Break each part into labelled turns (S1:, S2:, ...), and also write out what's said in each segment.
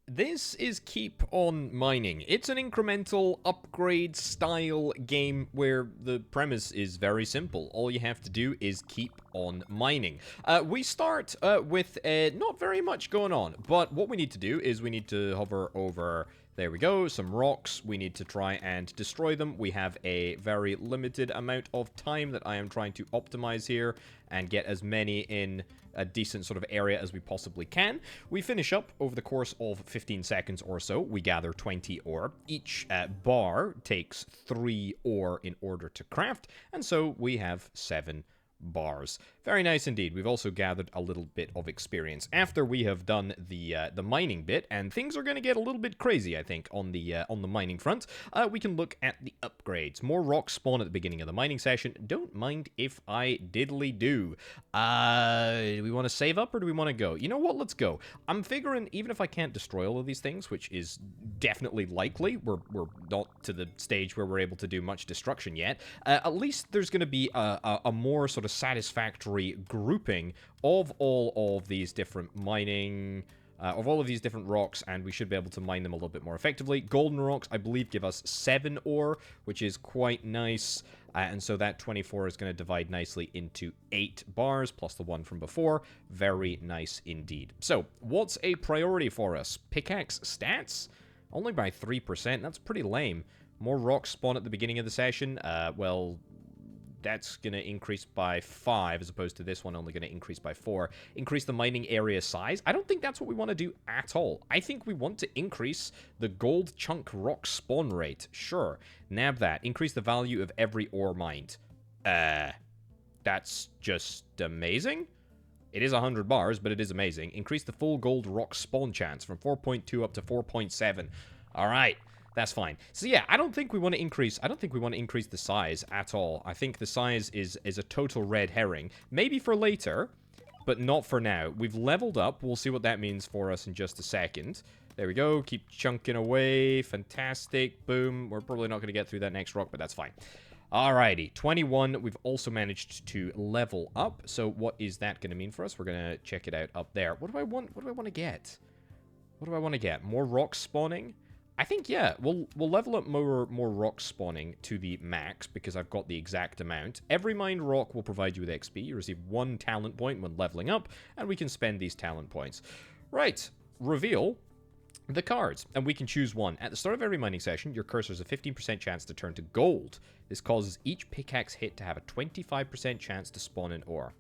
S1: this is Keep on Mining. It's an incremental upgrade style game where the premise is very simple. All you have to do is keep on mining. We start with not very much going on, but what we need to do is we need to hover over... There we go, some rocks. We need to try and destroy them. We have a very limited amount of time that I am trying to optimize here and get as many in a decent sort of area as we possibly can. We finish up over the course of 15 seconds or so. We gather 20 ore. Each bar takes 3 ore in order to craft, and so we have 7 bars. Very nice indeed. We've also gathered a little bit of experience after we have done the mining bit, and things are going to get a little bit crazy, I think, on the mining front. We can look at the upgrades. More rocks spawn at the beginning of the mining session. Don't mind if I diddly do. Do we want to save up or do we want to go? You know what? Let's go. I'm figuring even if I can't destroy all of these things, which is definitely likely, we're not to the stage where we're able to do much destruction yet. At least there's going to be a more sort of satisfactory grouping of all of these different mining, of all of these different rocks, and we should be able to mine them a little bit more effectively. Golden rocks, I believe, give us 7 ore, which is quite nice, and so that 24 is going to divide nicely into 8 bars, plus the 1 from before. Very nice indeed. So, what's a priority for us? Pickaxe stats? Only by 3%, that's pretty lame. More rocks spawn at the beginning of the session, well... That's going to increase by 5, as opposed to this one only going to increase by 4. Increase the mining area size. I don't think that's what we want to do at all. I think we want to increase the gold chunk rock spawn rate. Sure. Nab that. Increase the value of every ore mined. That's just amazing. It is 100 bars, but it is amazing. Increase the full gold rock spawn chance from 4.2 up to 4.7. All right. That's fine. So yeah, I don't think we want to increase the size at all. I think the size is a total red herring. Maybe for later, but not for now. We've leveled up. We'll see what that means for us in just a second. There we go. Keep chunking away. Fantastic. Boom. We're probably not going to get through that next rock, but that's fine. Alrighty. 21. We've also managed to level up. So what is that going to mean for us? We're going to check it out up there. What do I want? What do I want to get? What do I want to get? More rocks spawning? I think, yeah, we'll level up more rock spawning to the max, because I've got the exact amount. Every mined rock will provide you with XP. You receive 1 talent point when leveling up, and we can spend these talent points. Right, reveal the cards, and we can choose one. At the start of every mining session, your cursor has a 15% chance to turn to gold. This causes each pickaxe hit to have a 25% chance to spawn an ore.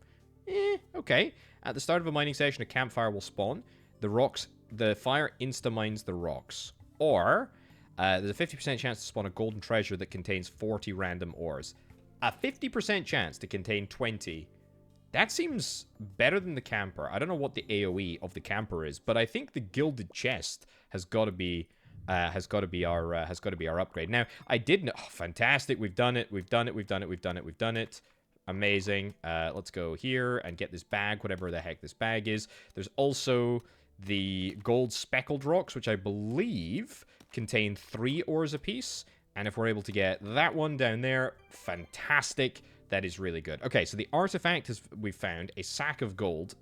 S1: Okay. At the start of a mining session, a campfire will spawn. The fire insta-mines the rocks. Or, there's a 50% chance to spawn a golden treasure that contains 40 random ores. A 50% chance to contain 20. That seems better than the camper. I don't know what the AoE of the camper is, but I think the gilded chest has got to be our upgrade. Now, I did know. Oh, fantastic! We've done it. We've done it. Amazing. Let's go here and get this bag, whatever the heck this bag is. There's also the gold speckled rocks, which I believe contain 3 ores apiece. And if we're able to get that one down there, fantastic. That is really good. Okay, so the artifact we've found a sack of gold.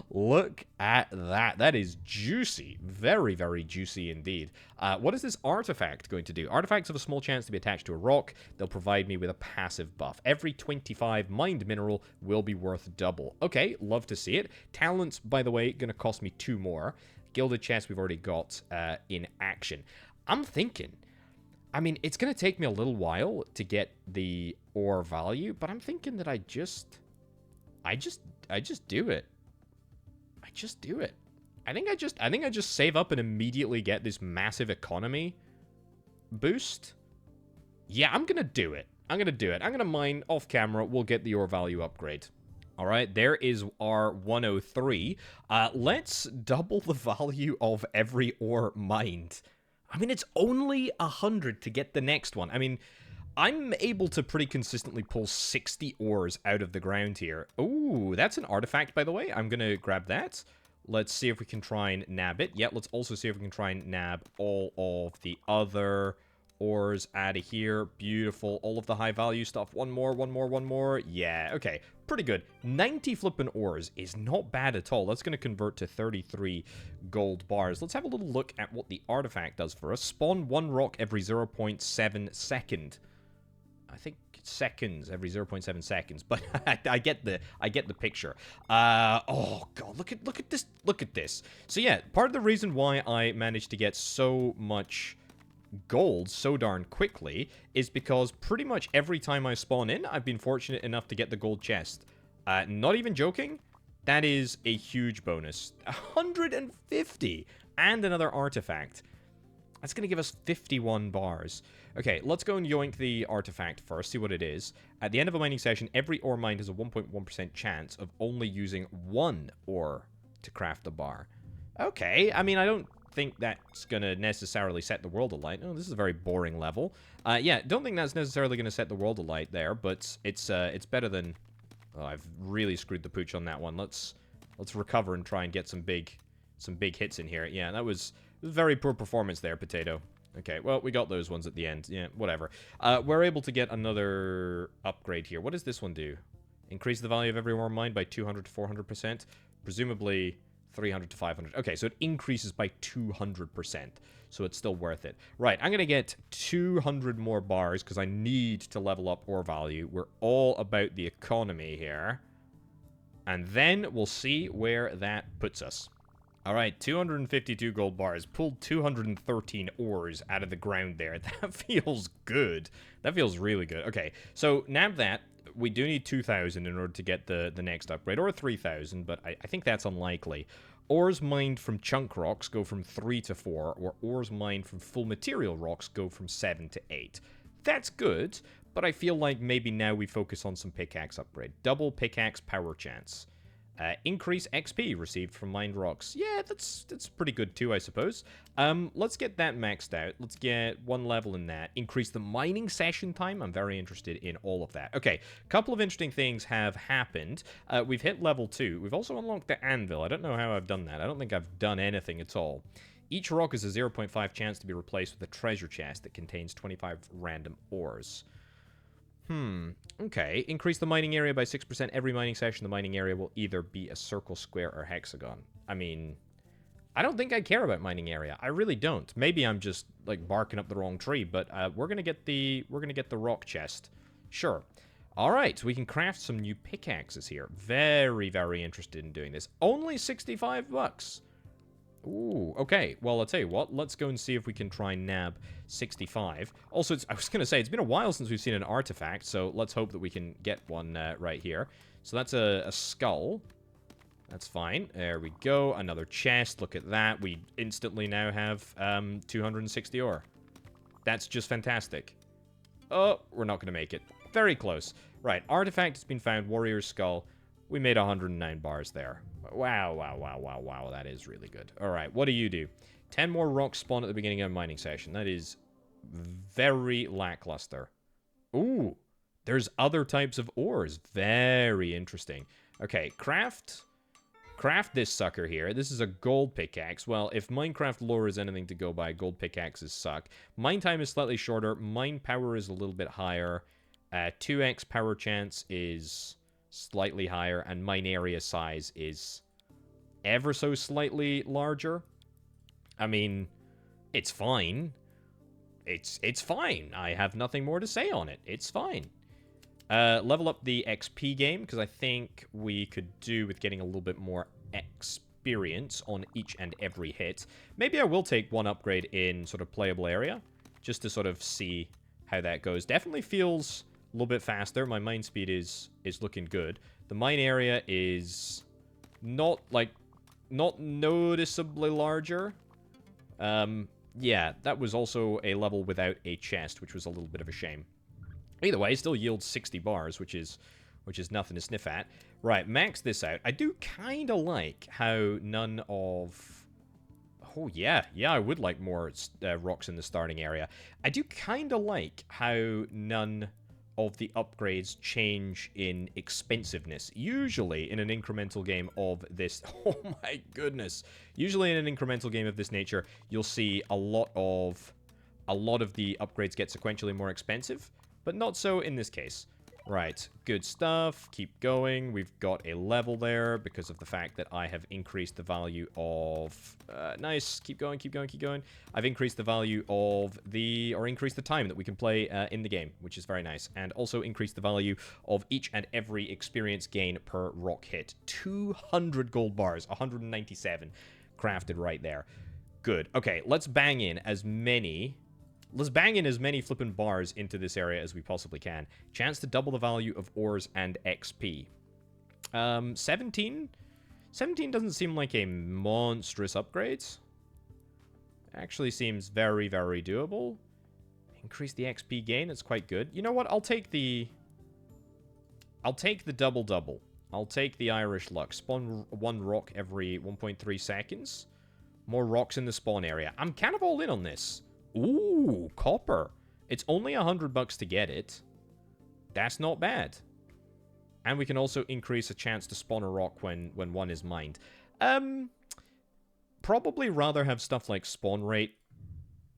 S1: Look at that. That is juicy. Very, very juicy indeed. What is this artifact going to do? Artifacts have a small chance to be attached to a rock. They'll provide me with a passive buff. Every 25 mined mineral will be worth double. Okay, love to see it. Talents, by the way, going to cost me 2 more. Gilded chest we've already got in action. I'm thinking... I mean, it's going to take me a little while to get the ore value, but I'm thinking that I just do it. I just do it. I think I just save up and immediately get this massive economy boost. Yeah, I'm going to do it. I'm going to mine off camera. We'll get the ore value upgrade. All right, there is our 103. Let's double the value of every ore mined. I mean, it's only 100 to get the next one. I mean, I'm able to pretty consistently pull 60 ores out of the ground here. Ooh, that's an artifact, by the way. I'm going to grab that. Let's see if we can try and nab it. Yeah, let's also see if we can try and nab all of the other ores out of here. Beautiful. All of the high-value stuff. One more, one more, one more. Yeah, okay. Pretty good. 90 flippin' ores is not bad at all. That's going to convert to 33 gold bars. Let's have a little look at what the artifact does for us. Spawn 1 rock every 0.7 second. I think seconds every 0.7 seconds, but I get the picture. Oh god, look at this. So yeah, part of the reason why I managed to get so much gold so darn quickly is because pretty much every time I spawn in, I've been fortunate enough to get the gold chest. Not even joking, that is a huge bonus. 150 and another artifact. That's going to give us 51 bars. Okay, let's go and yoink the artifact first, see what it is. At the end of a mining session, every ore mined has a 1.1% chance of only using 1 ore to craft a bar. Okay, I mean, I don't think that's going to necessarily set the world alight. Oh, this is a very boring level. Yeah, don't think that's necessarily going to set the world alight there, but it's better than... Oh, I've really screwed the pooch on that one. Let's recover and try and get some big hits in here. Yeah, that was very poor performance there, Potato. Okay, well, we got those ones at the end. Yeah, whatever. We're able to get another upgrade here. What does this one do? Increase the value of every ore mined by 200 to 400%. Presumably 300 to 500. Okay, so it increases by 200%. So it's still worth it. Right, I'm going to get 200 more bars because I need to level up ore value. We're all about the economy here. And then we'll see where that puts us. All right, 252 gold bars. Pulled 213 ores out of the ground there. That feels good. That feels really good. Okay, so nab that. We do need 2,000 in order to get the next upgrade, or 3,000, but I think that's unlikely. Ores mined from chunk rocks go from 3 to 4, or ores mined from full material rocks go from 7 to 8. That's good, but I feel like maybe now we focus on some pickaxe upgrade. Double pickaxe power chance. Increase XP received from mined rocks. Yeah, that's pretty good too, I suppose. Let's get that maxed out. Let's get 1 level in that. Increase the mining session time. I'm very interested in all of that. Okay, a couple of interesting things have happened. We've hit level 2. We've also unlocked the anvil. I don't know how I've done that. I don't think I've done anything at all. Each rock is a 0.5 chance to be replaced with a treasure chest that contains 25 random ores. Okay. Increase the mining area by 6%. Every mining session, the mining area will either be a circle, square, or hexagon. I mean, I don't think I care about mining area. I really don't. Maybe I'm just, like, barking up the wrong tree, but we're gonna get the rock chest. Sure. Alright, so we can craft some new pickaxes here. Very, very interested in doing this. Only 65 bucks. Ooh, okay. Well, I'll tell you what. Let's go and see if we can try and nab 65. Also, I was going to say, it's been a while since we've seen an artifact, so let's hope that we can get one right here. So that's a skull. That's fine. There we go. Another chest. Look at that. We instantly now have 260 ore. That's just fantastic. Oh, we're not going to make it. Very close. Right, artifact has been found. Warrior's skull. We made 109 bars there. Wow, wow, wow, wow, wow. That is really good. All right, what do you do? 10 more rocks spawn at the beginning of a mining session. That is very lackluster. Ooh, there's other types of ores. Very interesting. Okay, craft this sucker here. This is a gold pickaxe. Well, if Minecraft lore is anything to go by, gold pickaxes suck. Mine time is slightly shorter. Mine power is a little bit higher. 2x power chance is slightly higher, and mine area size is ever so slightly larger. I mean, it's fine. It's fine. I have nothing more to say on it. It's fine. Level up the XP game, because I think we could do with getting a little bit more experience on each and every hit. Maybe I will take one upgrade in sort of playable area, just to sort of see how that goes. Definitely feels a little bit faster. My mine speed is looking good. The mine area is not noticeably larger. Yeah, that was also a level without a chest, which was a little bit of a shame. Either way, it still yields 60 bars, which is nothing to sniff at. Right, max this out. I do kind of like how none of... Oh, yeah, I would like more rocks in the starting area. I do kind of like how none of the upgrades change in expensiveness. Usually in an incremental game of this... Oh my goodness. Usually in an incremental game of this nature, you'll see a lot of a lot of the upgrades get sequentially more expensive, but not so in this case. Right, good stuff. Keep going. We've got a level there because of the fact that I have increased the value of... nice. Keep going, keep going, keep going. I've increased the value of the... or increased the time that we can play in the game, which is very nice. And also increased the value of each and every experience gain per rock hit. 200 gold bars, 197 crafted right there. Good. Okay, let's bang in as many... Let's bang in as many flippin' bars into this area as we possibly can. Chance to double the value of ores and XP. 17? 17 doesn't seem like a monstrous upgrade. Actually seems very, very doable. Increase the XP gain, it's quite good. You know what, I'll take the double-double. I'll take the Irish luck. Spawn one rock every 1.3 seconds. More rocks in the spawn area. I'm kind of all in on this. Ooh, copper. It's only $100 to get it. That's not bad. And we can also increase a chance to spawn a rock when one is mined. Probably rather have stuff like spawn rate.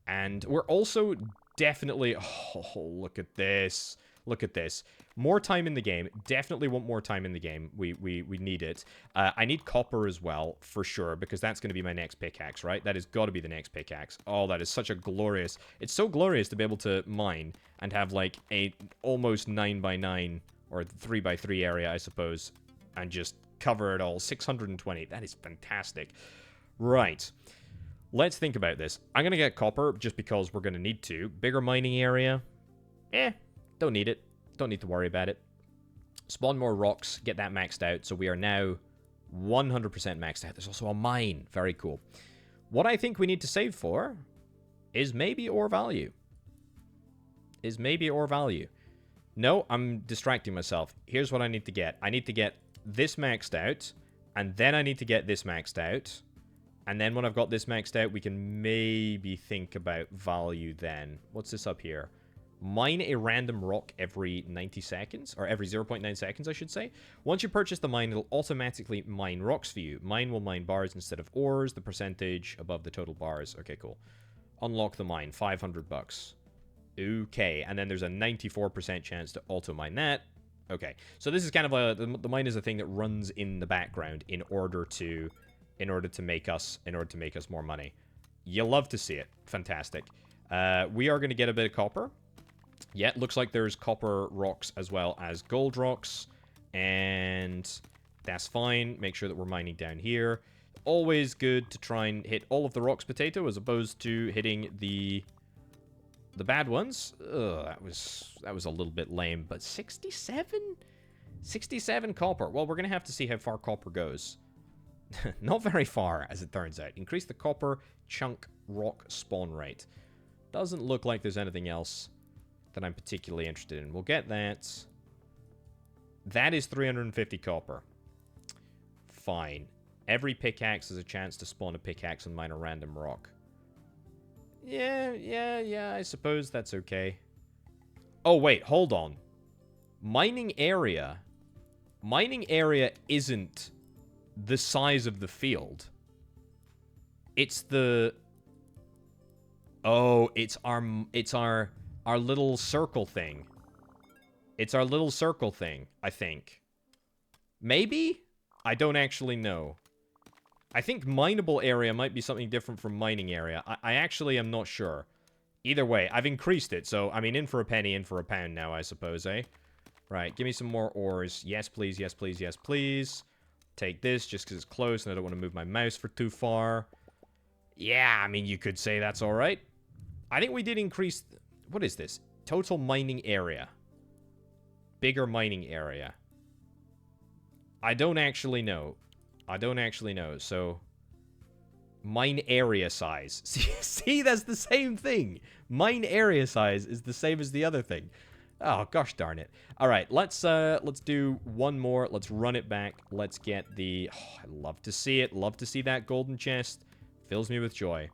S1: And we're also definitely... Oh, look at this. Look at this. More time in the game. Definitely want more time in the game. We need it. I need copper as well, for sure, because that's going to be my next pickaxe, right? That has got to be the next pickaxe. Oh, that is such a glorious... It's so glorious to be able to mine and have, like, a almost 9x9 or 3x3 area, I suppose, and just cover it all. 620. That is fantastic. Right. Let's think about this. I'm going to get copper just because we're going to need to. Bigger mining area. Don't need it. Don't need to worry about it. Spawn more rocks. Get that maxed out. So we are now 100% maxed out. There's also a mine. Very cool. What I think we need to save for is maybe ore value. No, I'm distracting myself. Here's what I need to get. I need to get this maxed out. And then I need to get this maxed out. And then when I've got this maxed out, we can maybe think about value then. What's this up here? Mine a random rock every 90 seconds, or every 0.9 seconds, I should say. Once you purchase the mine, it'll automatically mine rocks for you. Mine will mine bars instead of ores, the percentage above the total bars. Okay, cool. Unlock the mine, $500. Okay, and then there's a 94% chance to auto-mine that. Okay, so this is kind of a... The mine is a thing that runs in the background in order to make us more money. You'll love to see it. Fantastic. We are going to get a bit of copper. Yeah, it looks like there's copper rocks as well as gold rocks. And that's fine. Make sure that we're mining down here. Always good to try and hit all of the rocks, potato, as opposed to hitting the bad ones. Ugh, that was a little bit lame. But 67? 67 copper. Well, we're going to have to see how far copper goes. Not very far, as it turns out. Increase the copper chunk rock spawn rate. Doesn't look like there's anything else that I'm particularly interested in. We'll get that. That is 350 copper. Fine. Every pickaxe has a chance to spawn a pickaxe and mine a random rock. Yeah, I suppose that's okay. Oh, wait, hold on. Mining area isn't the size of the field. It's the... Oh, it's our little circle thing. It's our little circle thing, I think. Maybe? I don't actually know. I think mineable area might be something different from mining area. I actually am not sure. Either way, I've increased it, so, I mean, in for a penny, in for a pound now, I suppose, eh? Right, give me some more ores. Yes, please, yes, please, yes, please. Take this, just because it's close, and I don't want to move my mouse for too far. Yeah, I mean, you could say that's alright. I think we did increase... What is this? Total mining area. Bigger mining area. I don't actually know. So, mine area size. See, that's the same thing. Mine area size is the same as the other thing. Oh, gosh darn it. All right, let's do one more. Let's run it back. Let's get the... Oh, I love to see it. Love to see that golden chest. Fills me with joy.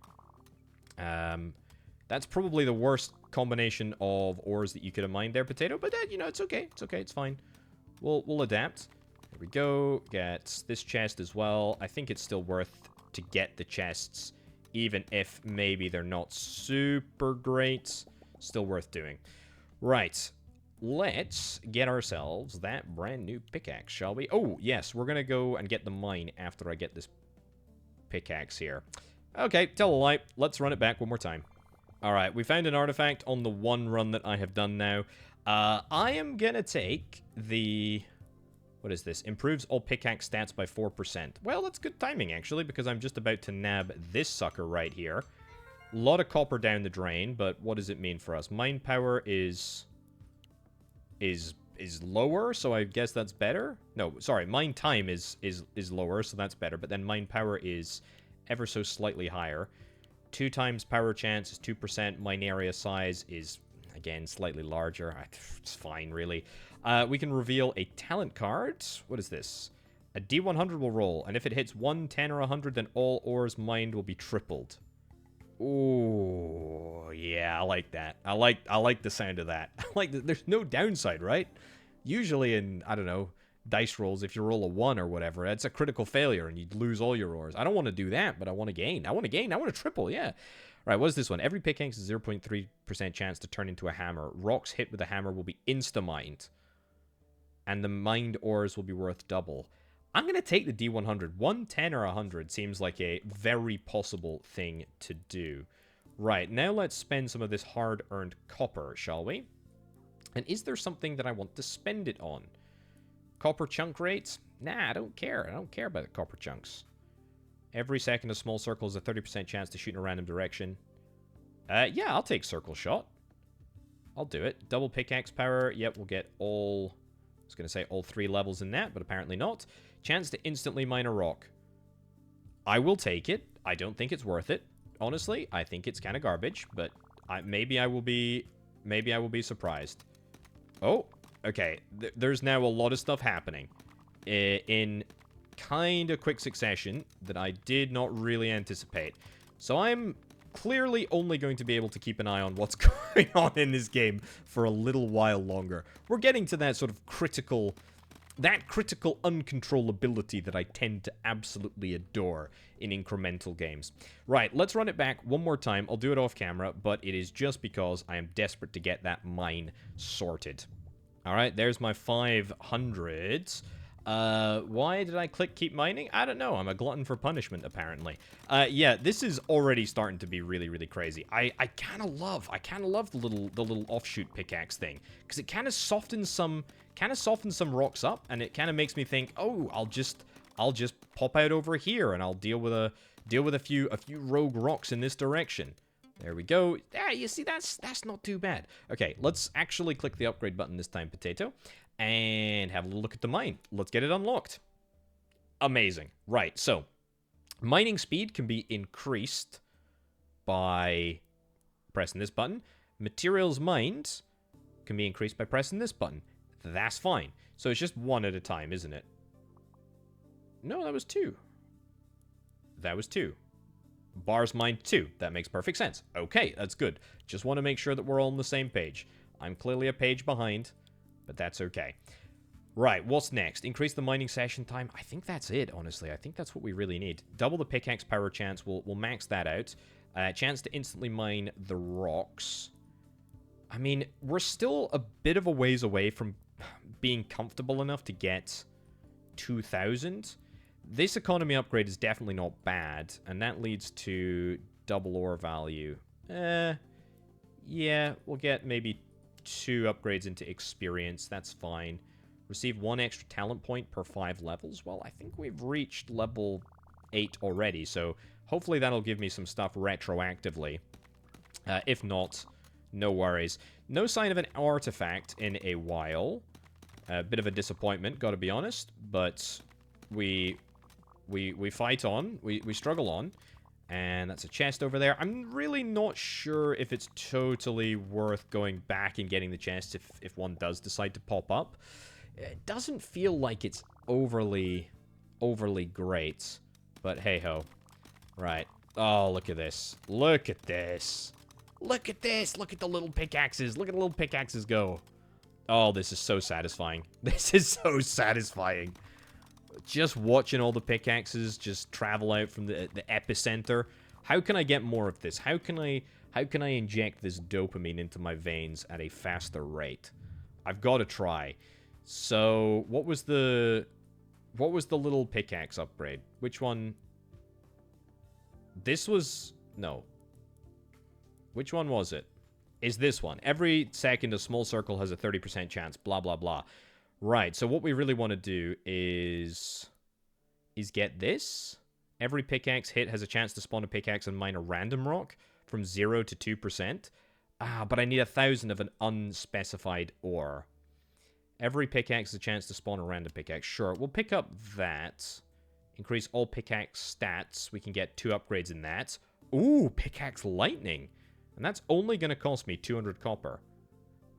S1: That's probably the worst combination of ores that you could have mined there, potato. But, you know, it's okay. It's okay. It's fine. We'll adapt. There we go. Get this chest as well. I think it's still worth to get the chests even if maybe they're not super great. Still worth doing. Right. Let's get ourselves that brand new pickaxe, shall we? Oh, yes, we're going to go and get the mine after I get this pickaxe here. Okay, tell a lie. Let's run it back one more time. Alright, we found an artifact on the one run that I have done now. I am going to take the... What is this? Improves all pickaxe stats by 4%. Well, that's good timing, actually, because I'm just about to nab this sucker right here. A lot of copper down the drain, but what does it mean for us? Mine power is lower, so I guess that's better. No, sorry, mine time is lower, so that's better. But then mine power is ever so slightly higher. 2 times power chance is 2%. Mine area size is, again, slightly larger. It's fine, really. We can reveal a talent card. What is this? A D100 will roll, and if it hits 1, 10, or 100, then all ores mined will be tripled. Ooh, yeah, I like that. I like the sound of that. There's no downside, right? Usually in, I don't know, dice rolls, if you roll a 1 or whatever, that's a critical failure and you'd lose all your ores. I don't want to do that, but I want to gain. I want to triple, yeah. Right, what is this one? Every pickaxe is 0.3% chance to turn into a hammer. Rocks hit with a hammer will be insta-mined. And the mined ores will be worth double. I'm going to take the D100. 1, 10, or 100 seems like a very possible thing to do. Right, now let's spend some of this hard-earned copper, shall we? And is there something that I want to spend it on? Copper chunk rates? Nah, I don't care. I don't care about the copper chunks. Every second a small circle is a 30% chance to shoot in a random direction. Yeah, I'll take circle shot. I'll do it. Double pickaxe power. Yep, we'll get all... I was going to say all 3 levels in that, but apparently not. Chance to instantly mine a rock. I will take it. I don't think it's worth it. Honestly, I think it's kind of garbage, but maybe I will be surprised. Oh, okay. There's now a lot of stuff happening in kind of quick succession that I did not really anticipate. So I'm clearly only going to be able to keep an eye on what's going on in this game for a little while longer. We're getting to that sort of critical uncontrollability that I tend to absolutely adore in incremental games. Right, let's run it back one more time. I'll do it off camera, but it is just because I am desperate to get that mine sorted. Alright, there's my 500. Why did I click keep mining? I don't know. I'm a glutton for punishment, apparently. Yeah, this is already starting to be really, really crazy. I kind of love the little offshoot pickaxe thing, because it kind of softens some rocks up, and it kind of makes me think, oh, I'll just pop out over here, and I'll deal with a few rogue rocks in this direction. There we go. Yeah, you see, that's not too bad. Okay, let's actually click the upgrade button this time, Potato, and have a little look at the mine. Let's get it unlocked. Amazing. Right, so mining speed can be increased by pressing this button. Materials mined can be increased by pressing this button. That's fine. So it's just 1 at a time, isn't it? No, that was 2. That was 2. Bars mined 2. That makes perfect sense. Okay, that's good. Just want to make sure that we're all on the same page. I'm clearly a page behind, but that's okay. Right, what's next? Increase the mining session time. I think that's it, honestly. I think that's what we really need. Double the pickaxe power chance. We'll max that out. Chance to instantly mine the rocks. I mean, we're still a bit of a ways away from being comfortable enough to get 2,000. This economy upgrade is definitely not bad, and that leads to double ore value. Yeah, we'll get maybe 2 upgrades into experience. That's fine. Receive 1 extra talent point per 5 levels. Well, I think we've reached level 8 already, so hopefully that'll give me some stuff retroactively. If not, no worries. No sign of an artifact in a while. A bit of a disappointment, gotta be honest, but we fight on, we struggle on, and that's a chest over there. I'm really not sure if it's totally worth going back and getting the chest if one does decide to pop up. It doesn't feel like it's overly great, but hey-ho. Right. Oh, look at this. Look at this. Look at this. Look at the little pickaxes. Look at the little pickaxes go. Oh, this is so satisfying. This is so satisfying. Just watching all the pickaxes just travel out from the epicenter. How can I get more of this? How can I inject this dopamine into my veins at a faster rate? I've got to try. So, what was the little pickaxe upgrade? Which one? This was... No. Which one was it? Is this one. Every second a small circle has a 30% chance. Blah, blah, blah. Right, so what we really want to do is get this. Every pickaxe hit has a chance to spawn a pickaxe and mine a random rock from 0 to 2%. But I need 1,000 of an unspecified ore. Every pickaxe has a chance to spawn a random pickaxe. Sure, we'll pick up that. Increase all pickaxe stats. We can get 2 upgrades in that. Ooh, pickaxe lightning. And that's only going to cost me 200 copper.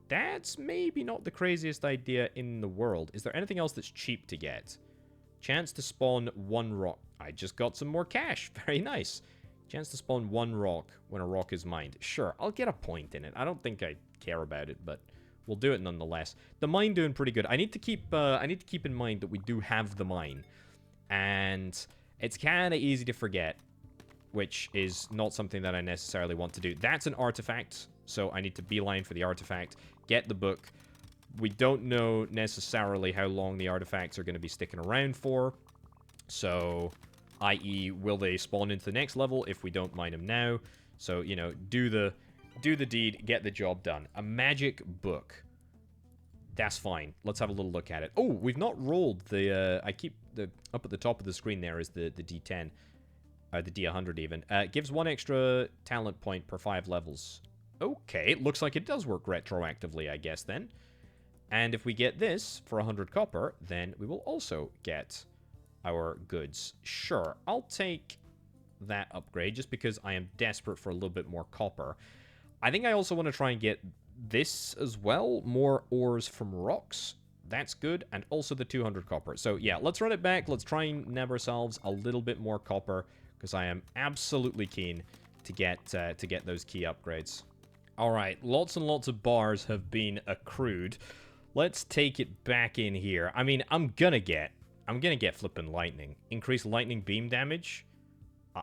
S1: That's maybe not the craziest idea in the world. Is there anything else that's cheap to get? Chance to spawn 1 rock. I just got some more cash. Very nice. Chance to spawn 1 rock when a rock is mined. Sure, I'll get a point in it. I don't think I care about it, but we'll do it nonetheless. The mine doing pretty good. I need to keep in mind that we do have the mine. And it's kind of easy to forget, which is not something that I necessarily want to do. That's an artifact, so I need to beeline for the artifact, get the book. We don't know necessarily how long the artifacts are going to be sticking around for, so, i.e., will they spawn into the next level if we don't mine them now? So, you know, do the deed, get the job done. A magic book. That's fine. Let's have a little look at it. Oh, we've not rolled the, I keep the, up at the top of the screen there is the D10. The D100 even. Gives 1 extra talent point per 5 levels. Okay, it looks like it does work retroactively, I guess, then. And if we get this for 100 copper, then we will also get our goods. Sure, I'll take that upgrade just because I am desperate for a little bit more copper. I think I also want to try and get this as well. More ores from rocks. That's good. And also the 200 copper. So, yeah, let's run it back. Let's try and nab ourselves a little bit more copper, because I am absolutely keen to get those key upgrades. All right, lots and lots of bars have been accrued. Let's take it back in here. I mean, I'm gonna get flippin' lightning. Increase lightning beam damage.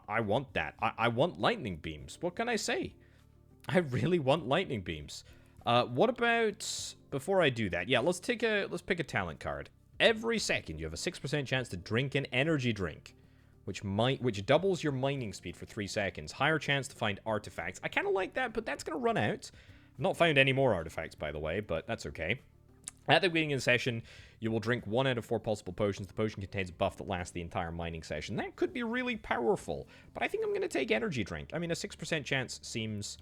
S1: I want that. I want lightning beams. What can I say? I really want lightning beams. What about, before I do that? Yeah, let's pick a talent card. Every second you have a 6% chance to drink an energy drink, which doubles your mining speed for 3 seconds. Higher chance to find artifacts. I kind of like that, but that's going to run out. I've not found any more artifacts, by the way, but that's okay. At the beginning of the session, you will drink 1 out of 4 possible potions. The potion contains a buff that lasts the entire mining session. That could be really powerful, but I think I'm going to take energy drink. I mean, a 6% chance seems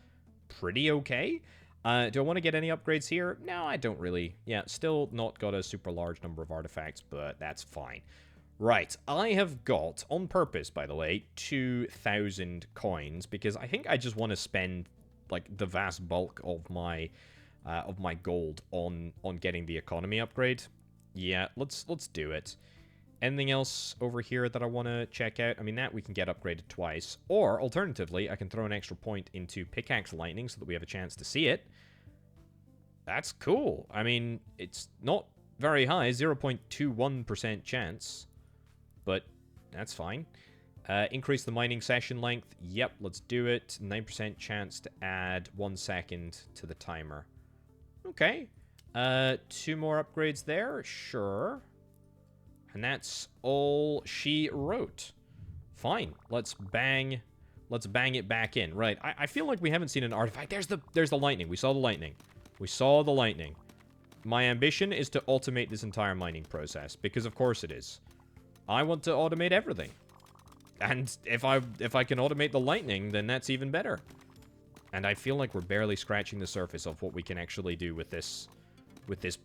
S1: pretty okay. Do I want to get any upgrades here? No, I don't really. Yeah, still not got a super large number of artifacts, but that's fine. Right, I have got, on purpose, by the way, 2,000 coins, because I think I just want to spend, like, the vast bulk of my gold on getting the economy upgrade. Yeah, let's do it. Anything else over here that I want to check out? I mean, that we can get upgraded twice. Or, alternatively, I can throw an extra point into Pickaxe Lightning so that we have a chance to see it. That's cool. I mean, it's not very high, 0.21% chance. But that's fine. Increase the mining session length. Yep, let's do it. 9% chance to add 1 second to the timer. Okay. 2 more upgrades there. Sure. And that's all she wrote. Fine. Let's bang it back in. Right. I feel like we haven't seen an artifact. There's the lightning. We saw the lightning. We saw the lightning. My ambition is to automate this entire mining process, because of course it is. I want to automate everything. And if I can automate the lightning, then that's even better. And I feel like we're barely scratching the surface of what we can actually do with this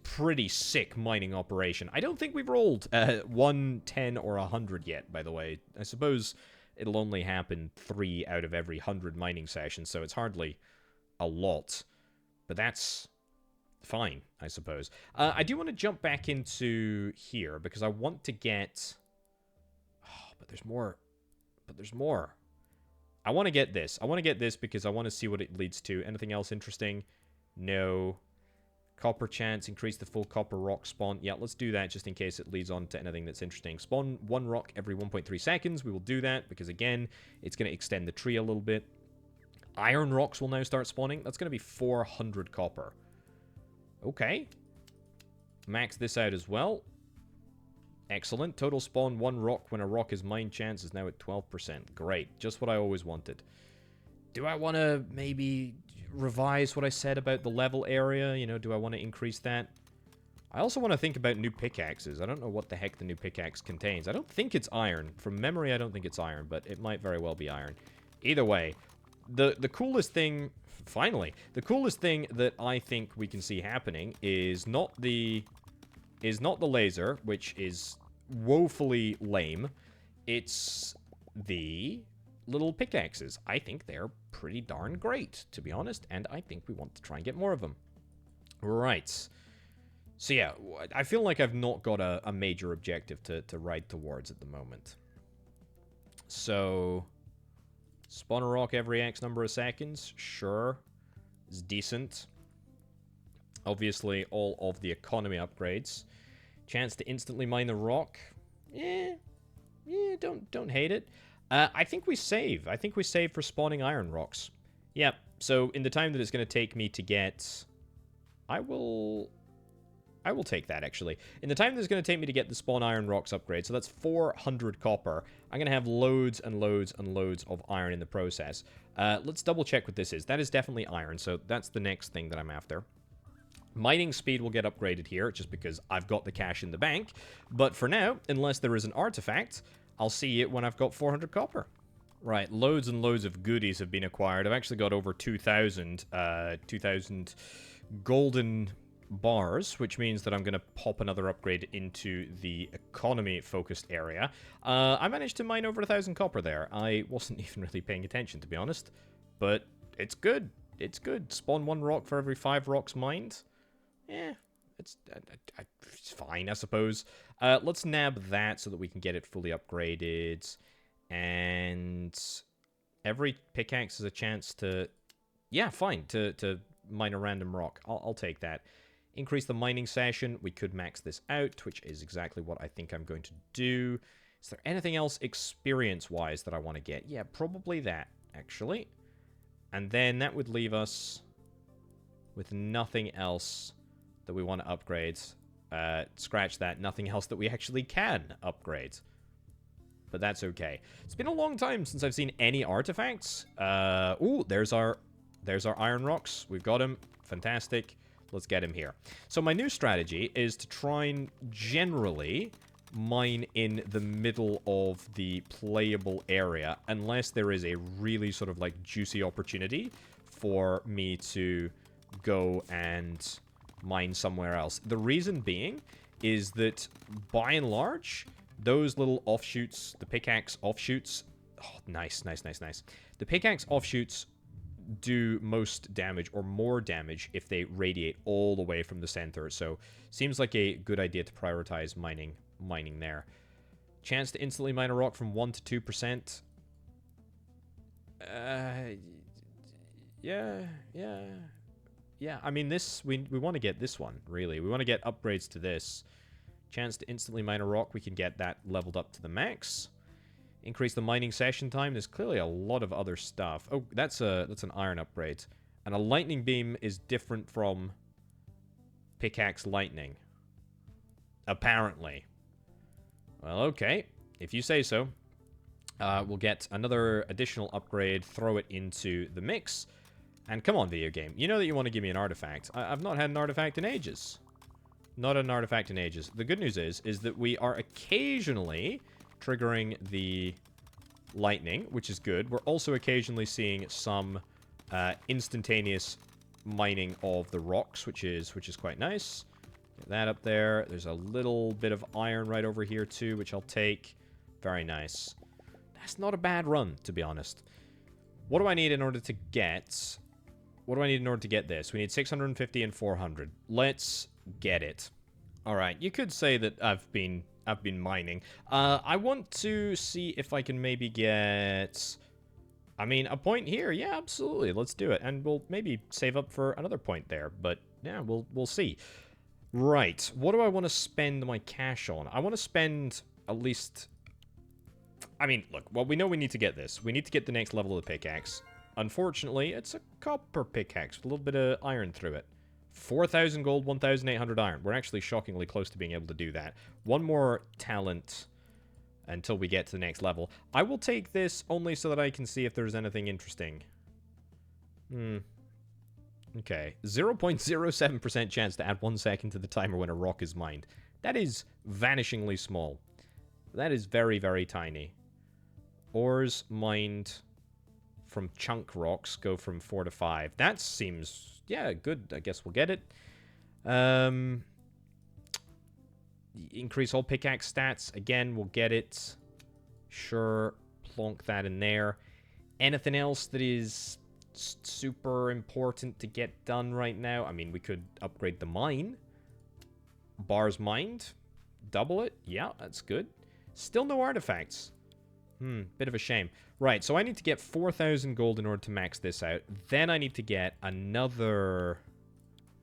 S1: pretty sick mining operation. I don't think we've rolled 1, 10, or 100 yet, by the way. I suppose it'll only happen 3 out of every 100 mining sessions, so it's hardly a lot. But that's fine, I suppose. I do want to jump back into here, because I want to get... Oh, but there's more. But there's more. I want to get this. I want to get this because I want to see what it leads to. Anything else interesting? No. Copper chance, increase the full copper rock spawn. Yeah, let's do that just in case it leads on to anything that's interesting. Spawn 1 rock every 1.3 seconds. We will do that because, again, it's going to extend the tree a little bit. Iron rocks will now start spawning. That's going to be 400 copper. Okay. Max this out as well. Excellent. Total spawn 1 rock when a rock is mined chance is now at 12%. Great. Just what I always wanted. Do I want to maybe revise what I said about the level area? You know, do I want to increase that? I also want to think about new pickaxes. I don't know what the heck the new pickaxe contains. I don't think it's iron. From memory, I don't think it's iron, but it might very well be iron. Either way, the coolest thing, finally, the coolest thing that I think we can see happening is not the laser, which is woefully lame. It's the little pickaxes. I think they're pretty darn great, to be honest, and I think we want to try and get more of them. Right. So yeah, I feel like I've not got a major objective to ride towards at the moment. So, spawn a rock every X number of seconds, sure, is decent. Obviously, all of the economy upgrades. Chance to instantly mine a rock, yeah, don't hate it. I think we save. I think we save for spawning iron rocks. Yep, so in the time that it's going to take me to get... I will take that, actually. In the time that it's going to take me to get the spawn iron rocks upgrade, so that's 400 copper, I'm going to have loads and loads and loads of iron in the process. Let's double check what this is. That is definitely iron, so that's the next thing that I'm after. Mining speed will get upgraded here, just because I've got the cash in the bank. But for now, unless there is an artifact, I'll see it when I've got 400 copper. Right, loads and loads of goodies have been acquired. I've actually got over 2,000 golden bars, which means that I'm going to pop another upgrade into the economy-focused area. I managed to mine over 1,000 copper there. I wasn't even really paying attention, to be honest. But it's good. It's good. Spawn 1 rock for every 5 rocks mined. Yeah, it's fine, I suppose. Let's nab that so that we can get it fully upgraded. And every pickaxe has a chance to... Yeah, fine, to mine a random rock. I'll take that. Increase the mining session. We could max this out, which is exactly what I think I'm going to do. Is there anything else experience-wise that I want to get? Yeah, probably that, actually. And then that would leave us with nothing else that we want to upgrade. Scratch that. Nothing else that we actually can upgrade. But that's okay. It's been a long time since I've seen any artifacts. Ooh, there's our iron rocks. We've got him. Fantastic. Let's get him here. So my new strategy is to try and generally mine in the middle of the playable area, unless there is a really sort of like juicy opportunity for me to go and mine somewhere else. The reason being is that by and large, those little offshoots, the pickaxe offshoots, oh, nice. The pickaxe offshoots do most damage or more damage if they radiate all the way from the center. So seems like a good idea to prioritize mining there. Chance to instantly mine a rock from 1 to 2%. Yeah, I mean, this, we want to get this one, really. We want to get upgrades to this. Chance to instantly mine a rock, we can get that leveled up to the max. Increase the mining session time. There's clearly a lot of other stuff. Oh, that's an iron upgrade. And a lightning beam is different from pickaxe lightning. Apparently. Well, okay. If you say so. We'll get another additional upgrade, throw it into the mix. And come on, video game. You know that you want to give me an artifact. I've not had an artifact in ages. Not an artifact in ages. The good news is that we are occasionally triggering the lightning, which is good. We're also occasionally seeing some instantaneous mining of the rocks, which is quite nice. Get that up there. There's a little bit of iron right over here too, which I'll take. Very nice. That's not a bad run, to be honest. What do I need in order to get... What do I need in order to get this? We need 650 and 400. Let's get it. Alright, you could say that I've been mining. I want to see if I can maybe get... I mean, a point here. Yeah, absolutely. Let's do it. And we'll maybe save up for another point there. But Yeah, we'll see. Right, what do I want to spend my cash on? I want to spend at least... I mean, look, well, we know we need to get this. We need to get the next level of the pickaxe. Unfortunately, it's a copper pickaxe with a little bit of iron through it. 4,000 gold, 1,800 iron. We're actually shockingly close to being able to do that. One more talent until we get to the next level. I will take this only so that I can see if there's anything interesting. Okay. 0.07% chance to add 1 second to the timer when a rock is mined. That is vanishingly small. That is very, very tiny. Ores mined from chunk rocks go from 4 to 5. That seems, yeah, good. I guess we'll get it. Increase all pickaxe stats. Again, we'll get it. Sure, plonk that in there. Anything else that is super important to get done right now? I mean, we could upgrade the mine. Bars mined. Double it. Yeah, that's good. Still no artifacts. Bit of a shame. Right, so I need to get 4,000 gold in order to max this out. Then I need to get another...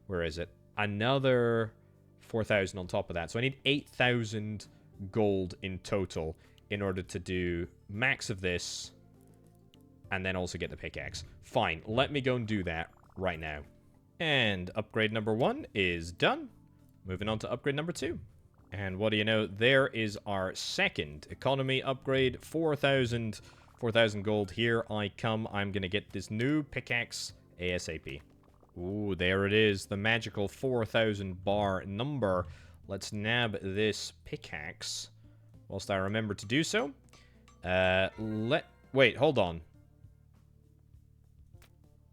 S1: Where is it? Another 4,000 on top of that. So I need 8,000 gold in total in order to do max of this and then also get the pickaxe. Fine, let me go and do that right now. And upgrade number 1 is done. Moving on to upgrade number 2. And what do you know? There is our second economy upgrade. 4,000 gold. Here I come. I'm going to get this new pickaxe ASAP. Ooh, there it is. The magical 4,000 bar number. Let's nab this pickaxe whilst I remember to do so. Wait, hold on.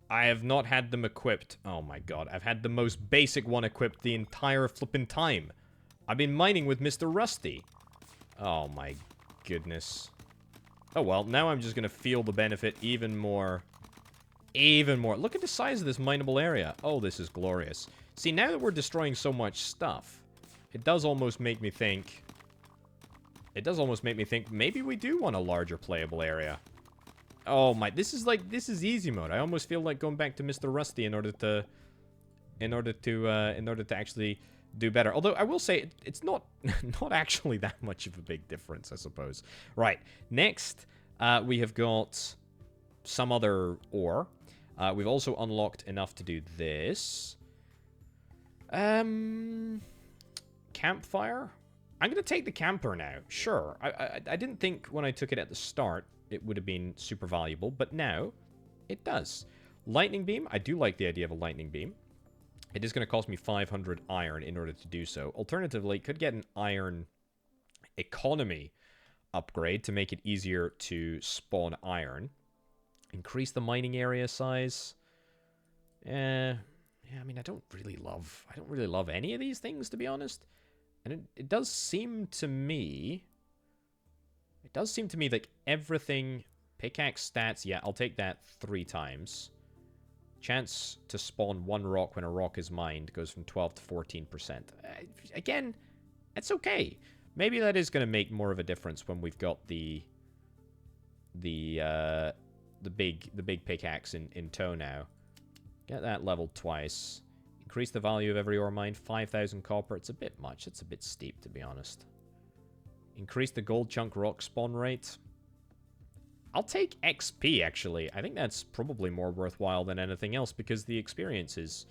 S1: I have not had them equipped. Oh my god. I've had the most basic one equipped the entire flippin' time. I've been mining with Mr. Rusty. Oh my goodness. Oh well, now I'm just gonna feel the benefit even more. Even more. Look at the size of this mineable area. Oh, this is glorious. See, now that we're destroying so much stuff, it does almost make me think... maybe we do want a larger playable area. Oh my, this is easy mode. I almost feel like going back to Mr. Rusty in order to actually do better. Although I will say it's not actually that much of a big difference, I suppose. Right. Next, we have got some other ore. We've also unlocked enough to do this. Campfire. I'm gonna take the camper now. Sure. I didn't think when I took it at the start it would have been super valuable, but now it does. Lightning beam. I do like the idea of a lightning beam. It is going to cost me 500 iron in order to do so. Alternatively, could get an iron economy upgrade to make it easier to spawn iron. Increase the mining area size. Yeah, I mean, I don't really love any of these things, to be honest. And it does seem to me like everything... Pickaxe stats, yeah, I'll take that 3 times. Chance to spawn 1 rock when a rock is mined goes from 12 to 14%. Again, it's okay. Maybe that is going to make more of a difference when we've got the big pickaxe in tow now. Get that leveled twice. Increase the value of every ore mined. 5,000 copper. It's a bit much. It's a bit steep, to be honest. Increase the gold chunk rock spawn rate. I'll take XP, actually. I think that's probably more worthwhile than anything else because the experience is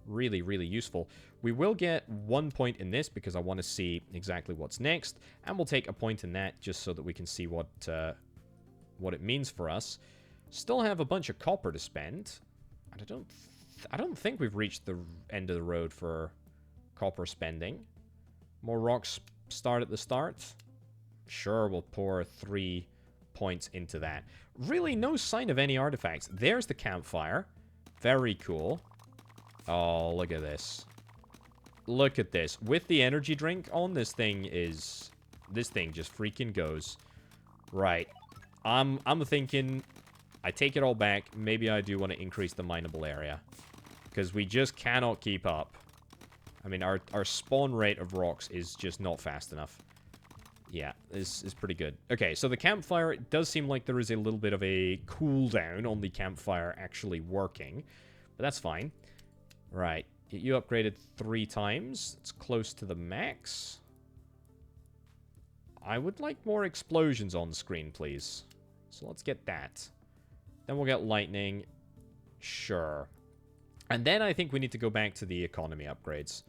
S1: really, really useful. We will get 1 point in this because I want to see exactly what's next, and we'll take a point in that just so that we can see what it means for us. Still have a bunch of copper to spend. And I don't think we've reached the end of the road for copper spending. More rocks start at the start. Sure, we'll pour 3 points into that. Really no sign of any artifacts. There's the campfire. Very cool. Oh, look at this. Look at this. With the energy drink on, this thing just freaking goes. Right. I'm thinking I take it all back. Maybe I do want to increase the mineable area because we just cannot keep up. I mean, our spawn rate of rocks is just not fast enough. Yeah, this is pretty good. Okay, so the campfire, it does seem like there is a little bit of a cooldown on the campfire actually working. But that's fine. Right. Get you upgraded 3 times. It's close to the max. I would like more explosions on screen, please. So let's get that. Then we'll get lightning. Sure. And then I think we need to go back to the economy upgrades.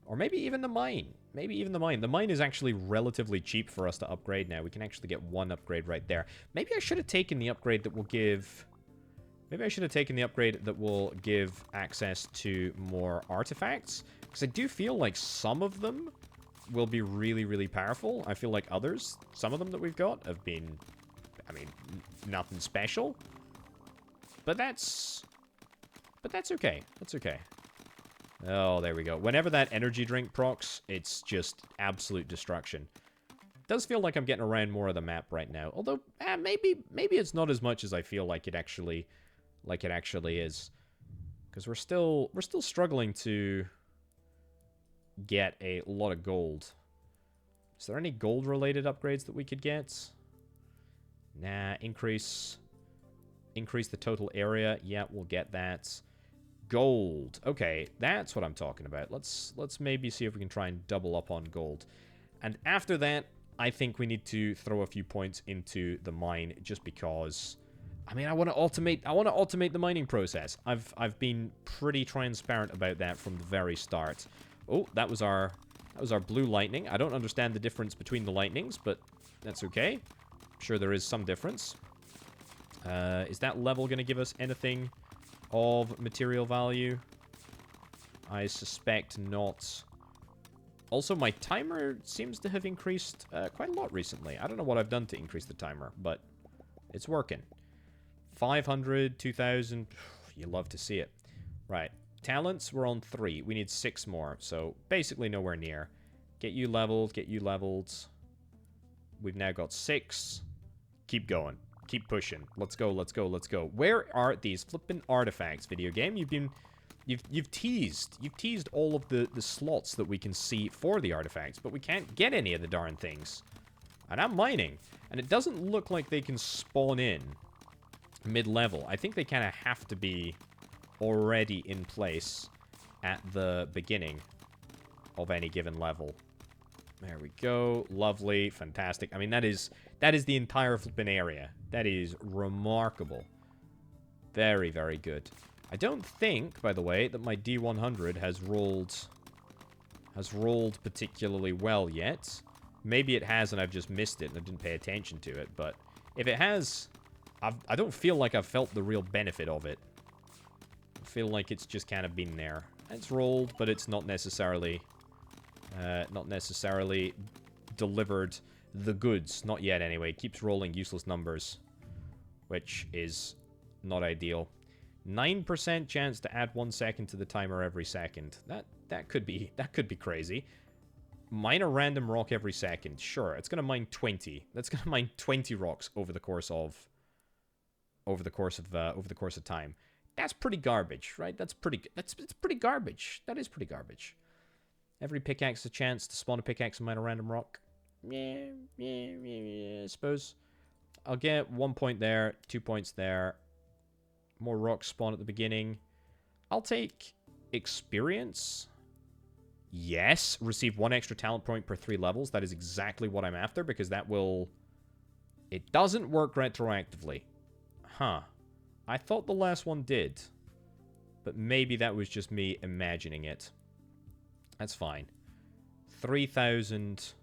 S1: Or maybe even the mine. Maybe even the mine. The mine is actually relatively cheap for us to upgrade now. We can actually get 1 upgrade right there. Maybe I should have taken the upgrade that will give... Maybe I should have taken the upgrade that will give access to more artifacts. Because I do feel like some of them will be really, really powerful. I feel like others, some of them that we've got have been, I mean, nothing special. But that's okay. That's okay. Oh, there we go. Whenever that energy drink procs, it's just absolute destruction. It does feel like I'm getting around more of the map right now. Although, maybe it's not as much as I feel like it actually is. Because we're still struggling to get a lot of gold. Is there any gold-related upgrades that we could get? Nah, increase the total area. Yeah, we'll get that. Gold. Okay, that's what I'm talking about. Let's maybe see if we can try and double up on gold. And after that, I think we need to throw a few points into the mine just because I mean, I want to automate the mining process. I've been pretty transparent about that from the very start. Oh, that was our blue lightning. I don't understand the difference between the lightnings, but that's okay. I'm sure there is some difference. Is that level going to give us anything of material value? I suspect not. Also, my timer seems to have increased quite a lot recently. I don't know what I've done to increase the timer, but it's working. 500, 2,000. You love to see it. Right. Talents, we're on 3. We need 6 more, so basically nowhere near. Get you leveled, get you leveled. We've now got 6. Keep going. Keep pushing. Let's go, let's go, let's go. Where are these flippin' artifacts, video game? You've teased all of the slots that we can see for the artifacts, but we can't get any of the darn things. And I'm mining, and it doesn't look like they can spawn in mid-level. I think they kind of have to be already in place at the beginning of any given level. There we go. Lovely. Fantastic. I mean, that is the entire flipping area. That is remarkable. Very, very good. I don't think, by the way, that my D100 has rolled particularly well yet. Maybe it has and I've just missed it and I didn't pay attention to it, but if it has, I don't feel like I've felt the real benefit of it. I feel like it's just kind of been there. It's rolled, but it's not necessarily delivered the goods. Not yet, anyway. It keeps rolling useless numbers, which is not ideal. 9% chance to add 1 second to the timer every second. That could be crazy. Mine a random rock every second. Sure, it's gonna mine 20. That's gonna mine 20 rocks over the course of time. That's pretty garbage, right? It's pretty garbage. That is pretty garbage. Every pickaxe a chance to spawn a pickaxe and mine a random rock. Yeah, I suppose. I'll get 1 point there, 2 points there. More rocks spawn at the beginning. I'll take experience. Yes, receive 1 extra talent point per 3 levels. That is exactly what I'm after, because that will... It doesn't work retroactively. Huh. I thought the last one did. But maybe that was just me imagining it. That's fine. 3,000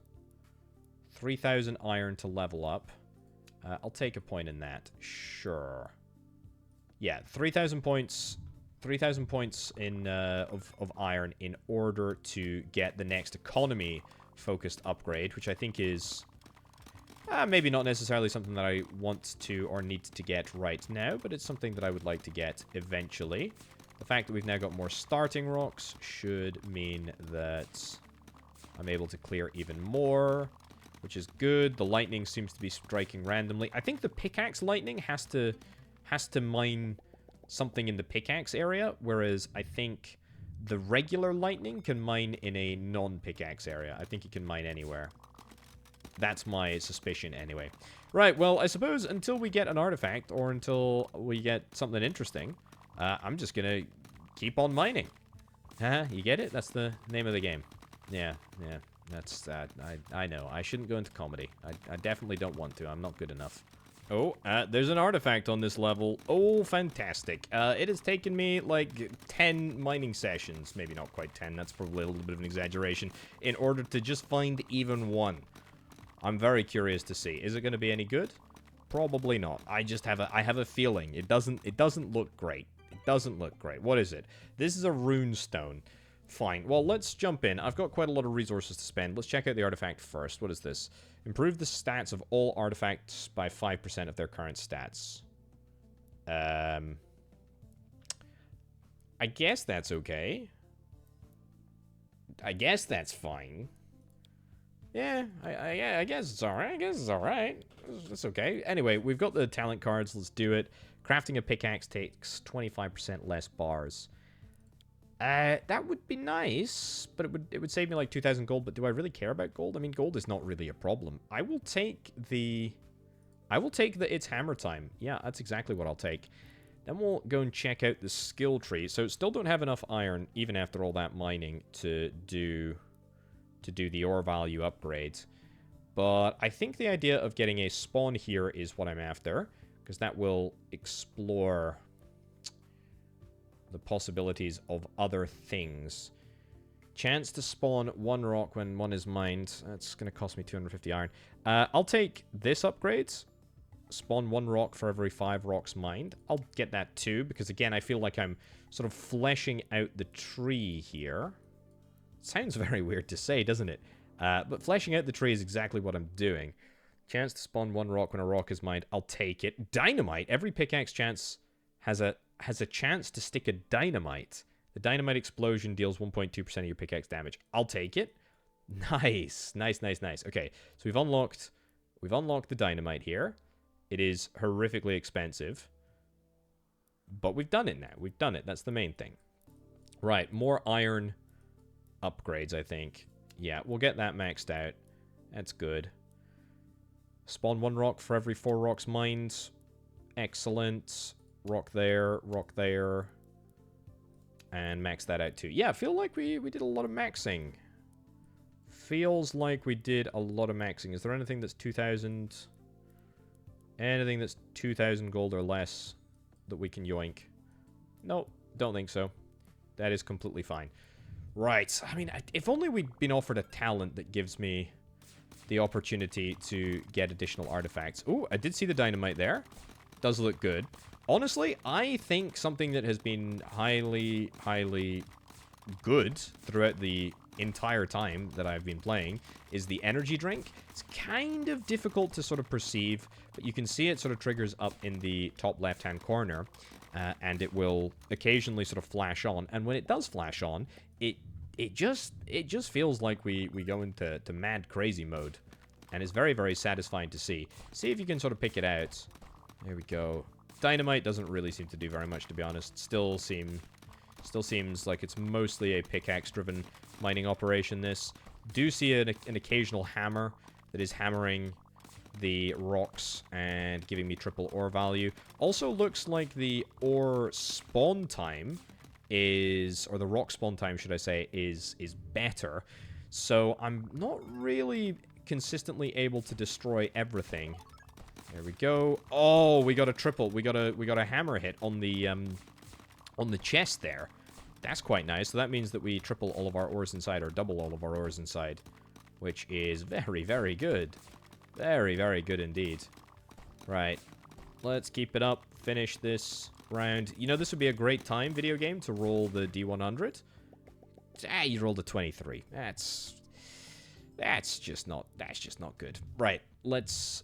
S1: iron to level up. I'll take a point in that. Sure. Yeah, 3,000 points. 3,000 points in of iron in order to get the next economy-focused upgrade, which I think is maybe not necessarily something that I want to or need to get right now, but it's something that I would like to get eventually. The fact that we've now got more starting rocks should mean that I'm able to clear even more, which is good. The lightning seems to be striking randomly. I think the pickaxe lightning has to mine something in the pickaxe area, whereas I think the regular lightning can mine in a non-pickaxe area. I think it can mine anywhere. That's my suspicion anyway. Right, well, I suppose until we get an artifact or until we get something interesting, I'm just gonna keep on mining. Huh? You get it? That's the name of the game. Yeah, yeah. That's, I know. I shouldn't go into comedy. I definitely don't want to. I'm not good enough. Oh, there's an artifact on this level. Oh, fantastic. It has taken me, like, 10 mining sessions. Maybe not quite 10. That's probably a little bit of an exaggeration. In order to just find even one. I'm very curious to see. Is it going to be any good? Probably not. I have a feeling. It doesn't look great. It doesn't look great. What is it? This is a rune stone. Fine. Well, let's jump in. I've got quite a lot of resources to spend. Let's check out the artifact first. What is this? Improve the stats of all artifacts by 5% of their current stats. I guess that's okay. I guess that's fine. Yeah, I guess it's alright. I guess it's alright. It's okay. Anyway, we've got the talent cards. Let's do it. Crafting a pickaxe takes 25% less bars. That would be nice, but it would save me like 2,000 gold. But do I really care about gold? I mean, gold is not really a problem. I will take the it's hammer time. Yeah, that's exactly what I'll take. Then we'll go and check out the skill tree. So still don't have enough iron, even after all that mining, to do the ore value upgrades. But I think the idea of getting a spawn here is what I'm after, because that will explore the possibilities of other things. Chance to spawn one rock when one is mined. That's going to cost me 250 iron. I'll take this upgrade. Spawn one rock for every 5 rocks mined. I'll get that too, because again, I feel like I'm sort of fleshing out the tree here. Sounds very weird to say, doesn't it? But fleshing out the tree is exactly what I'm doing. Chance to spawn one rock when a rock is mined. I'll take it. Dynamite. Every pickaxe chance has a chance to stick a dynamite. The dynamite explosion deals 1.2% of your pickaxe damage. I'll take it. Nice. Nice, nice, nice. Okay, so we've unlocked the dynamite here. It is horrifically expensive. But we've done it now. We've done it. That's the main thing. Right, more iron upgrades, I think. Yeah, we'll get that maxed out. That's good. Spawn one rock for every 4 rocks mined. Excellent. Rock there, and max that out too. Yeah, I feel like we did a lot of maxing. Feels like we did a lot of maxing. Is there anything that's 2,000? Anything that's 2,000 gold or less that we can yoink? Nope, don't think so. That is completely fine. Right, I mean, if only we'd been offered a talent that gives me the opportunity to get additional artifacts. Ooh, I did see the dynamite there. Does look good. Honestly, I think something that has been highly, highly good throughout the entire time that I've been playing is the energy drink. It's kind of difficult to sort of perceive, but you can see it sort of triggers up in the top left-hand corner, and it will occasionally sort of flash on. And when it does flash on, it just feels like we go into mad crazy mode, and it's very, very satisfying to see. See if you can sort of pick it out. There we go. Dynamite doesn't really seem to do very much, to be honest. Still seems like it's mostly a pickaxe-driven mining operation, this. Do see an occasional hammer that is hammering the rocks and giving me triple ore value. Also looks like the ore spawn time is, or the rock spawn time, should I say, is better. So I'm not really consistently able to destroy everything. There we go. Oh, we got a triple. We got a hammer hit on the chest there. That's quite nice. So that means that we triple all of our ores inside, or double all of our ores inside, which is very, very good. Very, very good indeed. Right. Let's keep it up. Finish this round. You know, this would be a great time, video game, to roll the D100. You rolled a 23. That's just not good. Right. Let's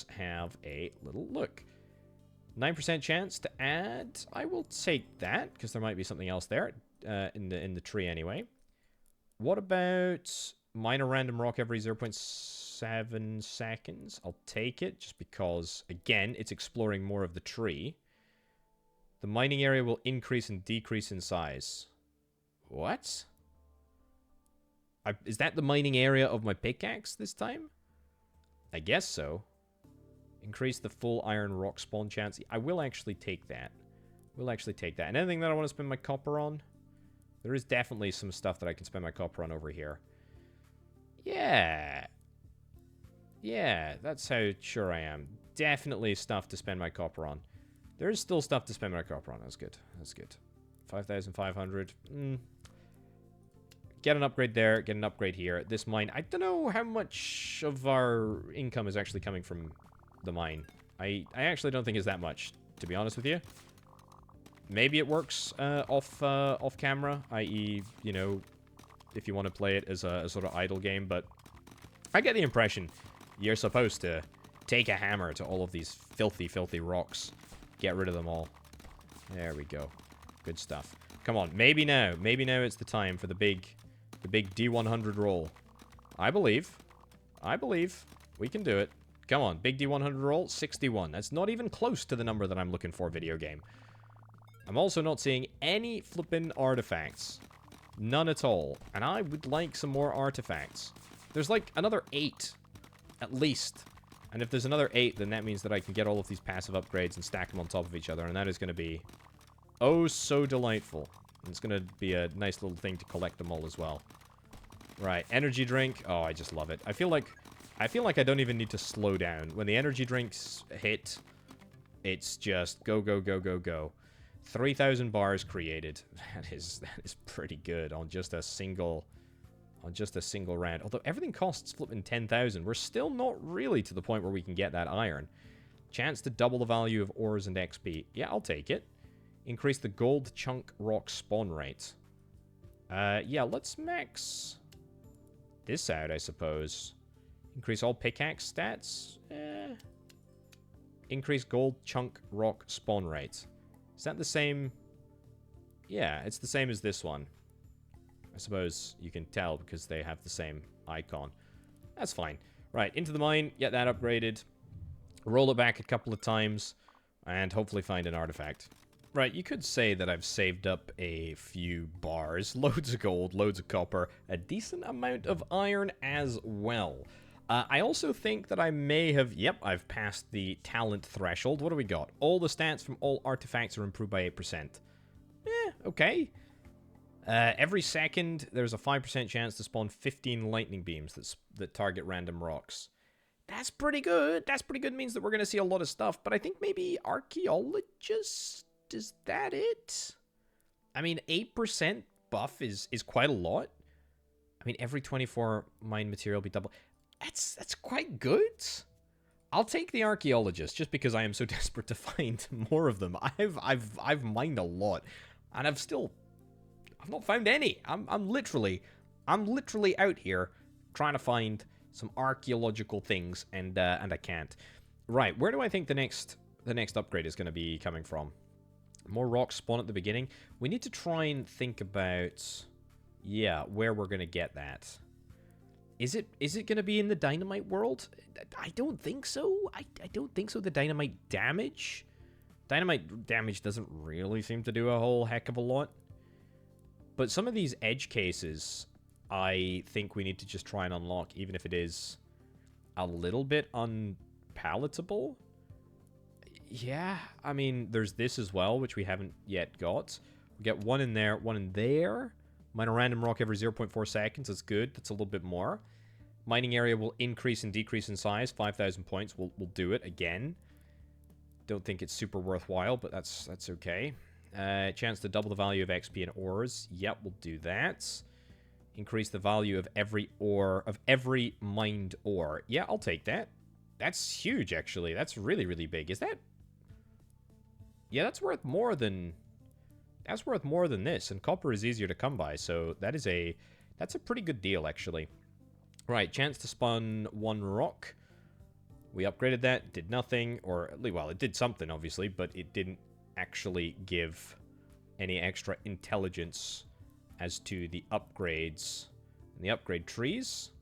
S1: have a little look. 9% chance to add. I will take that, because there might be something else there in the tree anyway. What about mine a random rock every 0.7 seconds? I'll take it, just because, again, it's exploring more of the tree. The mining area will increase and decrease in size. What? Is that the mining area of my pickaxe this time? I guess so. Increase the full iron rock spawn chance. I will actually take that. And anything that I want to spend my copper on? There is definitely some stuff that I can spend my copper on over here. Yeah. Yeah, that's how sure I am. Definitely stuff to spend my copper on. There is still stuff to spend my copper on. That's good. That's good. 5,500. Get an upgrade there. Get an upgrade here. This mine. I don't know how much of our income is actually coming from the mine. I actually don't think it's that much, to be honest with you. Maybe it works off camera, i.e., you know, if you want to play it as a sort of idle game, but I get the impression you're supposed to take a hammer to all of these filthy, filthy rocks. Get rid of them all. There we go. Good stuff. Come on, maybe now. Maybe now it's the time for the big D100 roll. I believe we can do it. Come on, big D100 roll, 61. That's not even close to the number that I'm looking for, video game. I'm also not seeing any flippin' artifacts. None at all. And I would like some more artifacts. There's like another 8, at least. And if there's another 8, then that means that I can get all of these passive upgrades and stack them on top of each other. And that is going to be oh so delightful. And it's going to be a nice little thing to collect them all as well. Right, energy drink. Oh, I just love it. I feel like I don't even need to slow down. When the energy drinks hit, it's just go, go, go, go, go. 3,000 bars created. That is pretty good on just a single round. Although everything costs flipping 10,000, we're still not really to the point where we can get that iron. Chance to double the value of ores and XP. Yeah, I'll take it. Increase the gold chunk rock spawn rate. Yeah, let's max this out, I suppose. Increase all pickaxe stats. Increase gold chunk rock spawn rate. Is that the same? Yeah, it's the same as this one. I suppose you can tell because they have the same icon. That's fine. Right, into the mine, get that upgraded. Roll it back a couple of times, and hopefully find an artifact. Right, you could say that I've saved up a few bars, loads of gold, loads of copper, a decent amount of iron as well. I also think that I may have... Yep, I've passed the talent threshold. What do we got? All the stats from all artifacts are improved by 8%. Okay. Every second, there's a 5% chance to spawn 15 lightning beams that target random rocks. That's pretty good. That's pretty good. Means that we're going to see a lot of stuff. But I think maybe archaeologist... Is that it? I mean, 8% buff is quite a lot. I mean, every 24 mine material be double... That's quite good. I'll take the archaeologist just because I am so desperate to find more of them. I've mined a lot, and I've not found any. I'm literally out here trying to find some archaeological things, and I can't. Right, where do I think the next upgrade is going to be coming from? More rocks spawn at the beginning. We need to try and think about, yeah, where we're going to get that. Is it going to be in the dynamite world? I don't think so. I don't think so. The dynamite damage doesn't really seem to do a whole heck of a lot. But some of these edge cases, I think we need to just try and unlock, even if it is a little bit unpalatable. Yeah, I mean, there's this as well, which we haven't yet got. We get one in there, one in there. Mine a random rock every 0.4 seconds. That's good. That's a little bit more. Mining area will increase and decrease in size. 5,000 points. We'll do it again. Don't think it's super worthwhile, but that's okay. Chance to double the value of XP and ores. Yep, we'll do that. Increase the value of every ore, of every mined ore. Yeah, I'll take that. That's huge, actually. That's really, really big. Is that... Yeah, that's worth more than... That's worth more than this, and copper is easier to come by, so that's a pretty good deal, actually. Right, chance to spawn one rock. We upgraded that, did nothing, or, well, it did something, obviously, but it didn't actually give any extra intelligence as to the upgrades and the upgrade trees.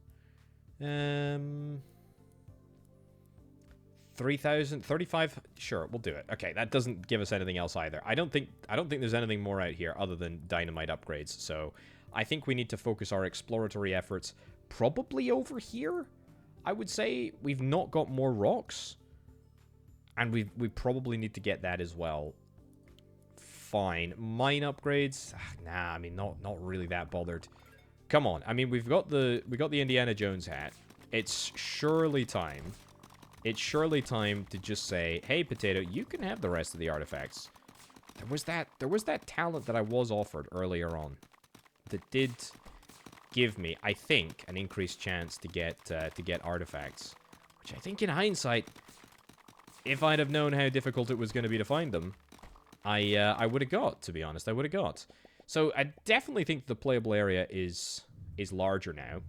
S1: 3,000, 35, sure, we'll do it. Okay, that doesn't give us anything else either. I don't think there's anything more out here other than dynamite upgrades, so I think we need to focus our exploratory efforts probably over here. I would say we've not got more rocks, and we probably need to get that as well. fine. Mine upgrades? Nah, I mean, not really that bothered. Come on. I mean, we got the Indiana Jones hat. It's surely time. It's surely time to just say, hey, Potato, you can have the rest of the artifacts. There was that talent that I was offered earlier on that did give me, I think, an increased chance to get artifacts, which I think in hindsight, if I'd have known how difficult it was going to be to find them, I would have got, to be honest. I would have got. So I definitely think the playable area is larger now.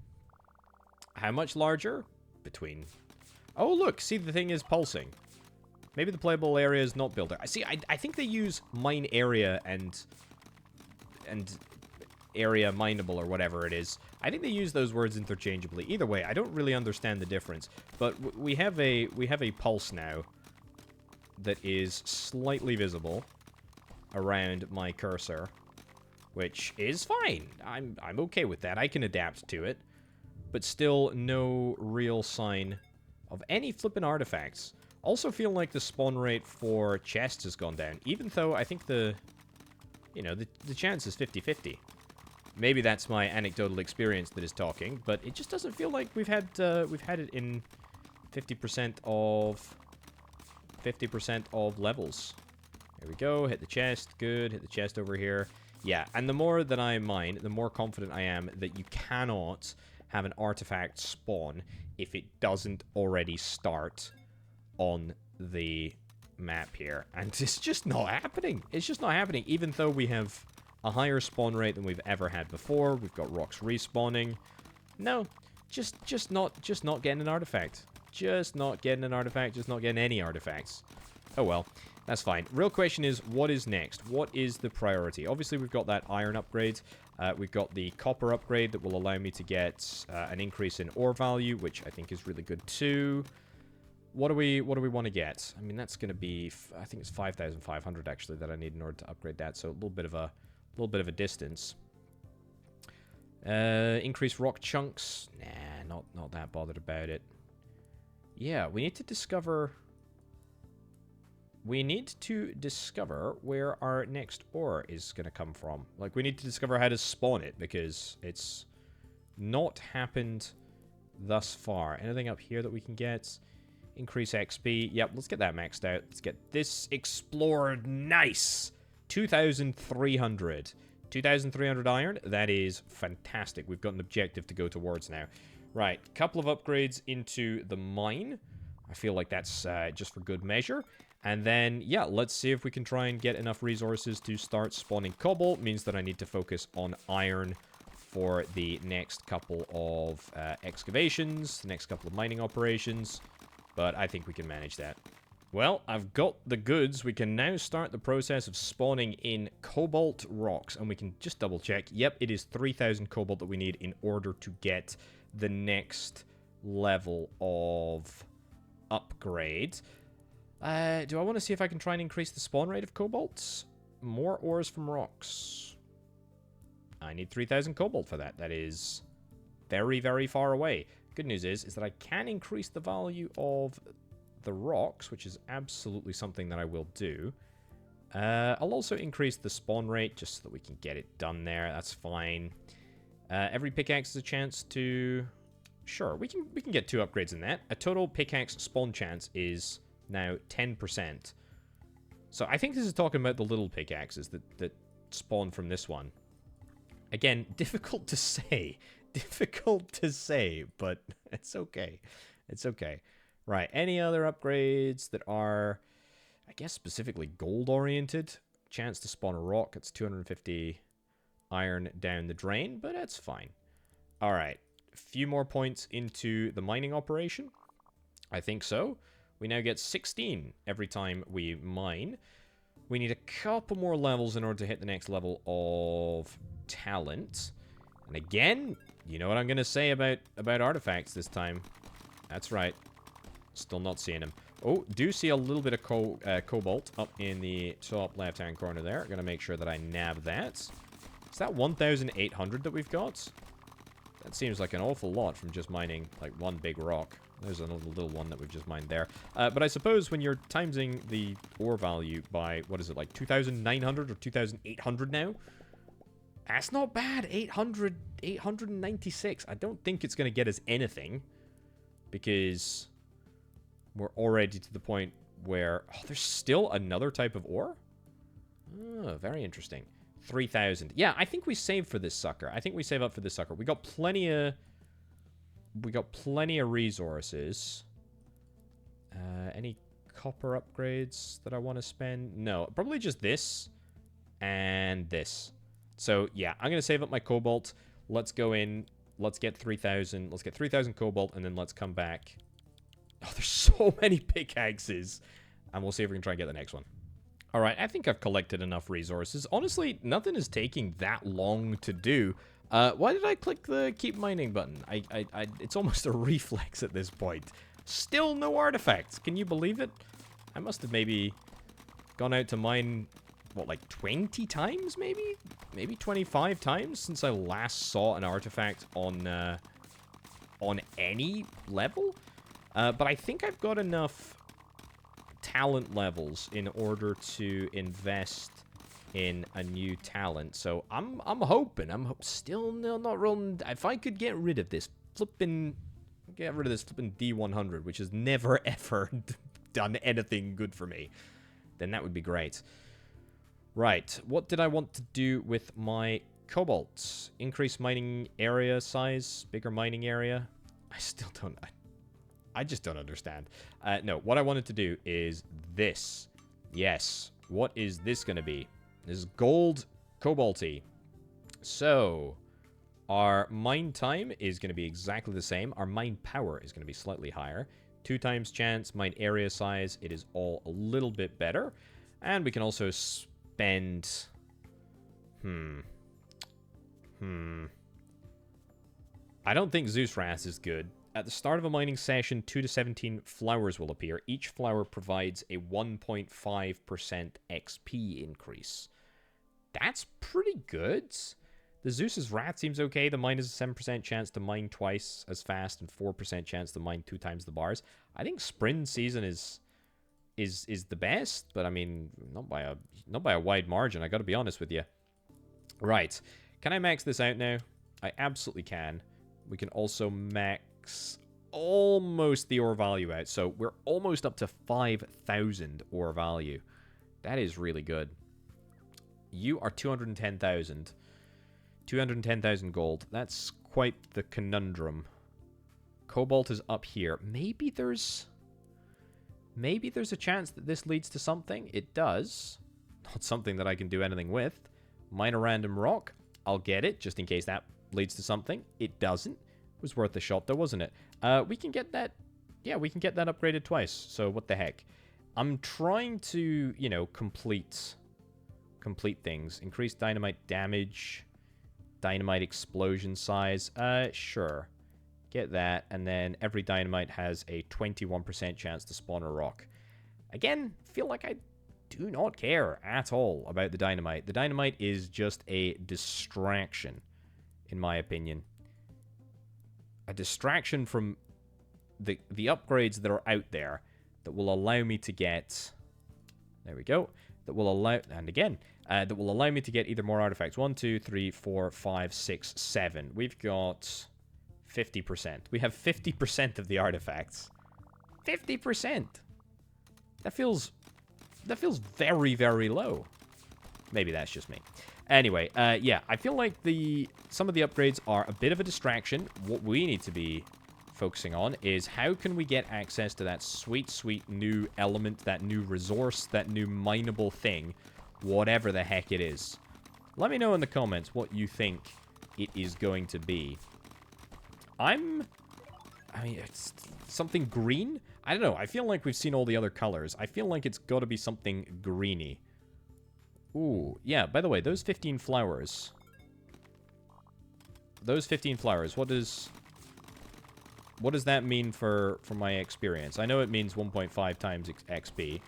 S1: How much larger? Between... Oh, look, see, the thing is pulsing. Maybe the playable area is not built. I think they use mine area and area mineable or whatever it is. I think they use those words interchangeably. Either way, I don't really understand the difference. But we have a pulse now that is slightly visible around my cursor, which is fine. I'm okay with that. I can adapt to it, but still no real sign of any flippin' artifacts. Also feel like the spawn rate for chests has gone down, even though I think the chance is 50-50. Maybe that's my anecdotal experience that is talking, but it just doesn't feel like we've had it in 50% of levels. There we go. Hit the chest. Good. Hit the chest over here. Yeah, and the more that I mine, the more confident I am that you cannot have an artifact spawn if it doesn't already start on the map here. And it's just not happening. It's just not happening, even though we have a higher spawn rate than we've ever had before. We've got rocks respawning. No, just not getting an artifact. Just not getting an artifact. Just not getting any artifacts. Oh well, that's fine. Real question is, what is next? What is the priority? Obviously, we've got that iron upgrade. We've got the copper upgrade that will allow me to get an increase in ore value, which I think is really good too. What do we want to get? I mean, that's going to be, I think it's 5,500 actually that I need in order to upgrade that. So a little bit of a distance. Increase rock chunks. Nah, not that bothered about it. Yeah, we need to discover where our next ore is going to come from. Like, we need to discover how to spawn it, because it's not happened thus far. Anything up here that we can get? Increase XP. Yep, let's get that maxed out. Let's get this explored. Nice! 2,300. 2,300 iron. That is fantastic. We've got an objective to go towards now. Right, couple of upgrades into the mine. I feel like that's just for good measure. And then, yeah, let's see if we can try and get enough resources to start spawning cobalt. Means that I need to focus on iron for the next couple of excavations, the next couple of mining operations. But I think we can manage that. Well, I've got the goods. We can now start the process of spawning in cobalt rocks. And we can just double check. Yep, it is 3,000 cobalt that we need in order to get the next level of upgrade. Do I want to see if I can try and increase the spawn rate of cobalt? More ores from rocks. I need 3,000 cobalt for that. That is very, very far away. Good news is that I can increase the value of the rocks, which is absolutely something that I will do. I'll also increase the spawn rate just so that we can get it done there. That's fine. Every pickaxe is a chance to... Sure, we can get 2 upgrades in that. A total pickaxe spawn chance is now 10%. So I think this is talking about the little pickaxes that spawn from this one. Again, difficult to say. Difficult to say, but it's okay. It's okay. Right, any other upgrades that are, I guess, specifically gold-oriented? Chance to spawn a rock. It's 250 iron down the drain, but that's fine. All right, a few more points into the mining operation. I think so. We now get 16 every time we mine. We need a couple more levels in order to hit the next level of talent. And again, you know what I'm going to say about artifacts this time. That's right. Still not seeing them. Oh, do see a little bit of cobalt up in the top left-hand corner there. Going to make sure that I nab that. Is that 1,800 that we've got? That seems like an awful lot from just mining, like, one big rock. There's another little one that we've just mined there. But I suppose when you're timesing the ore value by, what is it, like 2,900 or 2,800 now? That's not bad. 896. I don't think it's going to get us anything. Because we're already to the point where... Oh, there's still another type of ore? Oh, very interesting. 3,000. Yeah, I think we save for this sucker. I think we save up for this sucker. We got plenty of resources. Any copper upgrades that I want to spend? No, probably just this and this. So, yeah, I'm going to save up my cobalt. Let's go in. Let's get 3,000. Let's get 3,000 cobalt, and then let's come back. Oh, there's so many pickaxes. And we'll see if we can try and get the next one. All right, I think I've collected enough resources. Honestly, nothing is taking that long to do. Why did I click the keep mining button? It's almost a reflex at this point. Still no artifacts. Can you believe it? I must have maybe gone out to mine, what, like 20 times maybe? Maybe 25 times since I last saw an artifact on any level? But I think I've got enough talent levels in order to invest in a new talent. So I'm hoping. Still not rolling. If I could get rid of this flipping D100, which has never ever done anything good for me, then that would be great. Right, what did I want to do with my cobalt? Increase mining area size, bigger mining area. I still don't. I just don't understand. No, what I wanted to do is this. Yes. What is this going to be? This is gold cobalty. So, our mine time is going to be exactly the same. Our mine power is going to be slightly higher. 2 times chance, mine area size, it is all a little bit better. And we can also spend... I don't think Zeus Wrath is good. At the start of a mining session, 2 to 17 flowers will appear. Each flower provides a 1.5% XP increase. That's pretty good. The Zeus's Wrath seems okay. The mine has a 7% chance to mine twice as fast and 4% chance to mine 2 times the bars. I think Sprint Season is the best, but I mean, not by a wide margin. I got to be honest with you. Right. Can I max this out now? I absolutely can. We can also max almost the ore value out. So we're almost up to 5,000 ore value. That is really good. You are 210,000. 210,000 gold. That's quite the conundrum. Cobalt is up here. Maybe there's a chance that this leads to something. It does. Not something that I can do anything with. Mine a random rock. I'll get it, just in case that leads to something. It doesn't. It was worth a shot, though, wasn't it? We can get that... Yeah, we can get that upgraded twice. So, what the heck? I'm trying to, you know, complete things. Increase dynamite damage. Dynamite explosion size. Sure. Get that. And then every dynamite has a 21% chance to spawn a rock. Again, feel like I do not care at all about the dynamite. The dynamite is just a distraction, in my opinion. A distraction from the upgrades that are out there that will allow me to get... There we go. That will allow... And again, that will allow me to get either more artifacts. 1, 2, 3, 4, 5, 6, 7. We've got 50%. We have 50% of the artifacts. 50%! That feels very, very low. Maybe that's just me. Anyway, yeah, I feel like some of the upgrades are a bit of a distraction. What we need to be focusing on is how can we get access to that sweet, sweet new element, that new resource, that new mineable thing, whatever the heck it is. Let me know in the comments what you think it is going to be. I mean, it's something green? I don't know. I feel like we've seen all the other colors. I feel like it's got to be something greeny. Ooh, yeah, by the way, those 15 flowers. Those 15 flowers, what does that mean for my experience? I know it means 1.5 times XP.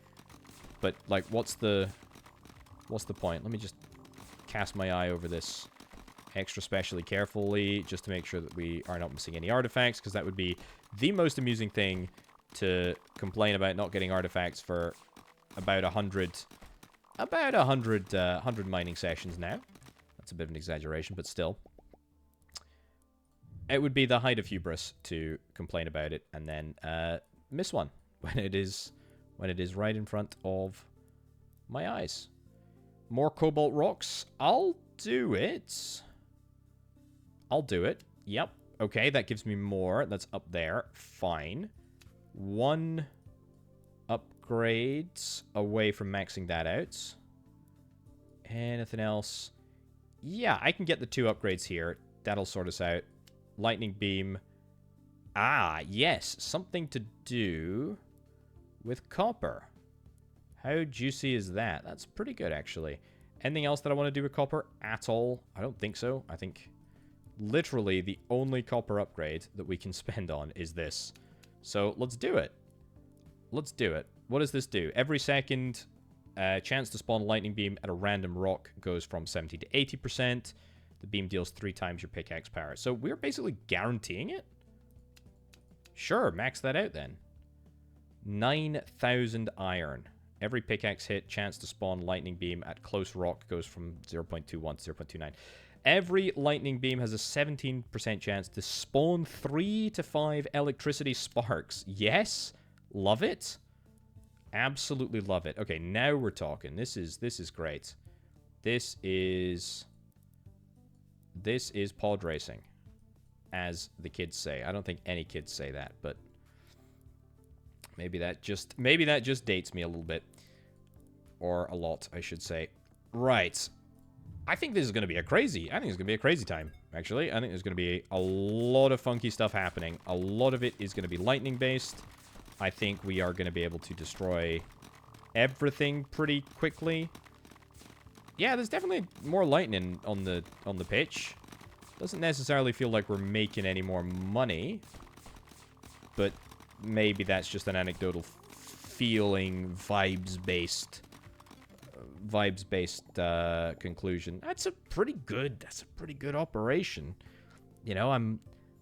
S1: But, like, what's the point? Let me just cast my eye over this extra specially carefully just to make sure that we are not missing any artifacts, because that would be the most amusing thing to complain about not getting artifacts for about 100 mining sessions now. That's a bit of an exaggeration, but still. It would be the height of hubris to complain about it and then miss one when it is right in front of my eyes. More cobalt rocks. I'll do it. I'll do it. Yep. Okay, that gives me more. That's up there. Fine. 1 upgrade away from maxing that out. Anything else? Yeah, I can get the 2 upgrades here. That'll sort us out. Lightning beam. Ah, yes. Something to do with copper. How juicy is that? That's pretty good, actually. Anything else that I want to do with copper at all? I don't think so. I think literally the only copper upgrade that we can spend on is this. So let's do it. Let's do it. What does this do? Every second, chance to spawn lightning beam at a random rock goes from 70 to 80%. The beam deals 3 times your pickaxe power. So we're basically guaranteeing it? Sure, max that out then. 9,000 iron. Every pickaxe hit, chance to spawn lightning beam at close rock goes from 0.21 to 0.29. Every lightning beam has a 17% chance to spawn 3 to 5 electricity sparks. Yes, love it. Absolutely love it. Okay, now we're talking. This is great. This is pod racing, as the kids say. I don't think any kids say that, but maybe that just dates me a little bit, or a lot, I should say. Right. I think this is going to be a crazy time, actually. I think there's going to be a lot of funky stuff happening. A lot of it is going to be lightning-based. I think we are going to be able to destroy everything pretty quickly. Yeah, there's definitely more lightning on the pitch. Doesn't necessarily feel like we're making any more money, but maybe that's just an anecdotal feeling, vibes-based conclusion. That's a pretty good operation. You know, I'm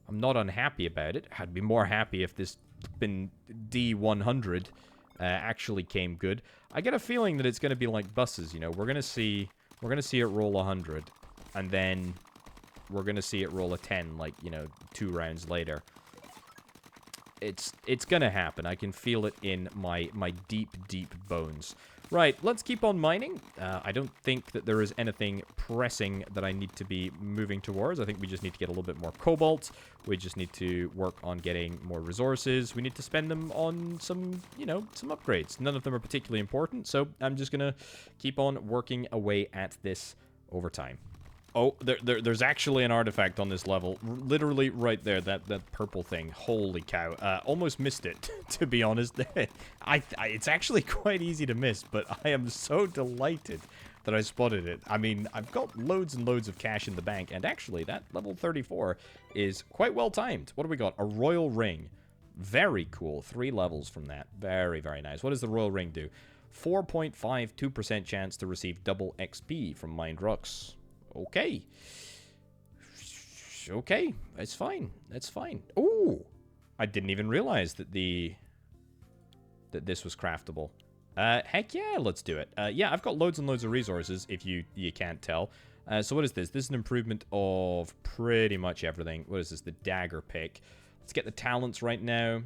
S1: not unhappy about it. I'd be more happy if this been D100 actually came good. I get a feeling that it's going to be like buses, you know. We're going to see it roll 100, and then we're going to see it roll a 10, like, you know, 2 rounds later. It's going to happen. I can feel it in my deep bones. Right, let's keep on mining. I don't think that there is anything pressing that I need to be moving towards. I think we just need to get a little bit more cobalt. We just need to work on getting more resources. We need to spend them on some, you know, some upgrades. None of them are particularly important, so I'm just going to keep on working away at this over time. Oh, there's actually an artifact on this level. Literally right there, that purple thing. Holy cow. Almost missed it, to be honest. It's actually quite easy to miss, but I am so delighted that I spotted it. I mean, I've got loads and loads of cash in the bank, and actually, that level 34 is quite well timed. What do we got? A royal ring. Very cool. 3 levels from that. Very, very nice. What does the royal ring do? 4.52% chance to receive double XP from mined rocks. Okay. Okay, that's fine. That's fine. Oh, I didn't even realize that this was craftable. Heck yeah, let's do it. Yeah, I've got loads and loads of resources, if you can't tell. So what is this? This is an improvement of pretty much everything. What is this? The dagger pick. Let's get the talents right now.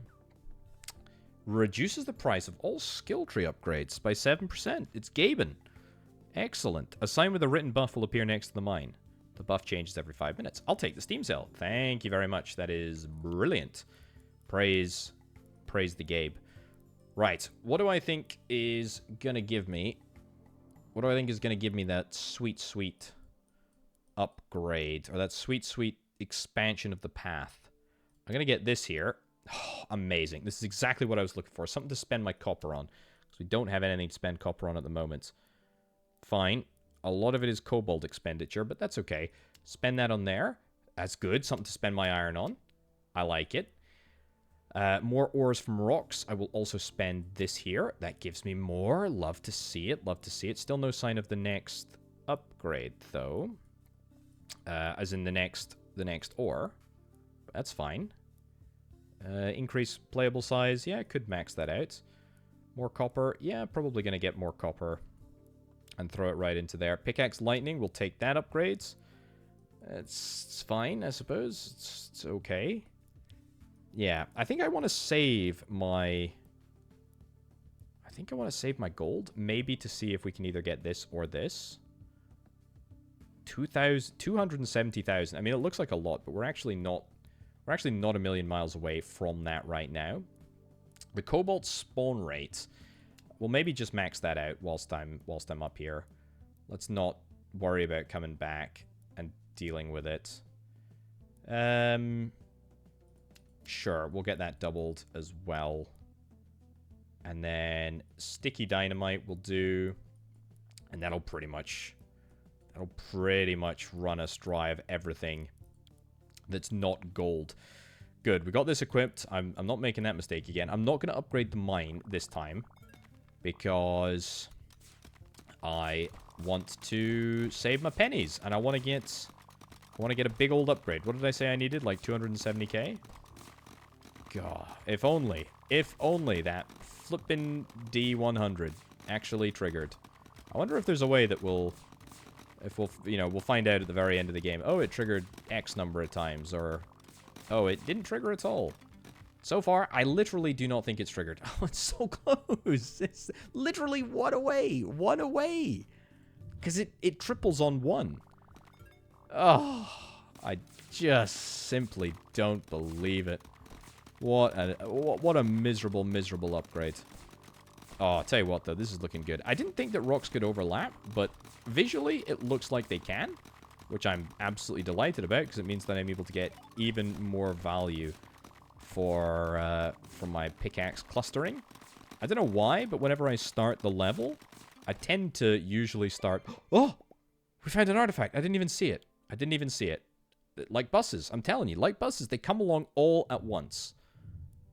S1: Reduces the price of all skill tree upgrades by 7%. It's Gaben. Excellent. A sign with a written buff will appear next to the mine. The buff changes every 5 minutes. I'll take the Steam Cell. Thank you very much. That is brilliant. Praise the Gabe. Right. What do I think is going to give me? What do I think is going to give me that sweet upgrade? Or that sweet expansion of the path? I'm going to get this here. Oh, amazing. This is exactly what I was looking for. Something to spend my copper on. Because we don't have anything to spend copper on at the moment. Fine. A lot of it is cobalt expenditure, but that's okay. Spend that on there. That's good. Something to spend my iron on. I like it. More ores from rocks. I will also spend this here. That gives me more. Love to see it. Love to see it. Still no sign of the next upgrade, though. as in the next ore. That's fine. Increase playable size. Yeah, could max that out. More copper. Yeah, probably going to get more copper and throw it right into there. Pickaxe lightning. We'll take that upgrades. It's fine, I suppose. It's okay. Yeah, I think I want to save my... I think I want to save my gold. Maybe to see if we can either get this or this. 270,000. I mean, it looks like a lot, but we're actually not a million miles away from that right now. The cobalt spawn rate, we'll maybe just max that out whilst I'm up here. Let's not worry about coming back and dealing with it. Sure, we'll get that doubled as well. And then sticky dynamite will do, and that'll pretty much run us dry of everything that's not gold. Good, we got this equipped. I'm not making that mistake again. I'm not going to upgrade the mine this time because I want to save my pennies and I want to get a big old upgrade. What did I say I needed? Like 270k? God, if only that flippin' D100 actually triggered. I wonder if there's a way that we'll find out at the very end of the game. Oh, it triggered X number of times, or oh, it didn't trigger at all. So far, I literally do not think it's triggered. Oh, it's so close. It's literally one away. Because it triples on one. Oh, I just simply don't believe it. What a miserable upgrade. Oh, I'll tell you what, though, this is looking good. I didn't think that rocks could overlap, but visually, it looks like they can, which I'm absolutely delighted about, because it means that I'm able to get even more value for my pickaxe clustering. I don't know why, but whenever I start the level, I tend to usually start... Oh! We found an artifact. I didn't even see it. Like buses, I'm telling you, like buses, they come along all at once.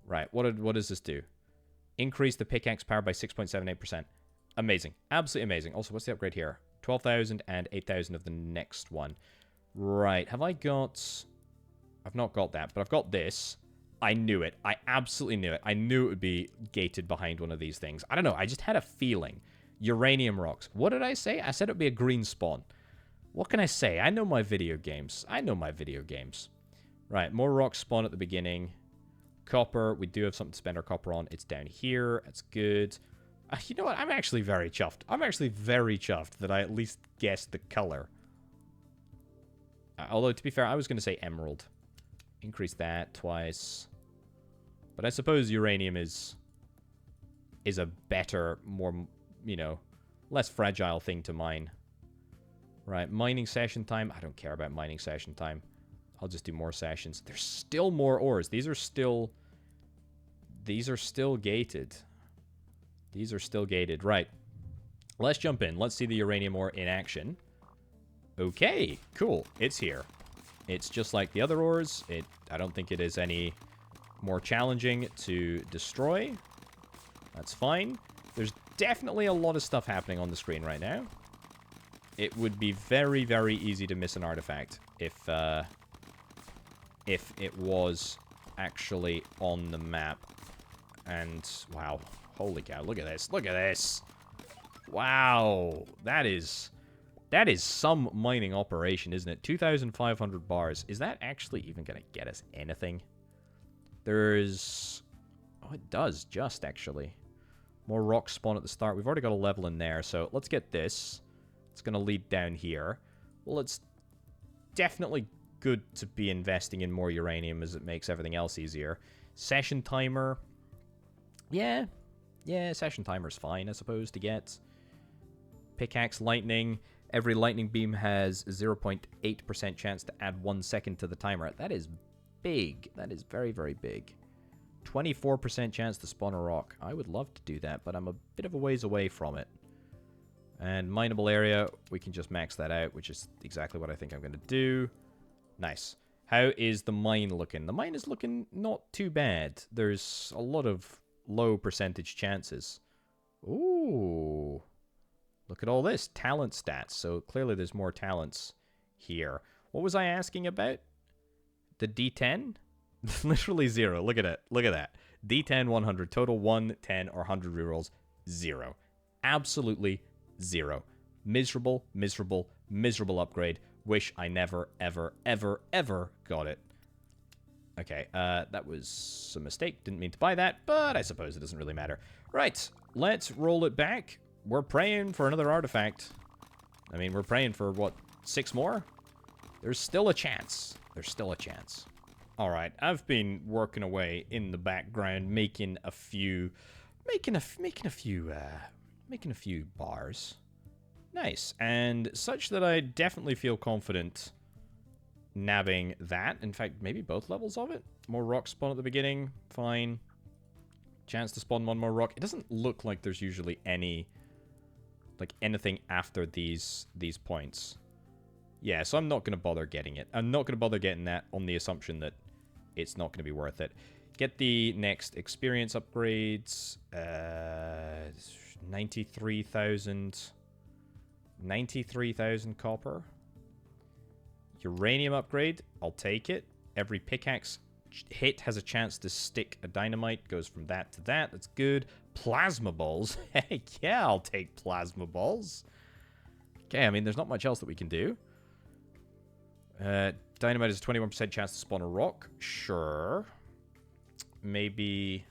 S1: Right, what does this do? Increase the pickaxe power by 6.78%. Amazing. Absolutely amazing. Also, what's the upgrade here? 12,000 and 8,000 of the next one. Right, have I got... I've not got that, but I've got this. I knew it. I absolutely knew it. I knew it would be gated behind one of these things. I don't know, I just had a feeling. Uranium rocks. What did I say? I said it would be a green spawn. What can I say? I know my video games. Right, more rocks spawn at the beginning. Copper, we do have something to spend our copper on. It's down here. That's good. You know what? I'm actually very chuffed. That I at least guessed the color. Although, to be fair, I was going to say emerald. Increase that twice. But I suppose uranium is a better, more, less fragile thing to mine. Right, mining session time. I don't care about mining session time. I'll just do more sessions. There's still more ores. These are still gated. Right. Let's jump in. Let's see the uranium ore in action. Okay, cool. It's here. It's just like the other ores. I don't think it is any more challenging to destroy. That's fine. There's definitely a lot of stuff happening on the screen right now. It would be very, very easy to miss an artifact if it was actually on the map. And, wow. Holy cow, look at this. Wow. That is some mining operation, isn't it? 2,500 bars. Is that actually even going to get us anything? There's... Oh, it does, just, actually. More rocks spawn at the start. We've already got a level in there, so let's get this. It's going to lead down here. Well, it's definitely good to be investing in more uranium as it makes everything else easier. Session timer. Yeah, session timer's fine, I suppose, to get. Pickaxe lightning. Every lightning beam has 0.8% chance to add 1 second to the timer. That is big. That is very, very big. 24% chance to spawn a rock. I would love to do that, but I'm a bit of a ways away from it. And mineable area, we can just max that out, which is exactly what I think I'm going to do. Nice. How is the mine looking? The mine is looking not too bad. There's a lot of low percentage chances. Ooh. Look at all this. Talent stats. So clearly there's more talents here. What was I asking about? The D10? Literally 0. Look at it. Look at that. D10, 100. Total 1, 10, or 100 rerolls. 0. Absolutely 0. Miserable, miserable, miserable upgrade. Wish I never, ever, ever, ever got it. Okay, that was a mistake. Didn't mean to buy that, but I suppose it doesn't really matter. Right, let's roll it back. We're praying for another artifact. I mean, we're praying for, what, 6 more? There's still a chance. There's still a chance. All right, I've been working away in the background, making a few bars. Nice, and such that I definitely feel confident nabbing that. In fact, maybe both levels of it. More rock spawn at the beginning. Fine. Chance to spawn 1 more rock. It doesn't look like there's usually anything after these points. Yeah, so I'm not going to bother getting it. I'm not going to bother getting that on the assumption that it's not going to be worth it. Get the next experience upgrades. 93,000. 93,000 copper. Uranium upgrade. I'll take it. Every pickaxe hit has a chance to stick a dynamite. Goes from that to that. That's good. Plasma balls. Heck yeah, I'll take plasma balls. Okay, I mean, there's not much else that we can do. Dynamite is a 21% chance to spawn a rock. Sure. Maybe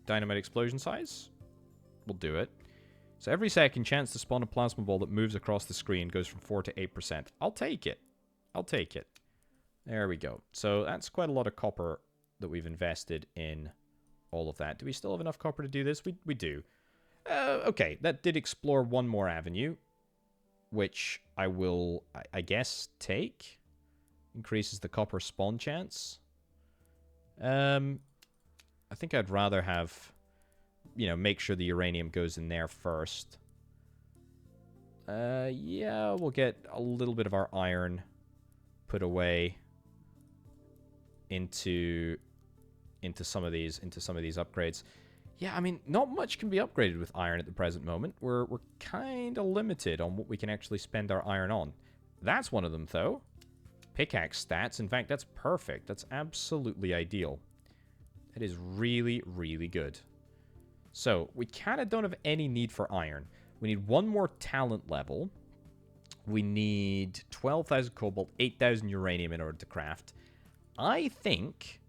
S1: dynamite explosion size? We'll do it. So every second, chance to spawn a plasma ball that moves across the screen goes from 4 to 8%. I'll take it. I'll take it. There we go. So that's quite a lot of copper that we've invested in all of that. Do we still have enough copper to do this? We do. Okay, that did explore one more avenue, which I will, I guess, take. Increases the copper spawn chance. I think I'd rather have, make sure the uranium goes in there first. Yeah, we'll get a little bit of our iron put away into some of these upgrades. Yeah, I mean, not much can be upgraded with iron at the present moment. We're kind of limited on what we can actually spend our iron on. That's one of them, though. Pickaxe stats. In fact, that's perfect. That's absolutely ideal. That is really, really good. So, we kind of don't have any need for iron. We need 1 more talent level. We need 12,000 cobalt, 8,000 uranium in order to craft. I think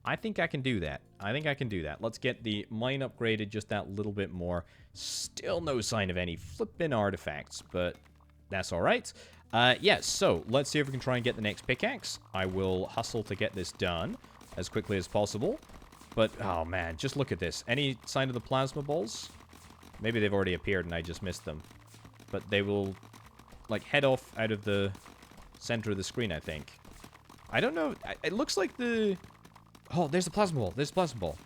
S1: I can do that. I think I can do that. Let's get the mine upgraded just that little bit more. Still no sign of any flippin' artifacts, but that's all right. Yeah, so let's see if we can try and get the next pickaxe. I will hustle to get this done as quickly as possible. But, oh man, just look at this. Any sign of the plasma balls? Maybe they've already appeared and I just missed them. But they will, head off out of the center of the screen, I think. I don't know. It looks like the... Oh, there's the plasma ball. There's the plasma ball.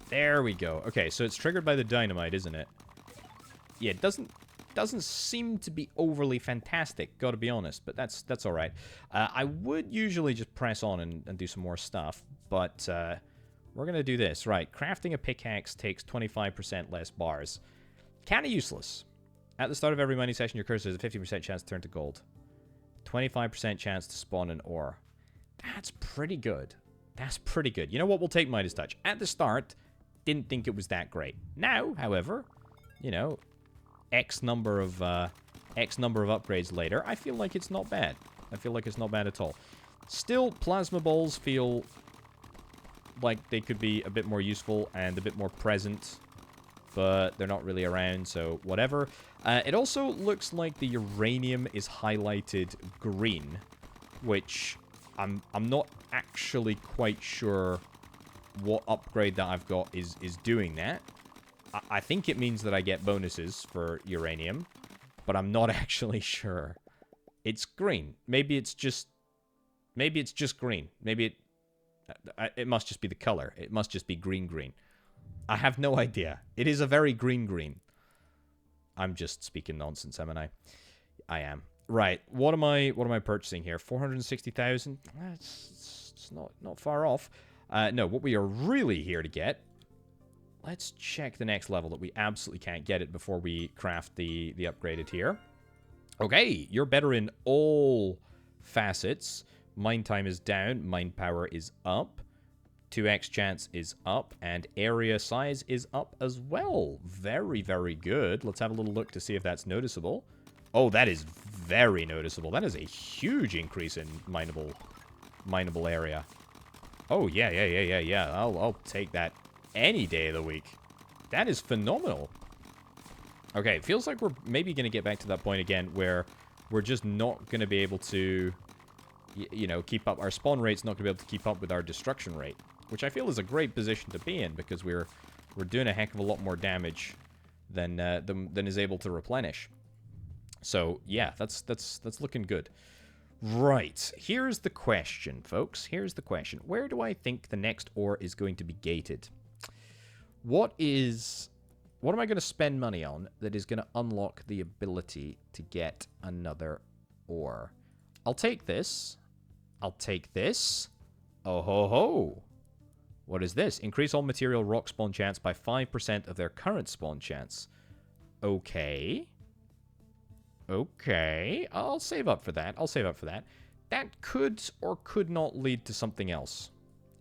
S1: There we go. Okay, so it's triggered by the dynamite, isn't it? Yeah, it doesn't seem to be overly fantastic, gotta be honest, but that's all right. I would usually just press on and do some more stuff, but we're gonna do this. Right, crafting a pickaxe takes 25% less bars. Kind of useless. At the start of every mining session, your cursor has a 50% chance to turn to gold. 25% chance to spawn an ore. That's pretty good. That's pretty good. You know what? We'll take Midas Touch. At the start, didn't think it was that great. Now, however, X number of upgrades later, I feel like it's not bad. I feel like it's not bad at all. Still, plasma balls feel like they could be a bit more useful and a bit more present, but they're not really around, so whatever. It also looks like the uranium is highlighted green, which I'm not actually quite sure what upgrade that I've got is doing that. I think it means that I get bonuses for uranium, but I'm not actually sure. It's green. Maybe it's just green. Maybe it must just be the color. It must just be green. I have no idea. It is a very green. I'm just speaking nonsense, haven't I? I am. Right. What am I purchasing here? 460,000. It's not far off. No, what we are really here to get. Let's check the next level that we absolutely can't get it before we craft the upgraded here. Okay, you're better in all facets. Mine time is down. Mine power is up. 2x chance is up. And area size is up as well. Very, very good. Let's have a little look to see if that's noticeable. Oh, that is very noticeable. That is a huge increase in mineable area. Oh, yeah. I'll take that any day of the week. That is phenomenal. Okay, it feels like we're maybe going to get back to that point again where we're just not going to be able to, you know, keep up. Our spawn rate's not going to be able to keep up with our destruction rate, which I feel is a great position to be in because we're doing a heck of a lot more damage than is able to replenish. So, yeah, that's looking good. Right, here's the question, folks. Here's the question. Where do I think the next ore is going to be gated? What am I going to spend money on that is going to unlock the ability to get another ore? I'll take this. I'll take this. Oh ho ho. What is this? Increase all material rock spawn chance by 5% of their current spawn chance. Okay. Okay. I'll save up for that. That could or could not lead to something else.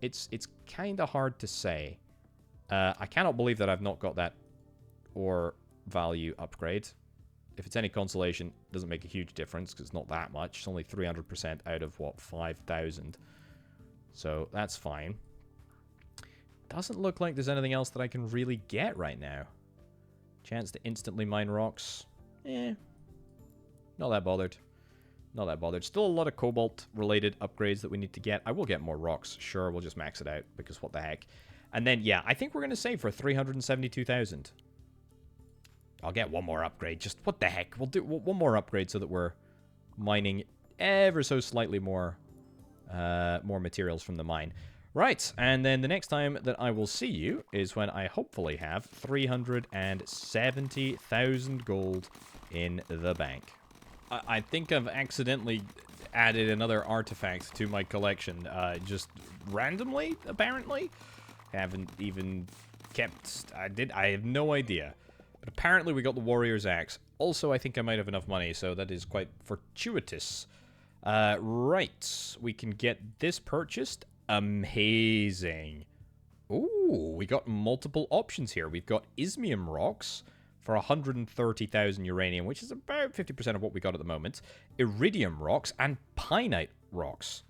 S1: It's kind of hard to say. I cannot believe that I've not got that ore value upgrade. If it's any consolation, it doesn't make a huge difference because it's not that much. It's only 300% out of, what, 5,000. So that's fine. Doesn't look like there's anything else that I can really get right now. Chance to instantly mine rocks. Not that bothered. Not that bothered. Still a lot of cobalt-related upgrades that we need to get. I will get more rocks. Sure, we'll just max it out because what the heck. And then, yeah, I think we're going to save for 372,000. I'll get one more upgrade. Just, what the heck. We'll do one more upgrade so that we're mining ever so slightly more materials from the mine. Right, and then the next time that I will see you is when I hopefully have 370,000 gold in the bank. I think I've accidentally added another artifact to my collection, just randomly, apparently. I haven't even kept... I have no idea. But apparently we got the Warrior's Axe. Also, I think I might have enough money, so that is quite fortuitous. Right, we can get this purchased. Amazing. Ooh, we got multiple options here. We've got Ismium rocks for 130,000 uranium, which is about 50% of what we got at the moment. Iridium rocks and Pinite rocks.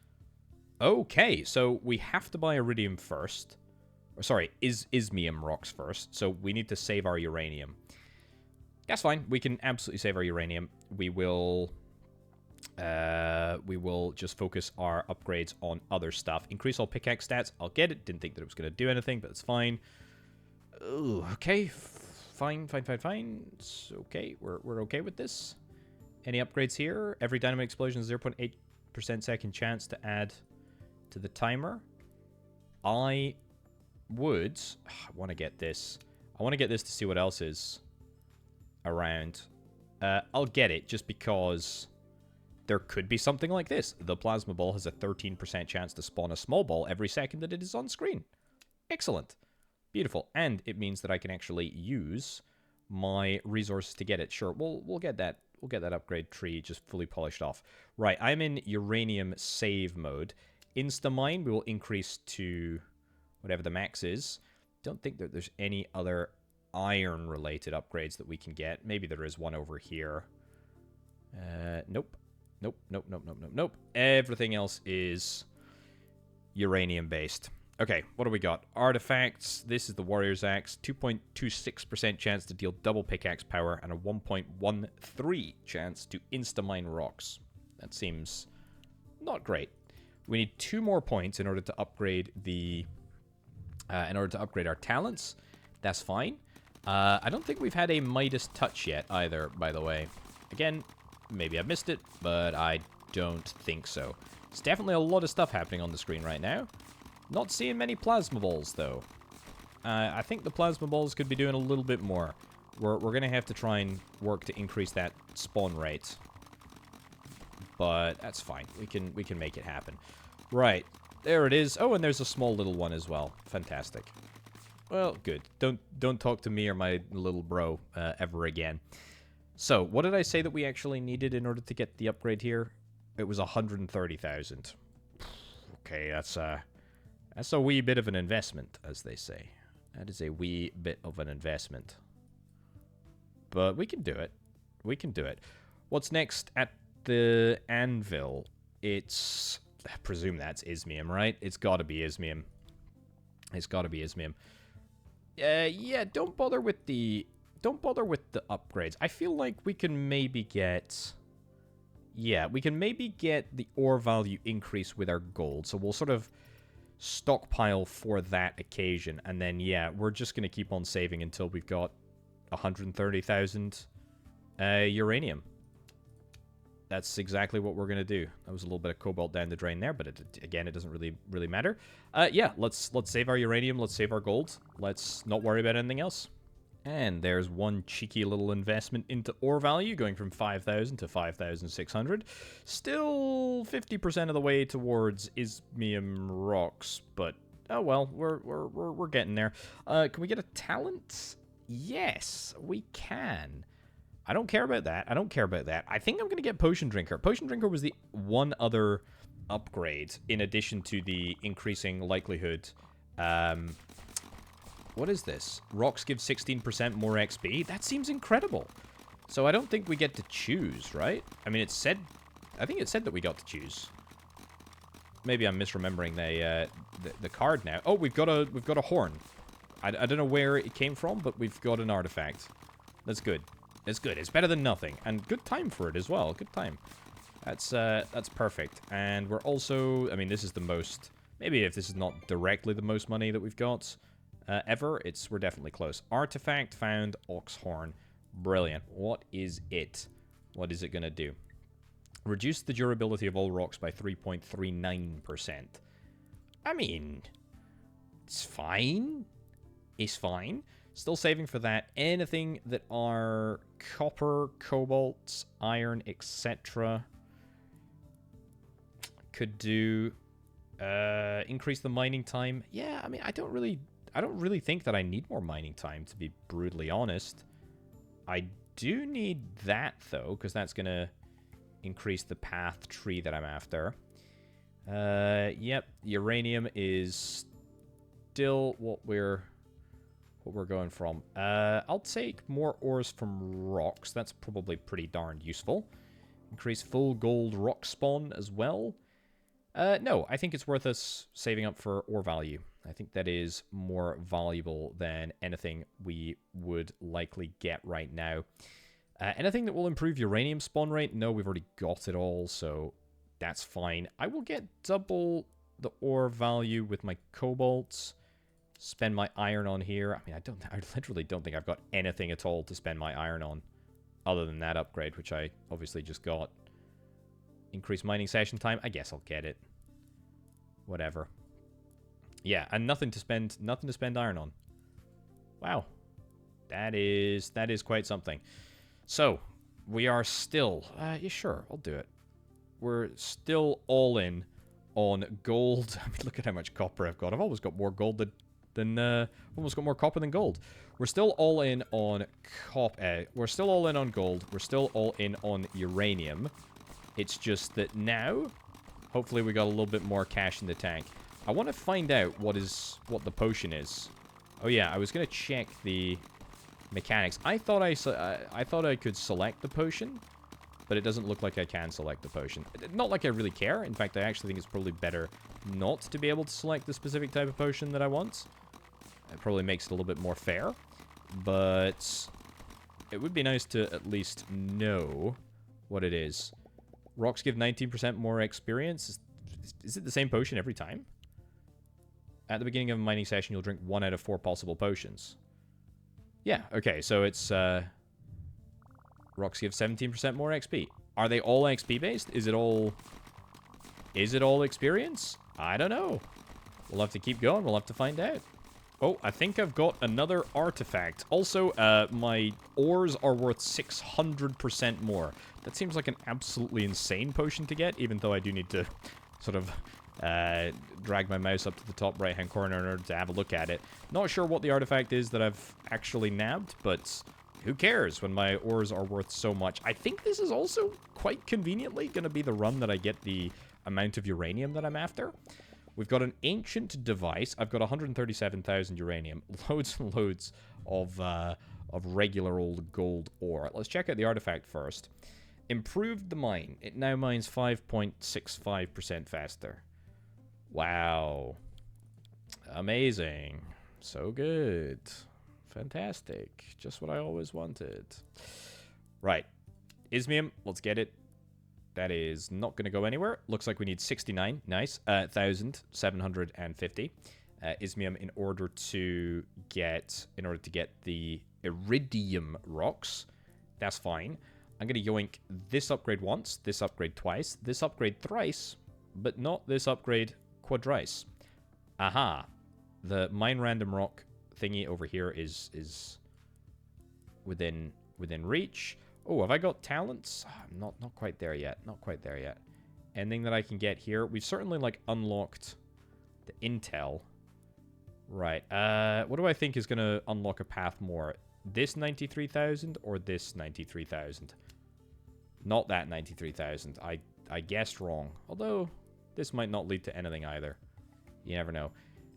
S1: Okay, so we have to buy Iridium first. Or sorry, Ismium rocks first. So we need to save our uranium. That's fine. We can absolutely save our uranium. We will just focus our upgrades on other stuff. Increase all pickaxe stats. I'll get it. Didn't think that it was going to do anything, but it's fine. Ooh, okay. Fine. It's okay. We're okay with this. Any upgrades here? Every dynamite explosion is 0.8% second chance to add to the timer. I want to get this. I want to get this to see what else is around. I'll get it just because there could be something like this. The plasma ball has a 13% chance to spawn a small ball every second that it is on screen. Excellent. Beautiful. And it means that I can actually use my resources to get it. Sure, we'll get that. We'll get that upgrade tree just fully polished off. Right, I'm in uranium save mode. Instamine we will increase to whatever the max is. Don't think that there's any other iron-related upgrades that we can get. Maybe there is one over here. Nope. Nope. Everything else is uranium-based. Okay, what do we got? Artifacts. This is the Warrior's Axe. 2.26% chance to deal double pickaxe power and a 1.13 chance to insta-mine rocks. That seems not great. We need 2 more points in order to upgrade the... our talents. That's fine. I don't think we've had a Midas touch yet either, by the way. Again, maybe I missed it, but I don't think so. It's definitely a lot of stuff happening on the screen right now. Not seeing many plasma balls, though. I think the plasma balls could be doing a little bit more. We're going to have to try and work to increase that spawn rate. But that's fine. We can make it happen. Right. There it is. Oh, and there's a small little one as well. Fantastic. Well, good. Don't talk to me or my little bro ever again. So, what did I say that we actually needed in order to get the upgrade here? It was 130,000. Okay, that's a wee bit of an investment, as they say. That is a wee bit of an investment. But we can do it. We can do it. What's next at the anvil? It's... I presume that's ismium, right? It's gotta be ismium. It's gotta be ismium. Yeah, don't bother with the upgrades. I feel like we can maybe get... Yeah, we can maybe get the ore value increase with our gold. So we'll sort of stockpile for that occasion. And then, yeah, we're just going to keep on saving until we've got 130,000 uranium. That's exactly what we're going to do. That was a little bit of cobalt down the drain there, but again, it doesn't really matter. Yeah, let's save our uranium. Let's save our gold. Let's not worry about anything else. And there's one cheeky little investment into ore value, going from 5,000 to 5,600. Still 50% of the way towards ismium rocks, but oh well, we're getting there. Can we get a talent? Yes, we can. I don't care about that. I don't care about that. I think I'm going to get Potion Drinker. Potion Drinker was the one other upgrade in addition to the increasing likelihood. What is this? Rocks give 16% more XP? That seems incredible. So I don't think we get to choose, right? I mean, it said... I think it said that we got to choose. Maybe I'm misremembering the card now. Oh, we've got a horn. I don't know where it came from, but we've got an artifact. That's good. It's good. It's better than nothing. And good time for it as well. Good time. That's perfect. And we're also... I mean, this is the most... Maybe if this is not directly the most money that we've got... ever, we're definitely close. Artifact found, ox horn. Brilliant. What is it? What is it going to do? Reduce the durability of all rocks by 3.39%. I mean, it's fine. It's fine. Still saving for that. Anything that are copper, cobalt, iron, etc. could do. Increase the mining time. Yeah, I mean, I don't really think that I need more mining time, to be brutally honest. I do need that, though, because that's going to increase the path tree that I'm after. Yep, uranium is still what we're going from. I'll take more ores from rocks. That's probably pretty darn useful. Increase full gold rock spawn as well. No, I think it's worth us saving up for ore value. I think that is more valuable than anything we would likely get right now. Anything that will improve uranium spawn rate? No, we've already got it all, so that's fine. I will get double the ore value with my cobalt. Spend my iron on here. I mean, I literally don't think I've got anything at all to spend my iron on, other than that upgrade, which I obviously just got. Increase mining session time. I guess I'll get it. Whatever. Yeah, and nothing to spend iron on. Wow. That is quite something. So, we are still... yeah, sure, I'll do it. We're still all in on gold. I mean, look at how much copper I've got. I've always got more gold than almost got more copper than gold. We're still all in on we're still all in on gold. We're still all in on uranium. It's just that now, hopefully we got a little bit more cash in the tank. I want to find out what the potion is. Oh yeah, I was gonna check the mechanics. I thought I could select the potion, but it doesn't look like I can select the potion. Not like I really care. In fact, I actually think it's probably better not to be able to select the specific type of potion that I want. It probably makes it a little bit more fair, but it would be nice to at least know what it is. Rocks give 19% more experience. Is it the same potion every time? At the beginning of a mining session, you'll drink 1 out of 4 possible potions. Yeah, okay, so it's... Rocks give 17% more XP. Are they all XP based? Is it all experience? I don't know. We'll have to keep going. We'll have to find out. Oh, I think I've got another artifact. Also, my ores are worth 600% more. That seems like an absolutely insane potion to get, even though I do need to sort of drag my mouse up to the top right-hand corner in order to have a look at it. Not sure what the artifact is that I've actually nabbed, but who cares when my ores are worth so much? I think this is also quite conveniently going to be the run that I get the amount of uranium that I'm after. We've got an ancient device. I've got 137,000 uranium. Loads and loads of regular old gold ore. Let's check out the artifact first. Improved the mine. It now mines 5.65% faster. Wow. Amazing. So good. Fantastic. Just what I always wanted. Right. Ismium, let's get it. That is not going to go anywhere. Looks like we need 69. Nice. 1,750 ismium in order to get the iridium rocks. That's fine. I'm going to yoink this upgrade once, this upgrade twice, this upgrade thrice, but not this upgrade quadrice. Aha. The mine random rock thingy over here is within reach. Oh, have I got talents? Not quite there yet. Not quite there yet. Anything that I can get here? We've certainly like unlocked the intel. Right. What do I think is going to unlock a path more? This 93,000 or this 93,000? Not that 93,000. I guessed wrong. Although this might not lead to anything either. You never know.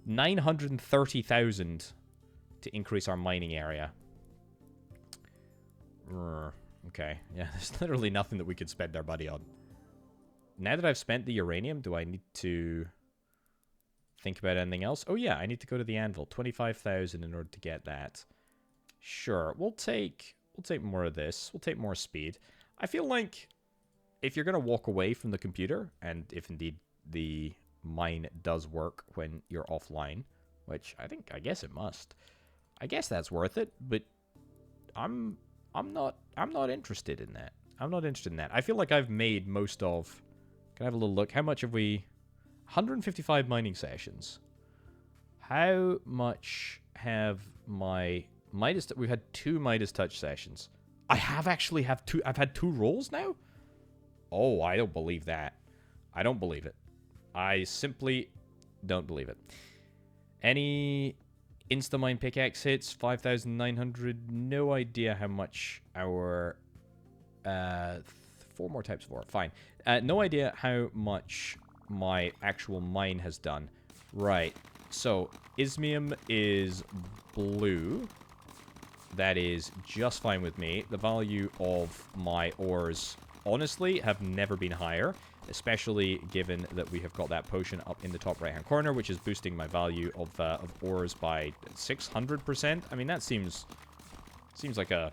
S1: 930,000 to increase our mining area. Okay, yeah, there's literally nothing that we could spend our money on. Now that I've spent the uranium, do I need to think about anything else? Oh yeah, I need to go to the anvil. 25,000 in order to get that. Sure, we'll take more of this. We'll take more speed. I feel like if you're going to walk away from the computer, and if indeed the mine does work when you're offline, which I guess it must. I guess that's worth it, but I'm not interested in that. I'm not interested in that. I feel like I've made most of... Can I have a little look? How much have we... 155 mining sessions. How much have my Midas... We've had 2 Midas Touch sessions. I have actually have 2... I've had 2 rolls now? Oh, I don't believe that. I don't believe it. I simply don't believe it. Any... Instamine pickaxe hits, 5,900. No idea how much our... 4 more types of ore. Fine. No idea how much my actual mine has done. Right. So, ismium is blue. That is just fine with me. The value of my ores, honestly, have never been higher. Especially given that we have got that potion up in the top right-hand corner, which is boosting my value of ores by 600%. I mean, that seems like a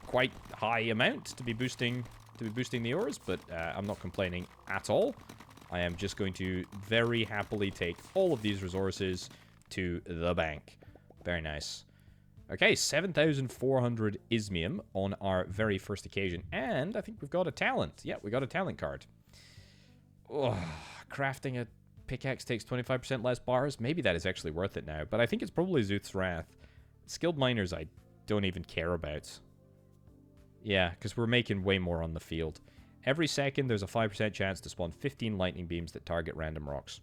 S1: quite high amount to be boosting the ores, but I'm not complaining at all. I am just going to very happily take all of these resources to the bank. Very nice. Okay, 7,400 ismium on our very first occasion. And I think we've got a talent. Yeah, we got a talent card. Oh, crafting a pickaxe takes 25% less bars. Maybe that is actually worth it now. But I think it's probably Zuth's Wrath. Skilled miners I don't even care about. Yeah, because we're making way more on the field. Every second, there's a 5% chance to spawn 15 lightning beams that target random rocks.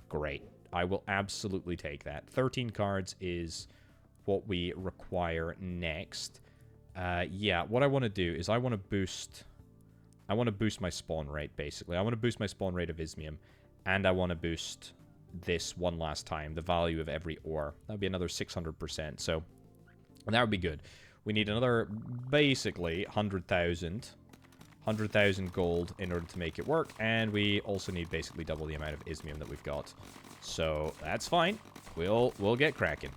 S1: Great. I will absolutely take that. 13 cards is... what we require next. Yeah, what I want to do is I want to boost my spawn rate, basically. I want to boost my spawn rate of ismium, and I want to boost this one last time, the value of every ore. That would be another 600%, so that would be good. We need another, basically, 100,000 gold in order to make it work, and we also need basically double the amount of ismium that we've got. So, that's fine. We'll get cracking.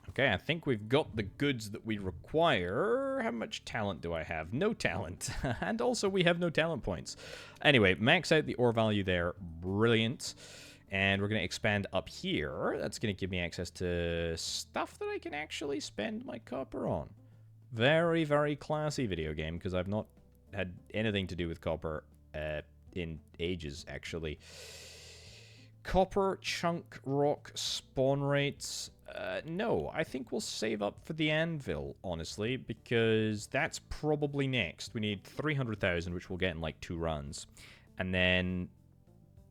S1: Okay, I think we've got the goods that we require. How much talent do I have? No talent. And also we have no talent points. Anyway, max out the ore value there. Brilliant. And we're going to expand up here. That's going to give me access to stuff that I can actually spend my copper on. Very, very classy video game, because I've not had anything to do with copper in ages, actually. Copper, chunk, rock, spawn rates... no, I think we'll save up for the anvil, honestly, because that's probably next. We need 300,000, which we'll get in like 2 runs. And then,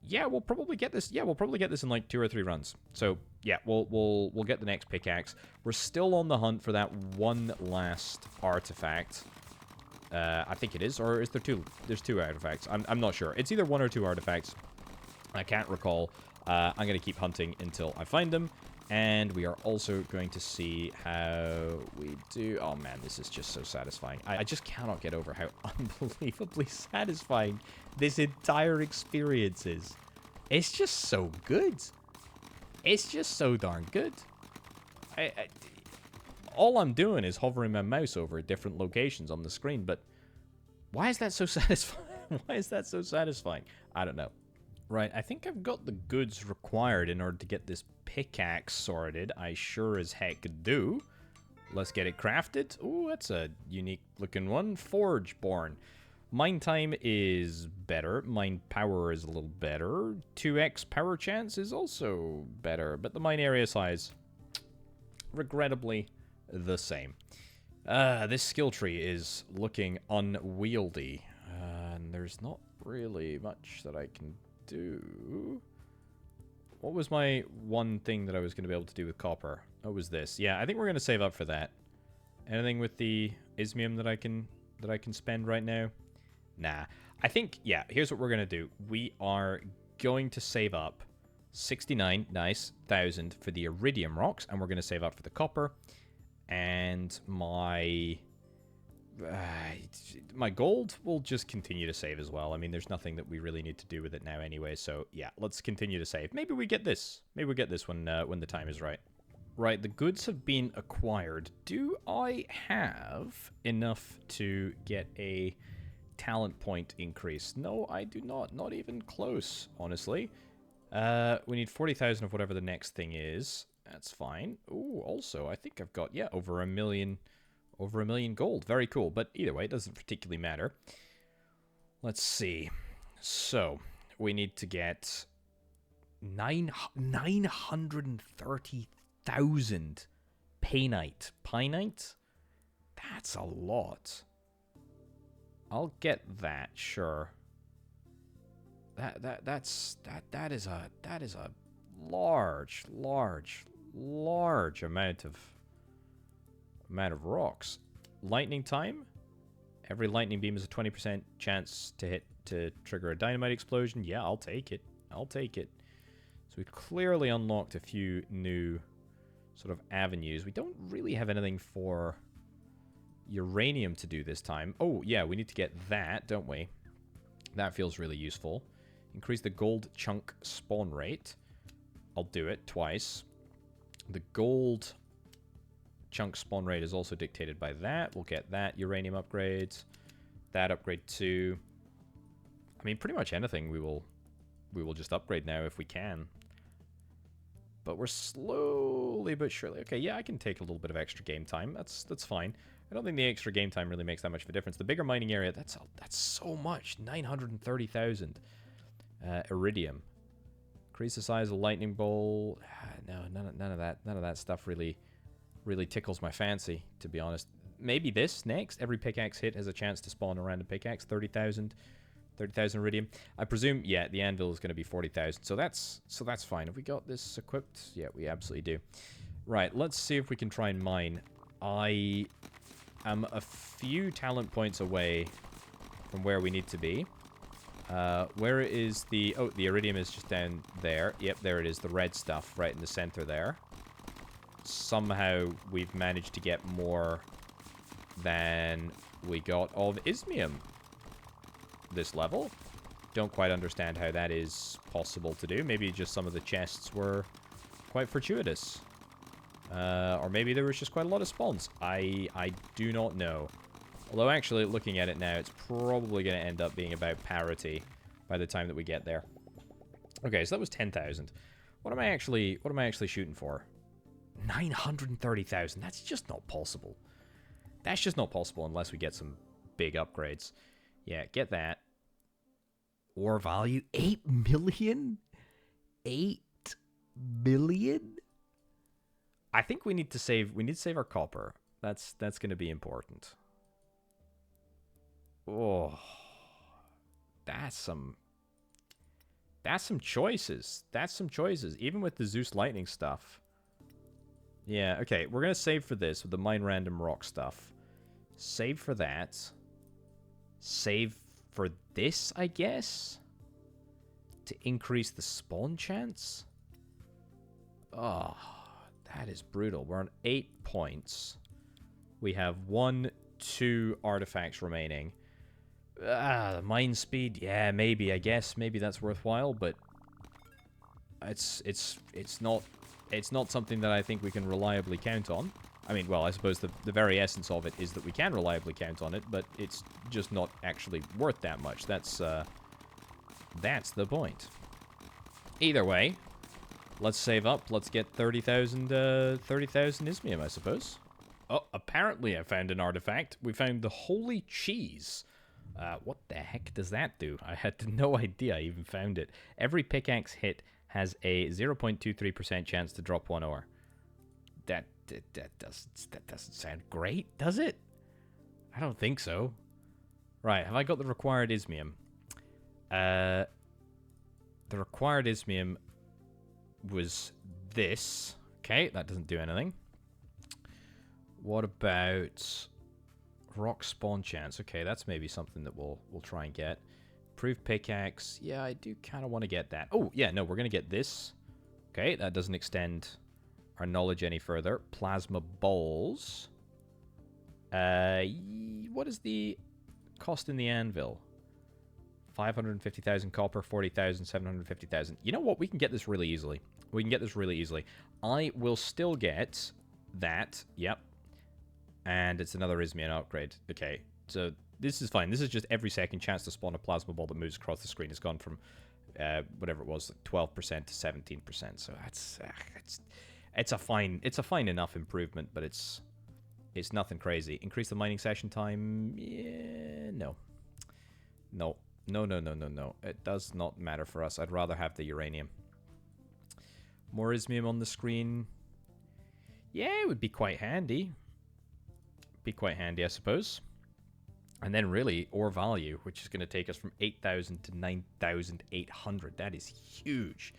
S1: Yeah, we'll probably get this. Yeah, we'll probably get this in like 2 or 3 runs. So yeah, we'll get the next pickaxe. We're still on the hunt for that one last artifact. I think it is, or is there 2? There's 2 artifacts. I'm not sure. It's either 1 or 2 artifacts. I can't recall. I'm going to keep hunting until I find them. And we are also going to see how we do. Oh man, this is just so satisfying. I just cannot get over how unbelievably satisfying this entire experience is. It's just so good. It's just so darn good. All I'm doing is hovering my mouse over different locations on the screen, but why is that so satisfying? Why is that so satisfying? I don't know. Right, I think I've got the goods required in order to get this pickaxe sorted. I sure as heck do. Let's get it crafted. Ooh, that's a unique looking one. Forge born. Mine time is better. Mine power is a little better. 2x power chance is also better. But the mine area size, regrettably, the same. This skill tree is looking unwieldy. And there's not really much that I can do. What was my one thing that I was going to be able to do with copper? Oh, was this. Yeah, I think we're going to save up for that. Anything with the ismium that I can spend right now? Nah. I think, yeah, here's what we're going to do. We are going to save up 69, nice, 1,000 for the iridium rocks, and we're going to save up for the copper. And my gold will just continue to save as well. I mean, there's nothing that we really need to do with it now anyway, so yeah, let's continue to save. Maybe we get this. Maybe we get this when the time is right. Right, the goods have been acquired. Do I have enough to get a talent point increase? No, I do not. Not even close, honestly. We need 40,000 of whatever the next thing is. That's fine. Ooh, also, I think I've got, yeah, over a million gold. Very cool. But either way, it doesn't particularly matter. Let's see. So, we need to get 930,000 painite. Painite? That's a lot. I'll get that, sure. That is a large amount of rocks. Lightning time. Every lightning beam is a 20% chance to trigger a dynamite explosion. Yeah, I'll take it. I'll take it. So we clearly unlocked a few new sort of avenues. We don't really have anything for uranium to do this time. Oh, yeah, we need to get that, don't we? That feels really useful. Increase the gold chunk spawn rate. I'll do it twice. The gold chunk spawn rate is also dictated by that. We'll get that uranium upgrade. That upgrade too. I mean, pretty much anything we will just upgrade now if we can. But we're slowly but surely. Okay, yeah, I can take a little bit of extra game time. That's fine. I don't think the extra game time really makes that much of a difference. The bigger mining area, that's so much. 930,000 iridium. Increase the size of the lightning bolt. No, none of that stuff really tickles my fancy, to be honest. Maybe this next. Every pickaxe hit has a chance to spawn a random pickaxe. 30,000 iridium. I presume, yeah, the anvil is going to be 40,000. So that's fine. Have we got this equipped? Yeah, we absolutely do. Right, let's see if we can try and mine. I am a few talent points away from where we need to be. Where is the... Oh, the iridium is just down there. Yep, there it is. The red stuff right in the center there. Somehow we've managed to get more than we got of ismium this level. Don't quite understand how that is possible to do. Maybe just some of the chests were quite fortuitous. Or maybe there was just quite a lot of spawns. I do not know. Although actually looking at it now, it's probably going to end up being about parity by the time that we get there. Okay, so that was 10,000. What am I actually shooting for? 930,000. That's just not possible. That's just not possible unless we get some big upgrades. Yeah, get that. Ore value 8 million? 8 million? I think we need to save our copper. That's going to be important. Oh. That's some That's some choices. That's some choices. Even with the Zeus Lightning stuff. Yeah, okay. We're going to save for this with the Mine Random Rock stuff. Save for that. Save for this, I guess? To increase the spawn chance? Oh, that is brutal. We're on 8 points. We have 1, 2 artifacts remaining. The mine speed, yeah, maybe, I guess. Maybe that's worthwhile, but it's not something that I think we can reliably count on. I mean, well, I suppose the very essence of it is that we can reliably count on it, but it's just not actually worth that much. That's the point. Either way, let's save up. Let's get 30,000 ismium, I suppose. Oh, apparently I found an artifact. We found the Holy Cheese. What the heck does that do? I had no idea I even found it. Every pickaxe hit has a 0.23% chance to drop 1 ore. That doesn't sound great, does it? I don't think so. Right, have I got the required ismium? The required ismium was this. Okay, that doesn't do anything. What about rock spawn chance? Okay, that's maybe something that we'll try and get. Improved pickaxe. Yeah, I do kind of want to get that. Oh, yeah, no, we're going to get this. Okay, that doesn't extend our knowledge any further. Plasma balls. What is the cost in the anvil? 550,000 copper, 40,000, 750,000. You know what? We can get this really easily. We can get this really easily. I will still get that. Yep. And it's another ismium upgrade. Okay, so this is fine. This is just every second chance to spawn a plasma ball that moves across the screen. It's gone from whatever it was, like 12% to 17%. So it's a fine enough improvement, but it's nothing crazy. Increase the mining session time? Yeah, no. It does not matter for us. I'd rather have the uranium. More ismium on the screen. Yeah, it would be quite handy. Be quite handy, I suppose. And then really, ore value, which is going to take us from 8,000 to 9,800. That is huge.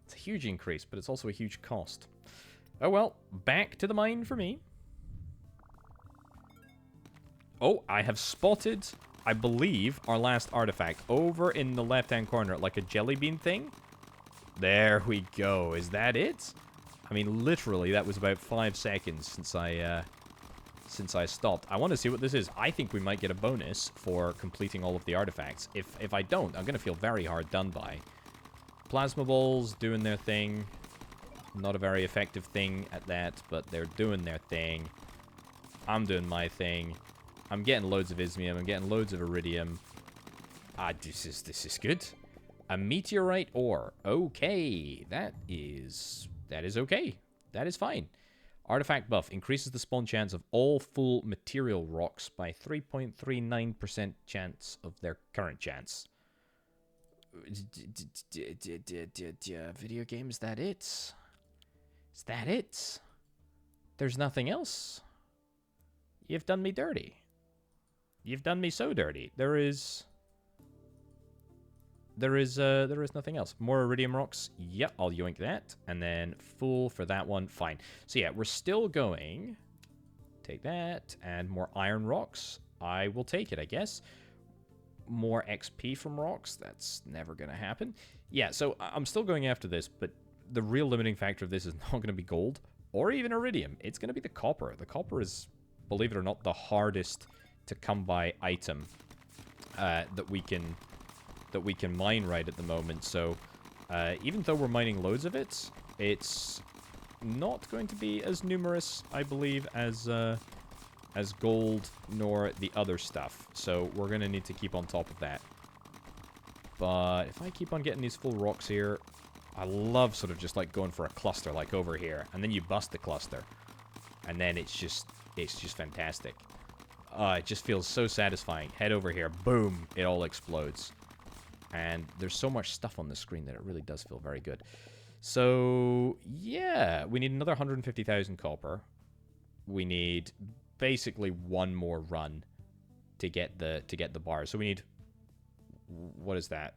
S1: It's a huge increase, but it's also a huge cost. Oh well, back to the mine for me. Oh, I have spotted, I believe, our last artifact over in the left-hand corner, like a jelly bean thing. There we go. Is that it? I mean, literally, that was about 5 seconds since I stopped. I want to see what this is. I think we might get a bonus for completing all of the artifacts. If I don't, I'm going to feel very hard done by. Plasma balls doing their thing. Not a very effective thing at that, but they're doing their thing. I'm doing my thing. I'm getting loads of ismium. I'm getting loads of iridium. This is good. A meteorite ore. Okay, that is okay. That is fine. Artifact buff increases the spawn chance of all full material rocks by 3.39% chance of their current chance. Video game, is that it? Is that it? There's nothing else. You've done me dirty. You've done me so dirty. There is nothing else. More iridium rocks. Yep, I'll yoink that. And then full for that one. Fine. So yeah, we're still going. Take that. And more iron rocks. I will take it, I guess. More XP from rocks. That's never going to happen. Yeah, so I'm still going after this, but the real limiting factor of this is not going to be gold or even iridium. It's going to be the copper. The copper is, believe it or not, the hardest to come by item that we can mine right at the moment. So even though we're mining loads of it, it's not going to be as numerous, I believe, as gold nor the other stuff. So we're going to need to keep on top of that. But if I keep on getting these full rocks here, I love sort of just like going for a cluster like over here, and then you bust the cluster, and then it's just fantastic. It just feels so satisfying. Head over here, boom, it all explodes. And there's so much stuff on the screen that it really does feel very good. So, yeah, we need another 150,000 copper. We need basically one more run to get the bar. So we need what is that?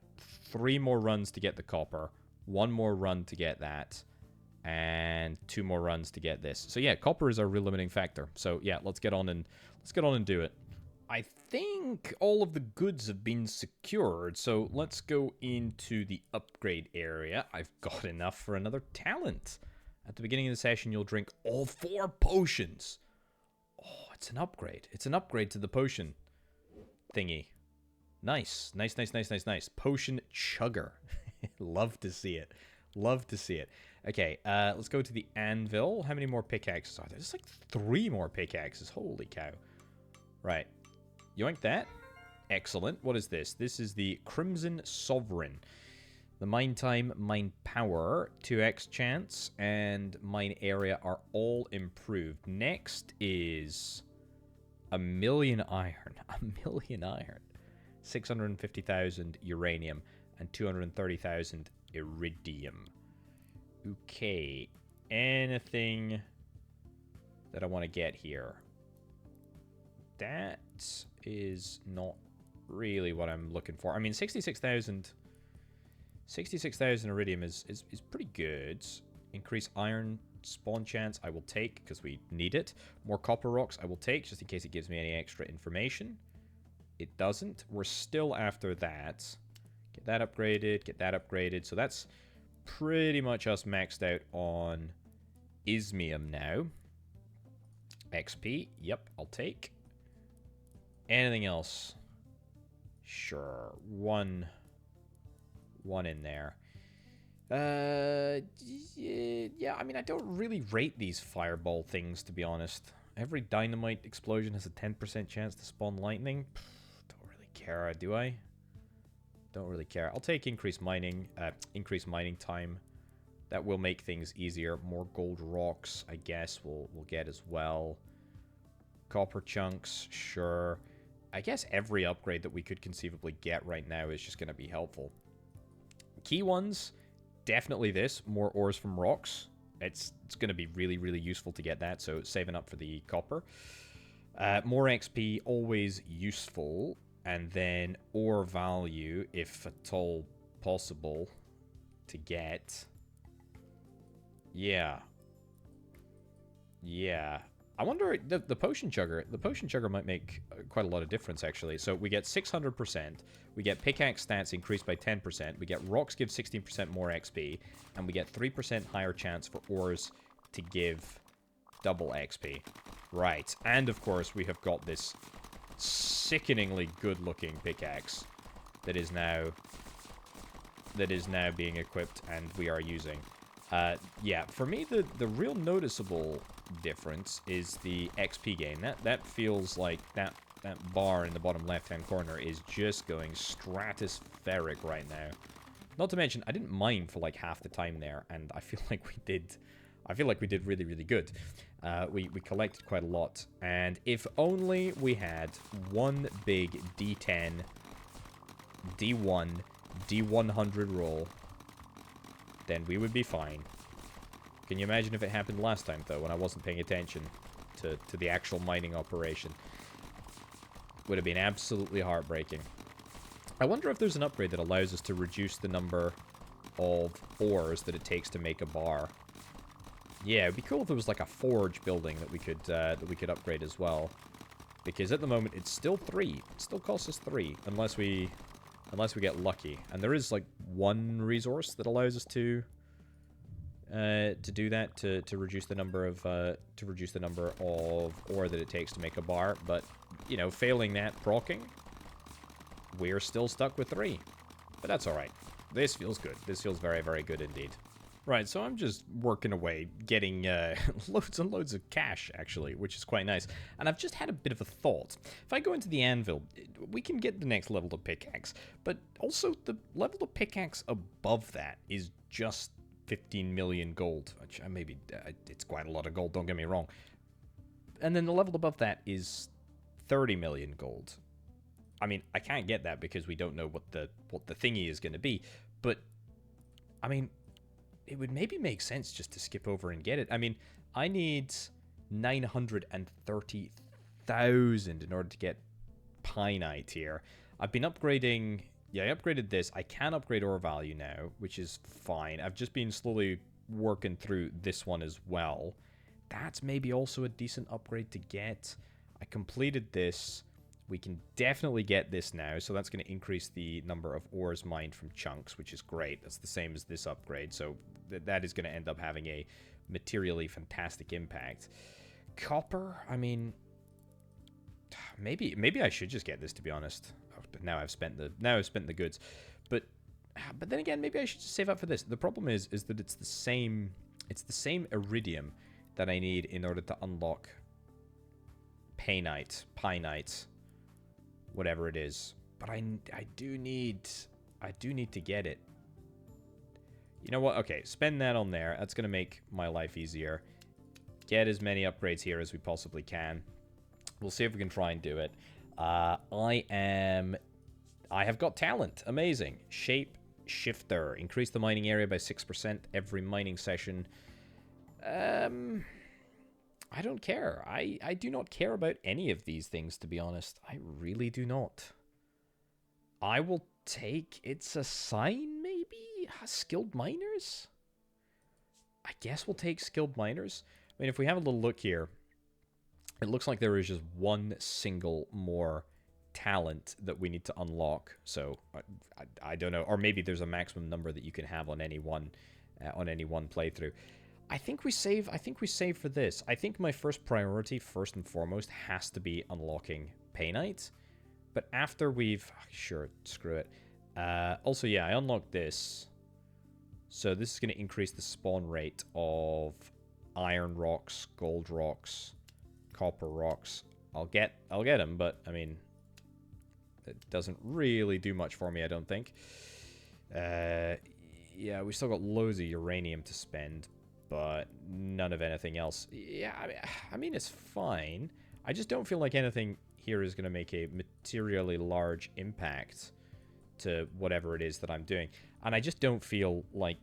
S1: 3 more runs to get the copper, 1 more run to get that, and 2 more runs to get this. So yeah, copper is our real limiting factor. So yeah, let's get on and do it. I think all of the goods have been secured, so let's go into the upgrade area. I've got enough for another talent. At the beginning of the session, you'll drink all 4 potions. Oh, it's an upgrade. It's an upgrade to the potion thingy. Nice. Nice, nice, nice, nice, nice. Potion chugger. Love to see it. Love to see it. Okay, let's go to the anvil. How many more pickaxes are there? There's like 3 more pickaxes. Holy cow. Right. Yoink that. Excellent. What is this? This is the Crimson Sovereign. The mine time, mine power, 2x chance, and mine area are all improved. Next is a million iron. A million iron. 650,000 uranium and 230,000 iridium. Okay. Anything that I want to get here? That is not really what I'm looking for. I mean, 66,000 iridium is pretty good. Increase iron spawn chance, I will take because we need it. More copper rocks, I will take just in case it gives me any extra information. It doesn't. We're still after that. Get that upgraded, get that upgraded. So that's pretty much us maxed out on ismium now. XP, yep, I'll take. Anything else? Sure. One in there. Yeah, I mean, I don't really rate these fireball things, to be honest. Every dynamite explosion has a 10% chance to spawn lightning. Don't really care, do I? Don't really care. I'll take increased mining time. That will make things easier. More gold rocks, I guess, we'll get as well. Copper chunks, sure. I guess every upgrade that we could conceivably get right now is just going to be helpful. Key ones, definitely this. More ores from rocks. It's going to be really, really useful to get that, so saving up for the copper. More XP, always useful. And then ore value, if at all possible, to get. Yeah. Yeah. I wonder, the potion chugger might make quite a lot of difference, actually. So we get 600%, we get pickaxe stats increased by 10%, we get rocks give 16% more XP, and we get 3% higher chance for ores to give double XP. Right, and of course we have got this sickeningly good-looking pickaxe that is now being equipped and we are using. Yeah, for me, the real noticeable difference is the XP gain. That feels like that bar in the bottom left-hand corner is just going stratospheric right now. Not to mention, I didn't mine for like half the time there, and I feel like we did. I feel like we did really, really good. We collected quite a lot, and if only we had one big D10, D1, D100 roll, then we would be fine. Can you imagine if it happened last time, though, when I wasn't paying attention to the actual mining operation? Would have been absolutely heartbreaking. I wonder if there's an upgrade that allows us to reduce the number of ores that it takes to make a bar. Yeah, it'd be cool if there was like a forge building that we could upgrade as well. Because at the moment it's still 3. It still costs us 3 unless we get lucky. And there is like one resource that allows us to do that, to reduce the number of ore that it takes to make a bar. But you know, failing that proccing, we're still stuck with 3. But that's all right. This feels good. This feels very, very good indeed. Right, so I'm just working away, getting loads and loads of cash, actually, which is quite nice. And I've just had a bit of a thought. If I go into the anvil, we can get the next level to pickaxe, but also the level to pickaxe above that is just 15 million gold, which maybe it's quite a lot of gold, don't get me wrong. And then the level above that is 30 million gold. I mean, I can't get that because we don't know what the thingy is going to be, but I mean, it would maybe make sense just to skip over and get it. I mean, I need 930,000 in order to get Pineite here. I've been upgrading Yeah, I upgraded this. I can upgrade ore value now, which is fine. I've just been slowly working through this one as well. That's maybe also a decent upgrade to get. I completed this. We can definitely get this now, so that's going to increase the number of ores mined from chunks, which is great. That's the same as this upgrade, so that is going to end up having a materially fantastic impact. Copper, I mean, maybe I should just get this, to be honest. But now I've spent the goods, but then again, maybe I should just save up for this. The problem is that it's the same iridium that I need in order to unlock Painite, whatever it is. But I do need to get it. You know what? Okay, spend that on there. That's gonna make my life easier. Get as many upgrades here as we possibly can. We'll see if we can try and do it. I have got talent. Amazing. Shape shifter. Increase the mining area by 6% every mining session. I don't care. I do not care about any of these things, to be honest. I really do not. I will take... It's a sign, maybe? Skilled miners? I guess we'll take skilled miners. I mean, if we have a little look here, it looks like there is just one single more talent that we need to unlock. So I don't know, or maybe there's a maximum number that you can have on any one playthrough. I think we save for this. I think my first priority, first and foremost, has to be unlocking Painite. But after we've... Sure, screw it. Also, yeah, I unlocked this. So this is going to increase the spawn rate of iron rocks, gold rocks, copper rocks. I'll get them, but, I mean, it doesn't really do much for me, I don't think. Yeah, we still got loads of uranium to spend, but none of anything else. Yeah, I mean, it's fine. I just don't feel like anything here is going to make a materially large impact to whatever it is that I'm doing. And I just don't feel like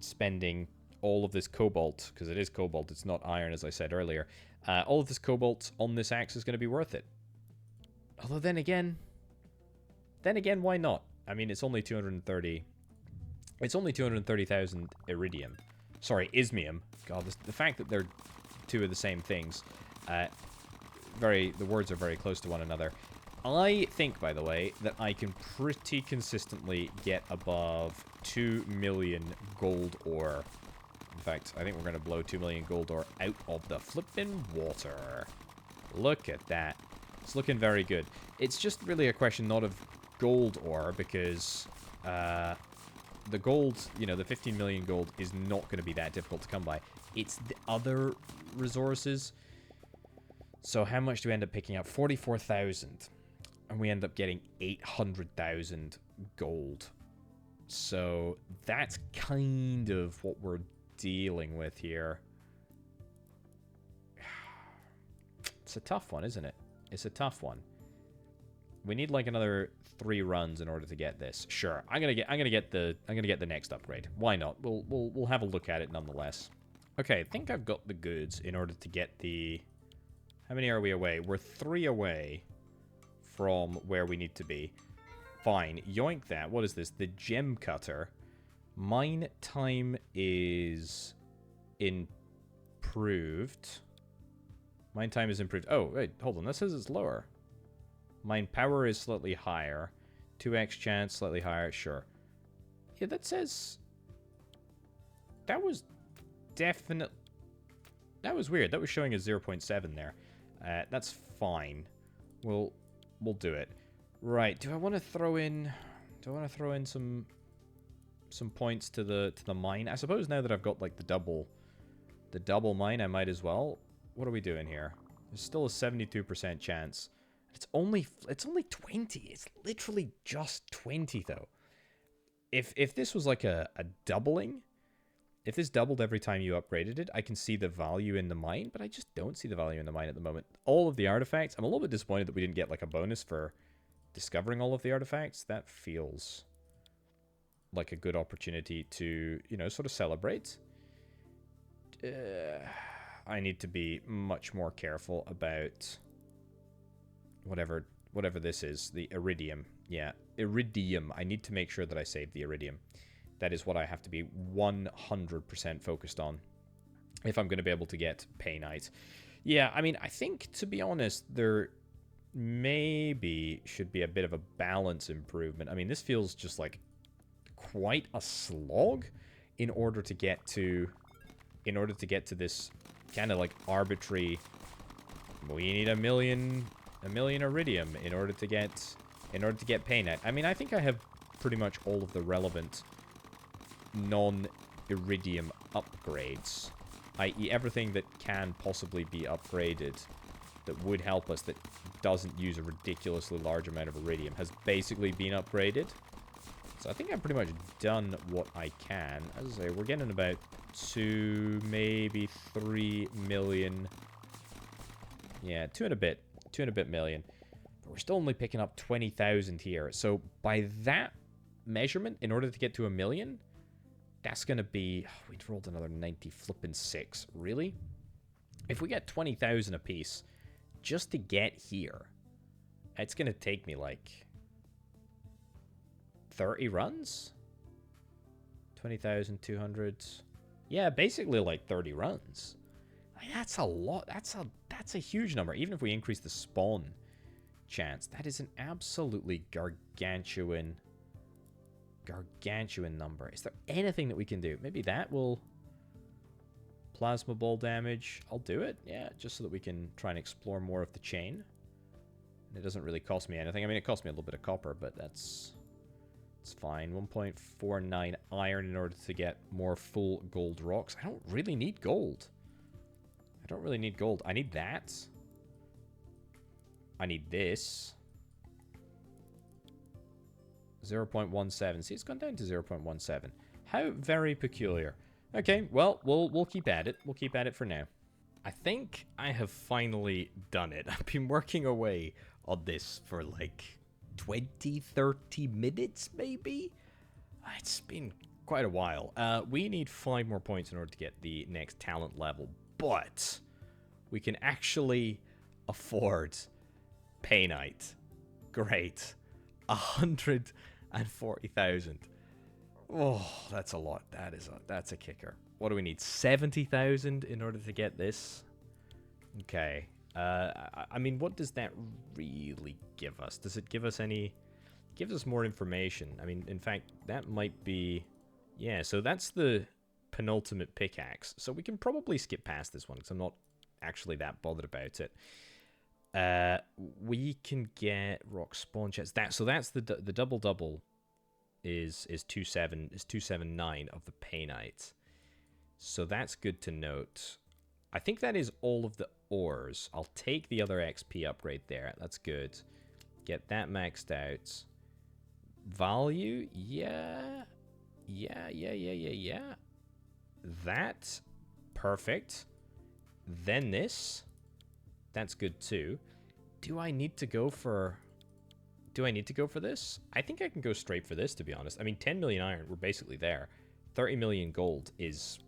S1: spending all of this cobalt, because it is cobalt, it's not iron, as I said earlier. All of this cobalt on this axe is going to be worth it. Although then again, why not? I mean, it's only 230. It's only 230,000 iridium. Sorry, ismium. God, the fact that they're two of the same things. The words are very close to one another. I think, by the way, that I can pretty consistently get above 2 million gold ore. In fact, I think we're going to blow 2 million gold ore out of the flippin' water. Look at that. It's looking very good. It's just really a question not of gold ore, because the gold, you know, the 15 million gold is not going to be that difficult to come by. It's the other resources. So how much do we end up picking up? 44,000. And we end up getting 800,000 gold. So that's kind of what we're dealing with here. It's a tough one, isn't it? It's a tough one. We need like another 3 runs in order to get this. Sure, I'm gonna get the next upgrade. Why not? We'll have a look at it nonetheless. Okay, I think I've got the goods in order to get the... How many are we away? We're 3 away from where we need to be. Fine, yoink that. What is this? The gem cutter. Mine time is improved. Mine time is improved. Oh, wait, hold on. That says it's lower. Mine power is slightly higher. 2x chance, slightly higher. Sure. Yeah, that says... That was definite... That was weird. That was showing a 0.7 there. That's fine. We'll do it. Right. Do I want to throw in... Do I want to throw in some points to the mine? I suppose now that I've got like the double mine, I might as well. What are we doing here? There's still a 72% chance. It's only 20. It's literally just 20 though. If this was like a doubling, if this doubled every time you upgraded it, I can see the value in the mine, but I just don't see the value in the mine at the moment. All of the artifacts, I'm a little bit disappointed that we didn't get like a bonus for discovering all of the artifacts. That feels like a good opportunity to, you know, sort of celebrate. I need to be much more careful about whatever this is, the iridium. Yeah, iridium. I need to make sure that I save the iridium. That is what I have to be 100% focused on if I'm going to be able to get painite. Yeah, I mean, I think, to be honest, there maybe should be a bit of a balance improvement. I mean, this feels just like quite a slog in order to get to this kind of like arbitrary. We need a million iridium in order to get painite. I mean, I think I have pretty much all of the relevant non-iridium upgrades, i.e. everything that can possibly be upgraded that would help us that doesn't use a ridiculously large amount of iridium has basically been upgraded. So I think I've pretty much done what I can. As I say, we're getting about 2, maybe 3 million. Yeah, 2 and a bit million. But we're still only picking up 20,000 here. So by that measurement, in order to get to 1 million, that's going to be... Oh, we'd rolled another 90 flipping 6. Really? If we get 20,000 apiece, just to get here, it's going to take me like 30 runs? 20,200. Yeah, basically like 30 runs. I mean, that's a lot. That's a huge number. Even if we increase the spawn chance, that is an absolutely gargantuan number. Is there anything that we can do? Maybe that will... Plasma ball damage. I'll do it. Yeah, just so that we can try and explore more of the chain. And it doesn't really cost me anything. I mean, it cost me a little bit of copper, but it's fine. 1.49 iron in order to get more full gold rocks. I don't really need gold. I need that. I need this. 0.17. See, it's gone down to 0.17. How very peculiar. Okay, well, we'll keep at it. We'll keep at it for now. I think I have finally done it. I've been working away on this for like 20, 30 minutes, maybe? It's been quite a while. We need 5 more points in order to get the next talent level, but we can actually afford painite. Great. 140,000. Oh, that's a lot. That's a kicker. What do we need? 70,000 in order to get this? Okay. I mean, what does that really give us? Does it give us any... It gives us more information. I mean, in fact, that might be... Yeah, so that's the penultimate pickaxe. So we can probably skip past this one, because I'm not actually that bothered about it. We can get rock spawn chests. So that's the double is 279 of the painite. So that's good to note. I think that is all of the ores. I'll take the other XP upgrade there. That's good. Get that maxed out. Value? Yeah. That. Perfect. Then this. That's good too. Do I need to go for this? I think I can go straight for this, to be honest. I mean, 10 million iron, we're basically there. 30 million gold is...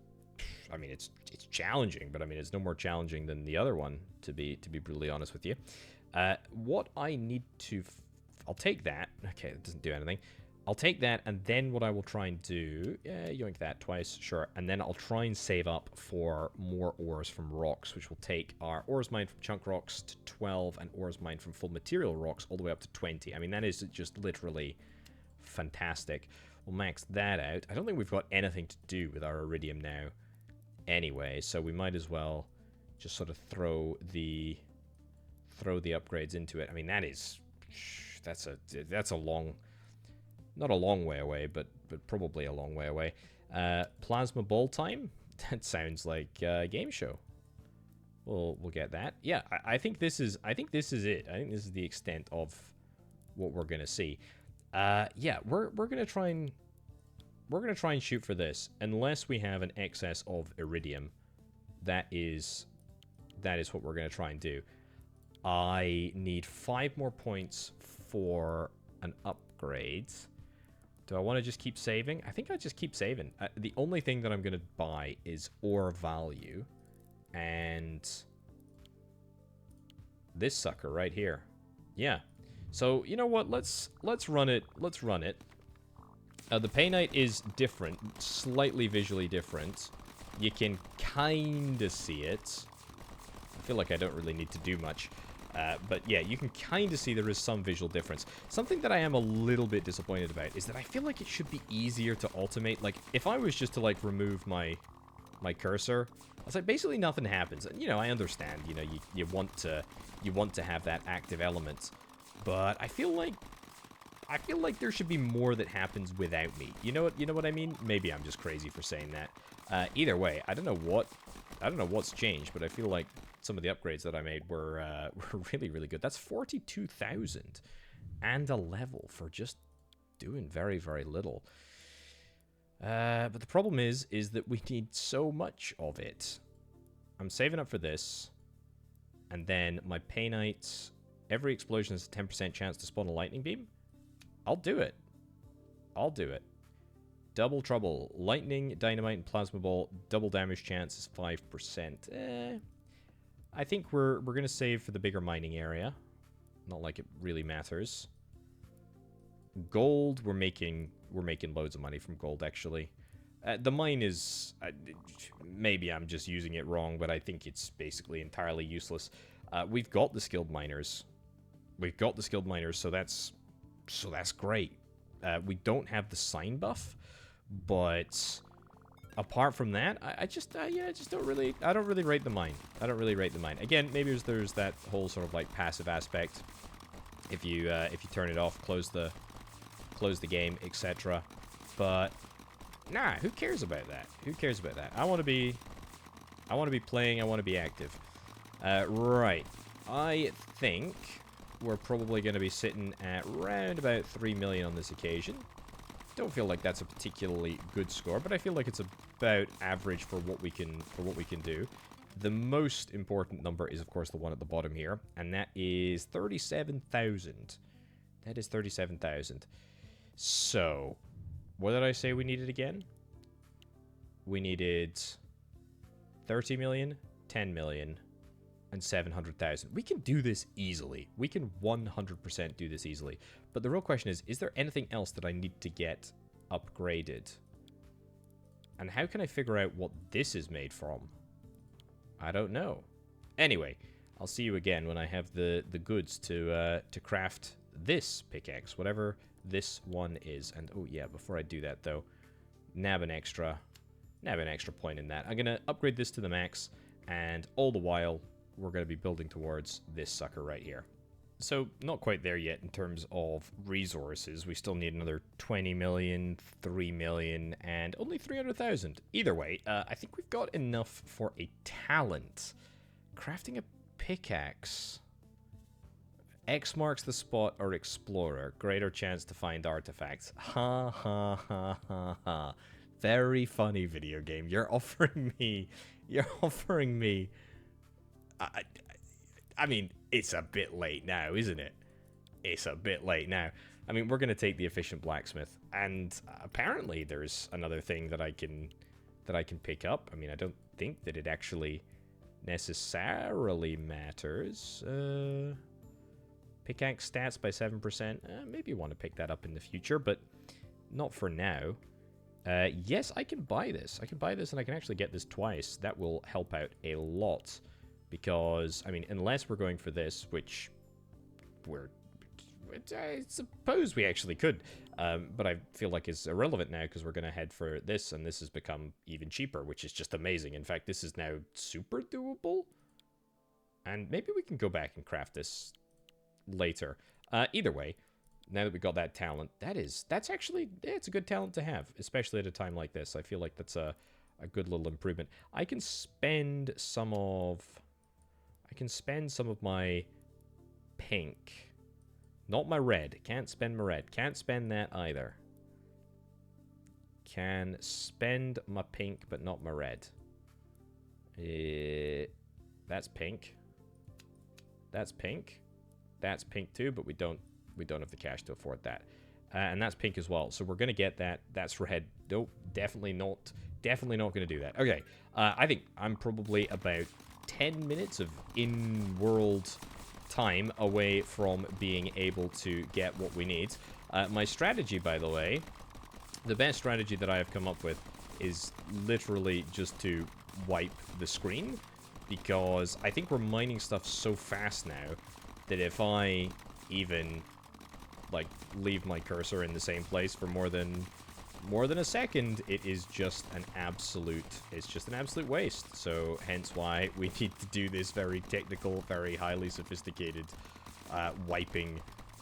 S1: I mean, it's challenging, but I mean, it's no more challenging than the other one, to be brutally honest with you. What I need to... I'll take that. Okay, that doesn't do anything. I'll take that, and then what I will try and do... Yeah, yoink that twice, sure. And then I'll try and save up for more ores from rocks, which will take our ores mined from chunk rocks to 12, and ores mined from full material rocks all the way up to 20. I mean, that is just literally fantastic. We'll max that out. I don't think we've got anything to do with our iridium now anyway, so we might as well just sort of throw the upgrades into it. I mean, that's a long... Not a long way away, but probably a long way away. Plasma ball time? That sounds like a game show. We'll get that. Yeah, I think this is it. I think this is the extent of what we're gonna see. Yeah, we're gonna try and shoot for this unless we have an excess of iridium. That is what we're gonna try and do. I need 5 more points for an upgrade. Do I want to just keep saving? I think I'll just keep saving. The only thing that I'm going to buy is ore value. And this sucker right here. Yeah. So, you know what? Let's run it. Let's run it. The Painite is different, slightly visually different. You can kind of see it. I feel like I don't really need to do much. But yeah, you can kind of see there is some visual difference. Something that I am a little bit disappointed about is that I feel like it should be easier to automate. Like, if I was just to, like, remove my cursor, I was like, basically nothing happens. And, you know, I understand, you know, you want to have that active element. But I feel like there should be more that happens without me. You know what I mean? Maybe I'm just crazy for saying that. Either way, I don't know what's changed, but I feel like some of the upgrades that I made were really, really good. That's 42,000 and a level for just doing very, very little. But the problem is that we need so much of it. I'm saving up for this, and then my Painite. Every explosion has a 10% chance to spawn a lightning beam. I'll do it. I'll do it. Double trouble. Lightning, dynamite, and plasma ball. Double damage chance is 5%. I think we're gonna save for the bigger mining area. Not like it really matters. Gold, we're making loads of money from gold, actually. The mine is... maybe I'm just using it wrong, but I think it's basically entirely useless. We've got the skilled miners. So that's great. We don't have the sign buff, but apart from that, I just don't really rate the mine. Again, maybe there's that whole sort of like passive aspect. If you turn it off, close the game, etc. But nah, who cares about that? I want to be playing. I want to be active. Right. I think we're probably going to be sitting at around about 3 million on this occasion. Don't feel like that's a particularly good score, but I feel like it's about average for what we can do. The most important number is, of course, the one at the bottom here, and that is 37,000. That is 37,000. So, what did I say we needed again? We needed 30 million, 10 million, and 700,000. We can do this easily. We can 100% do this easily. But the real question is there anything else that I need to get upgraded? And how can I figure out what this is made from? I don't know. Anyway, I'll see you again when I have the goods to craft this pickaxe, whatever this one is. And oh yeah, before I do that though, nab an extra point in that. I'm gonna upgrade this to the max, and all the while we're going to be building towards this sucker right here. So, not quite there yet in terms of resources. We still need another 20 million, 3 million, and only 300,000. Either way, I think we've got enough for a talent. Crafting a pickaxe. X marks the spot or explorer. Greater chance to find artifacts. Ha ha ha ha ha. Very funny video game. You're offering me... I mean, it's a bit late now, isn't it? It's a bit late now. I mean, we're going to take the efficient blacksmith, and apparently there's another thing that I can pick up. I mean, I don't think that it actually necessarily matters. Pickaxe stats by 7%. Maybe you want to pick that up in the future, but not for now. Yes, I can buy this. I can buy this, and I can actually get this twice. That will help out a lot. Because, I mean, unless we're going for this, which I suppose we actually could. But I feel like it's irrelevant now because we're going to head for this, and this has become even cheaper, which is just amazing. In fact, this is now super doable. And maybe we can go back and craft this later. Either way, now that we've got that talent, that's actually, it's a good talent to have, especially at a time like this. I feel like that's a good little improvement. I can spend some of my pink. Not my red. Can't spend my red. Can't spend that either. Can spend my pink, but not my red. That's pink. That's pink. That's pink too, but we don't have the cash to afford that. And that's pink as well. So we're gonna get that. That's red. Nope. Definitely not gonna do that. Okay. I think I'm probably about 10 minutes of in-world time away from being able to get what we need. My strategy, by the way, the best strategy that I have come up with is literally just to wipe the screen, because I think we're mining stuff so fast now that if I even, like, leave my cursor in the same place for more than a second, it is just an absolute waste. So hence why we need to do this very technical, very highly sophisticated wiping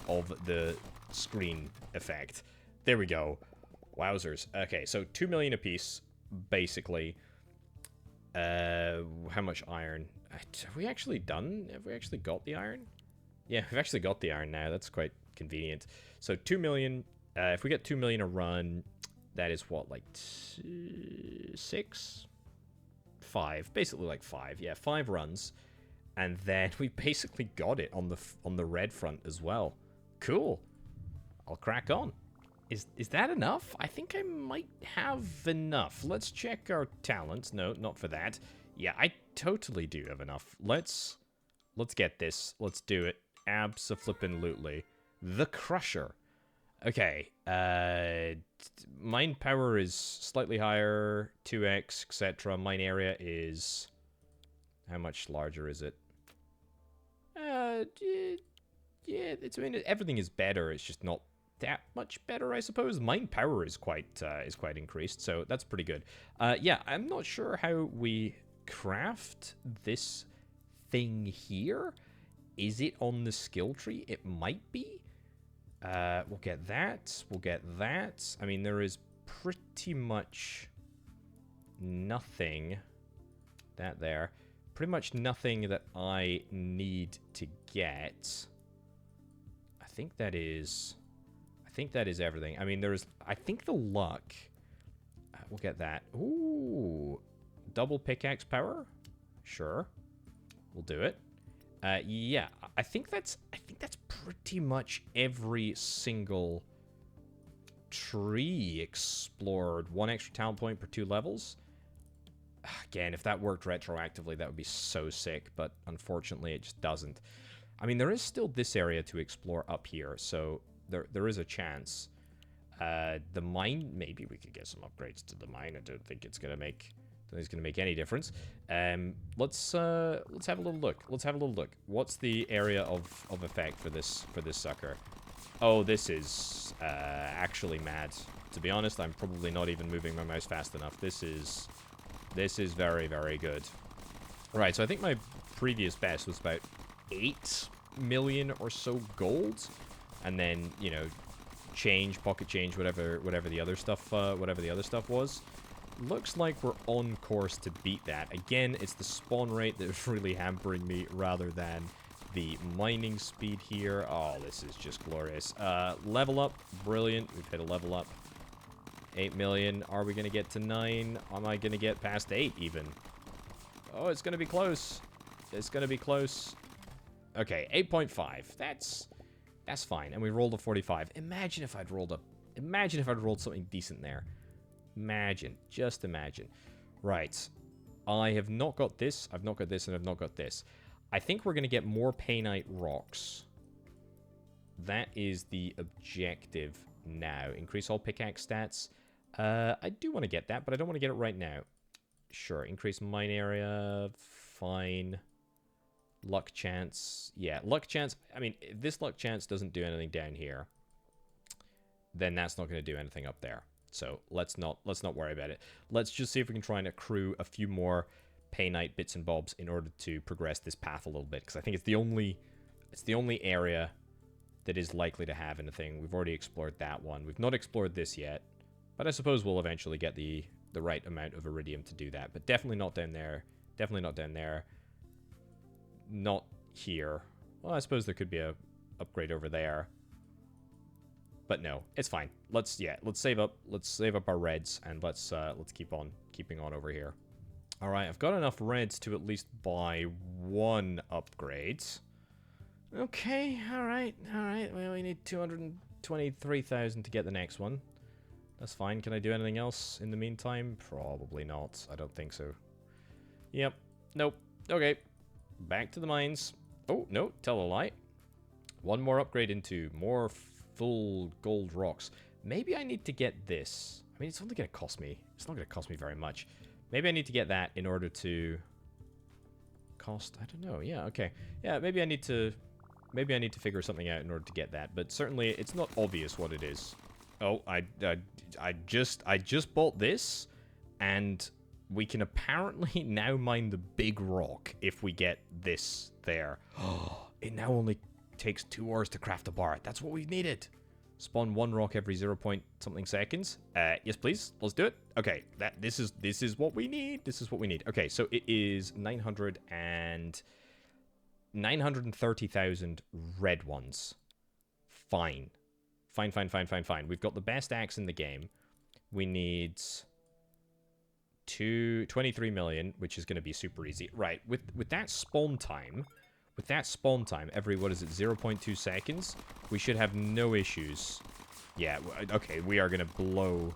S1: of the screen effect. There we go. Wowzers. Okay, so 2 million apiece, basically. How much iron? Have we actually got the iron? Yeah, we've actually got the iron now. That's quite convenient. So 2 million. If we get 2 million a run, that is what, like 6? 5. Basically like 5. Yeah, 5 runs. And then we basically got it on the red front as well. Cool. I'll crack on. Is that enough? I think I might have enough. Let's check our talents. No, not for that. Yeah, I totally do have enough. Let's get this. Let's do it. Abso-flippin-lutely. The Crusher. Okay. Mine power is slightly higher. 2x, etc. Mine area is... How much larger is it? Yeah, I mean, everything is better. It's just not that much better, I suppose. Mine power is quite increased, so that's pretty good. Yeah, I'm not sure how we craft this thing here. Is it on the skill tree? It might be. We'll get that. We'll get that. I mean, there is pretty much nothing. That there. Pretty much nothing that I need to get. I think that is everything. I mean, there's... I think the luck... we'll get that. Ooh. Double pickaxe power? Sure. We'll do it. Yeah. I think that's pretty much every single tree explored. 1 extra talent point per 2 levels. Again, if that worked retroactively, that would be so sick, but unfortunately it just doesn't. I mean, there is still this area to explore up here, so there is a chance. The mine, maybe we could get some upgrades to the mine. I don't think it's gonna make any difference. Let's have a little look. What's the area of effect for this sucker? Oh, this is actually mad. To be honest, I'm probably not even moving my mouse fast enough. This is very, very good. Right, so I think my previous best was about 8 million or so gold, and then, you know, pocket change, whatever the other stuff was. Looks like we're on course to beat that. Again, it's the spawn rate that's really hampering me rather than the mining speed here. Oh, this is just glorious. Level up, brilliant. We've hit a level up. 8 million. Are we going to get to 9? Am I going to get past 8 even? Oh, it's going to be close. It's going to be close. Okay, 8.5. That's fine. And we rolled a 45. Imagine if I'd rolled something decent there. Imagine. Just imagine. Right. I have not got this. I've not got this, and I've not got this. I think we're going to get more painite rocks. That is the objective now. Increase all pickaxe stats. I do want to get that, but I don't want to get it right now. Sure. Increase mine area. Fine. Luck chance. Yeah, luck chance. I mean, if this luck chance doesn't do anything down here, then that's not going to do anything up there. So let's not worry about it. Let's just see if we can try and accrue a few more painite bits and bobs in order to progress this path a little bit, because I think it's the only area that is likely to have anything. We've already explored that one. We've not explored this yet, but I suppose we'll eventually get the right amount of iridium to do that. But definitely not down there. Definitely not down there. Not here. Well, I suppose there could be a upgrade over there. But no, it's fine. Let's save up our reds, and let's keeping on over here. All right, I've got enough reds to at least buy 1 upgrade. Okay, all right. Well, we need 223,000 to get the next one. That's fine. Can I do anything else in the meantime? Probably not. I don't think so. Yep. Nope. Okay. Back to the mines. Oh, no, tell a lie. One more upgrade into more full gold rocks. Maybe I need to get this. I mean, it's only going to cost me. It's not going to cost me very much. Maybe I need to get that in order to cost. I don't know. Yeah, okay. Yeah, maybe I need to figure something out in order to get that. But certainly, it's not obvious what it is. Oh, I just bought this, and we can apparently now mine the big rock if we get this there. Oh, it now only takes 2 hours to craft a bar. That's what we've needed. Spawn 1 rock every 0 point something seconds. Yes, please. Let's do it. Okay, this is what we need. This is what we need. Okay, so it is 930,000 red ones. Fine. Fine. We've got the best axe in the game. We need 23 million, which is going to be super easy. Right, with that spawn time, every, what is it, 0.2 seconds, we should have no issues. Yeah, okay, we are going to blow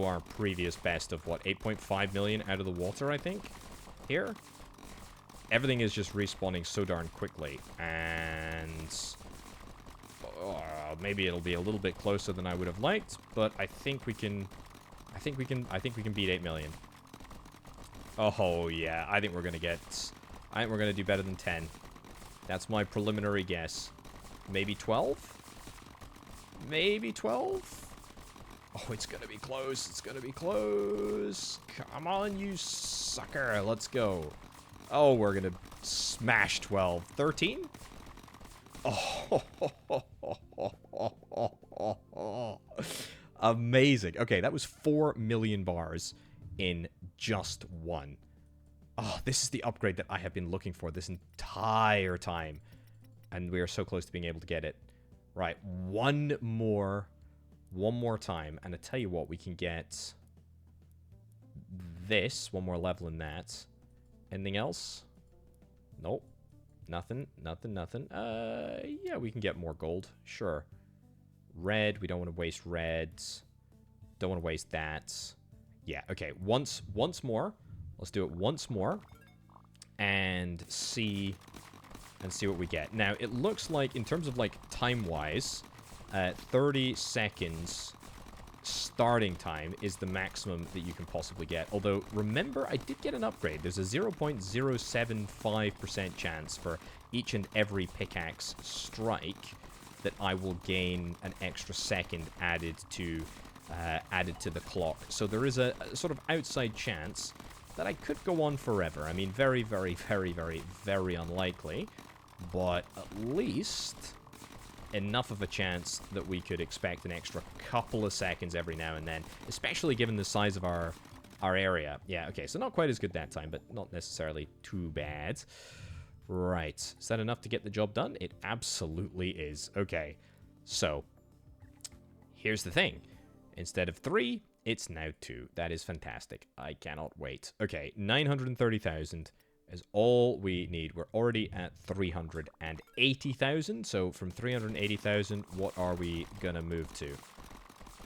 S1: our previous best of, what, 8.5 million out of the water, I think, here? Everything is just respawning so darn quickly, and maybe it'll be a little bit closer than I would have liked, but I think we can beat 8 million. Oh, yeah, I think we're going to do better than 10. That's my preliminary guess. Maybe 12? Maybe 12? Oh, it's gonna be close. It's gonna be close. Come on, you sucker. Let's go. Oh, we're gonna smash 12. 13? Oh, amazing. Okay, that was 4 million bars in just one. Oh, this is the upgrade that I have been looking for this entire time. And we are so close to being able to get it. Right, one more time. And I tell you what, we can get this. One more level in that. Anything else? Nope. Nothing. Yeah, we can get more gold. Sure. Red, we don't want to waste reds. Don't want to waste that. Yeah, okay. Once more. Let's do it once more and see what we get. Now, it looks like, in terms of, like, time-wise, 30 seconds starting time is the maximum that you can possibly get. Although, remember, I did get an upgrade. There's a 0.075% chance for each and every pickaxe strike that I will gain an extra second added to the clock. So there is a sort of outside chance that I could go on forever. I mean, very, very, very, very, very unlikely. But at least enough of a chance that we could expect an extra couple of seconds every now and then. Especially given the size of our area. Yeah, okay, so not quite as good that time, but not necessarily too bad. Right, is that enough to get the job done? It absolutely is. Okay, so here's the thing. Instead of 3... it's now 2. That is fantastic. I cannot wait. Okay, 930,000 is all we need. We're already at 380,000. So from 380,000, what are we gonna move to?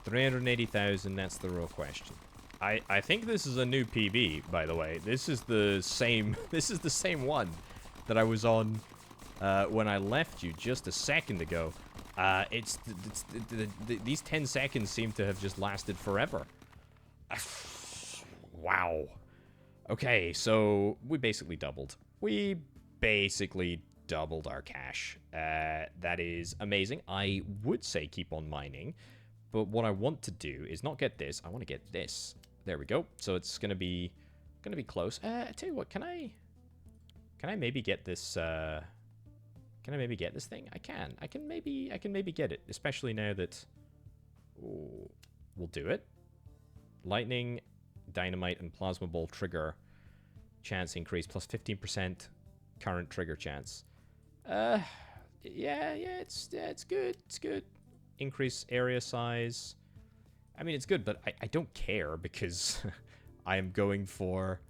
S1: 380,000, that's the real question. I think this is a new PB, by the way. This is the same one that I was on when I left you just a second ago. These 10 seconds seem to have just lasted forever. Wow. Okay, so we basically doubled. We basically doubled our cash. That is amazing. I would say keep on mining, but what I want to do is not get this. I want to get this. There we go. So it's gonna be close. I tell you what, can I maybe get this? Can I maybe get this thing? I can maybe get it, especially now that... Ooh, we'll do it. Lightning, dynamite, and plasma ball trigger chance increase, plus 15% current trigger chance. Yeah, it's good. It's good. Increase area size. I mean, it's good, but I don't care because I'm going for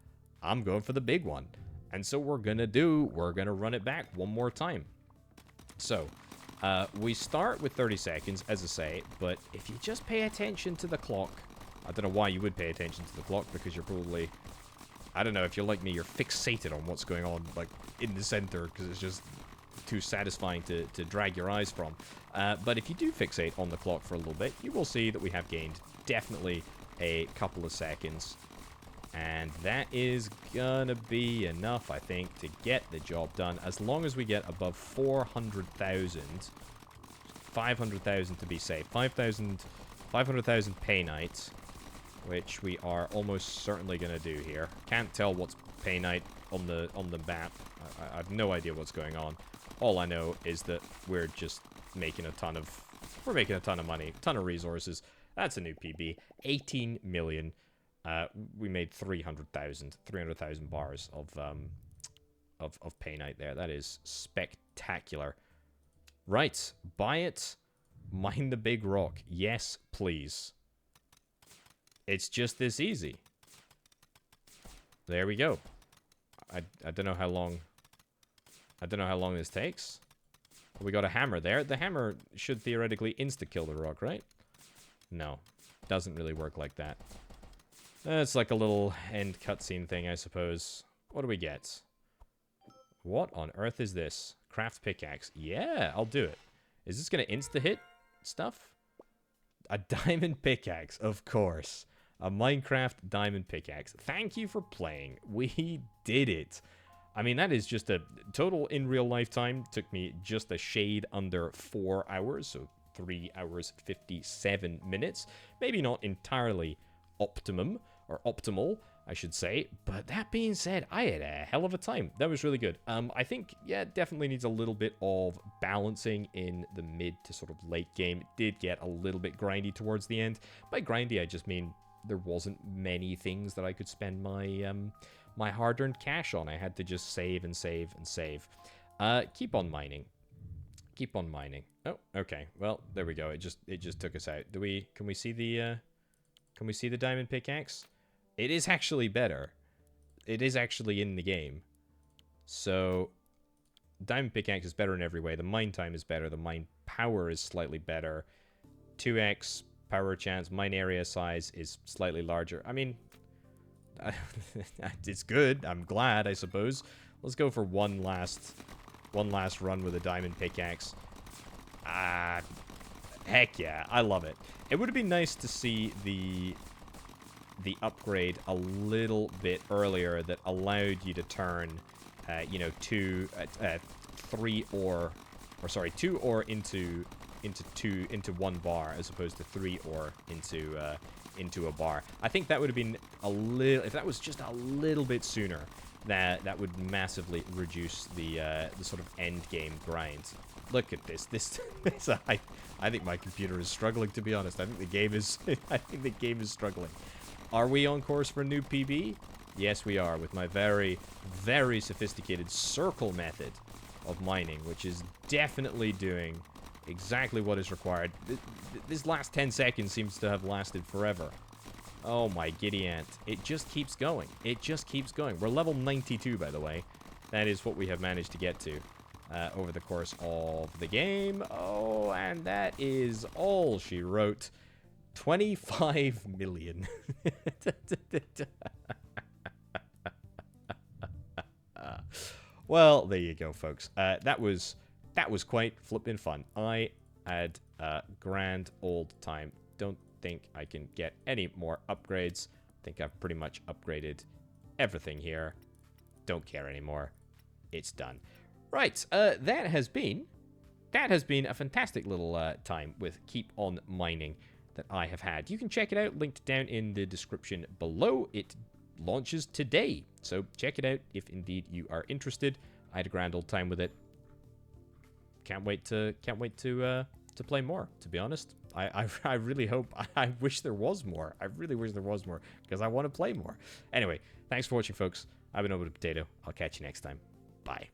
S1: the big one. And so we're gonna run it back one more time. So, we start with 30 seconds, as I say, but if you just pay attention to the clock, I don't know why you would pay attention to the clock, because you're probably, I don't know, if you're like me, you're fixated on what's going on, like, in the center, because it's just too satisfying to drag your eyes from. But if you do fixate on the clock for a little bit, you will see that we have gained definitely a couple of seconds. And that is gonna be enough, I think, to get the job done. As long as we get above 400,000, 500,000 to be safe, 500,000 pay nights, which we are almost certainly gonna do here. Can't tell what's pay night on the map. I have no idea what's going on. All I know is that we're just making a ton of money, a ton of resources. That's a new PB. 18 million. We made 300,000 bars of pay night there. That is spectacular. Right, buy it, mine the big rock. Yes, please. It's just this easy. There we go. I don't know how long. I don't know how long this takes. We got a hammer there. The hammer should theoretically insta-kill the rock, right? No, doesn't really work like that. It's like a little end cutscene thing, I suppose. What do we get? What on earth is this? Craft pickaxe. Yeah, I'll do it. Is this going to insta-hit stuff? A diamond pickaxe, of course. A Minecraft diamond pickaxe. Thank you for playing. We did it. I mean, that is just a total in real life time. Took me just a shade under 4 hours, so 3 hours 57 minutes. Maybe not entirely optimum, or optimal, I should say. But that being said, I had a hell of a time. That was really good. I think, yeah, it definitely needs a little bit of balancing in the mid to sort of late game. It did get a little bit grindy towards the end. By grindy, I just mean there wasn't many things that I could spend my my hard-earned cash on. I had to just save and save and save. Keep on mining. Keep on mining. Oh, okay. Well, there we go. It just took us out. Can we see the diamond pickaxe? It is actually better. It is actually in the game. So diamond pickaxe is better in every way. The mine time is better. The mine power is slightly better. 2x power chance. Mine area size is slightly larger. I mean, it's good. I'm glad, I suppose. Let's go for one last run with a diamond pickaxe. Heck yeah, I love it. It would have been nice to see the upgrade a little bit earlier that allowed you to turn, you know, two ore into one bar as opposed to 3 ore into a bar. I think that would have been a little, if that was just a little bit sooner, that would massively reduce the sort of end game grind. Look at this. I think my computer is struggling, to be honest. I think the game is struggling. Are we on course for a new PB? Yes, we are, with my very, very sophisticated circle method of mining, which is definitely doing exactly what is required. This last 10 seconds seems to have lasted forever. Oh my giddy aunt. It just keeps going. It just keeps going. We're level 92, by the way. That is what we have managed to get to over the course of the game. Oh, and that is all she wrote. 25 million. Well, there you go, folks. That was quite flippin' fun. I had a grand old time. Don't think I can get any more upgrades. I think I've pretty much upgraded everything here. Don't care anymore. It's done. Right, that has been a fantastic little time with Keep On Mining that I have had. You can check it out, linked down in the description below. It launches today, so check it out if indeed you are interested. I had a grand old time with it. Can't wait to play more, to be honest. I really hope, I wish there was more. I really wish there was more, because I want to play more. Anyway, thanks for watching, folks. I've been Orbital Potato. I'll catch you next time. Bye.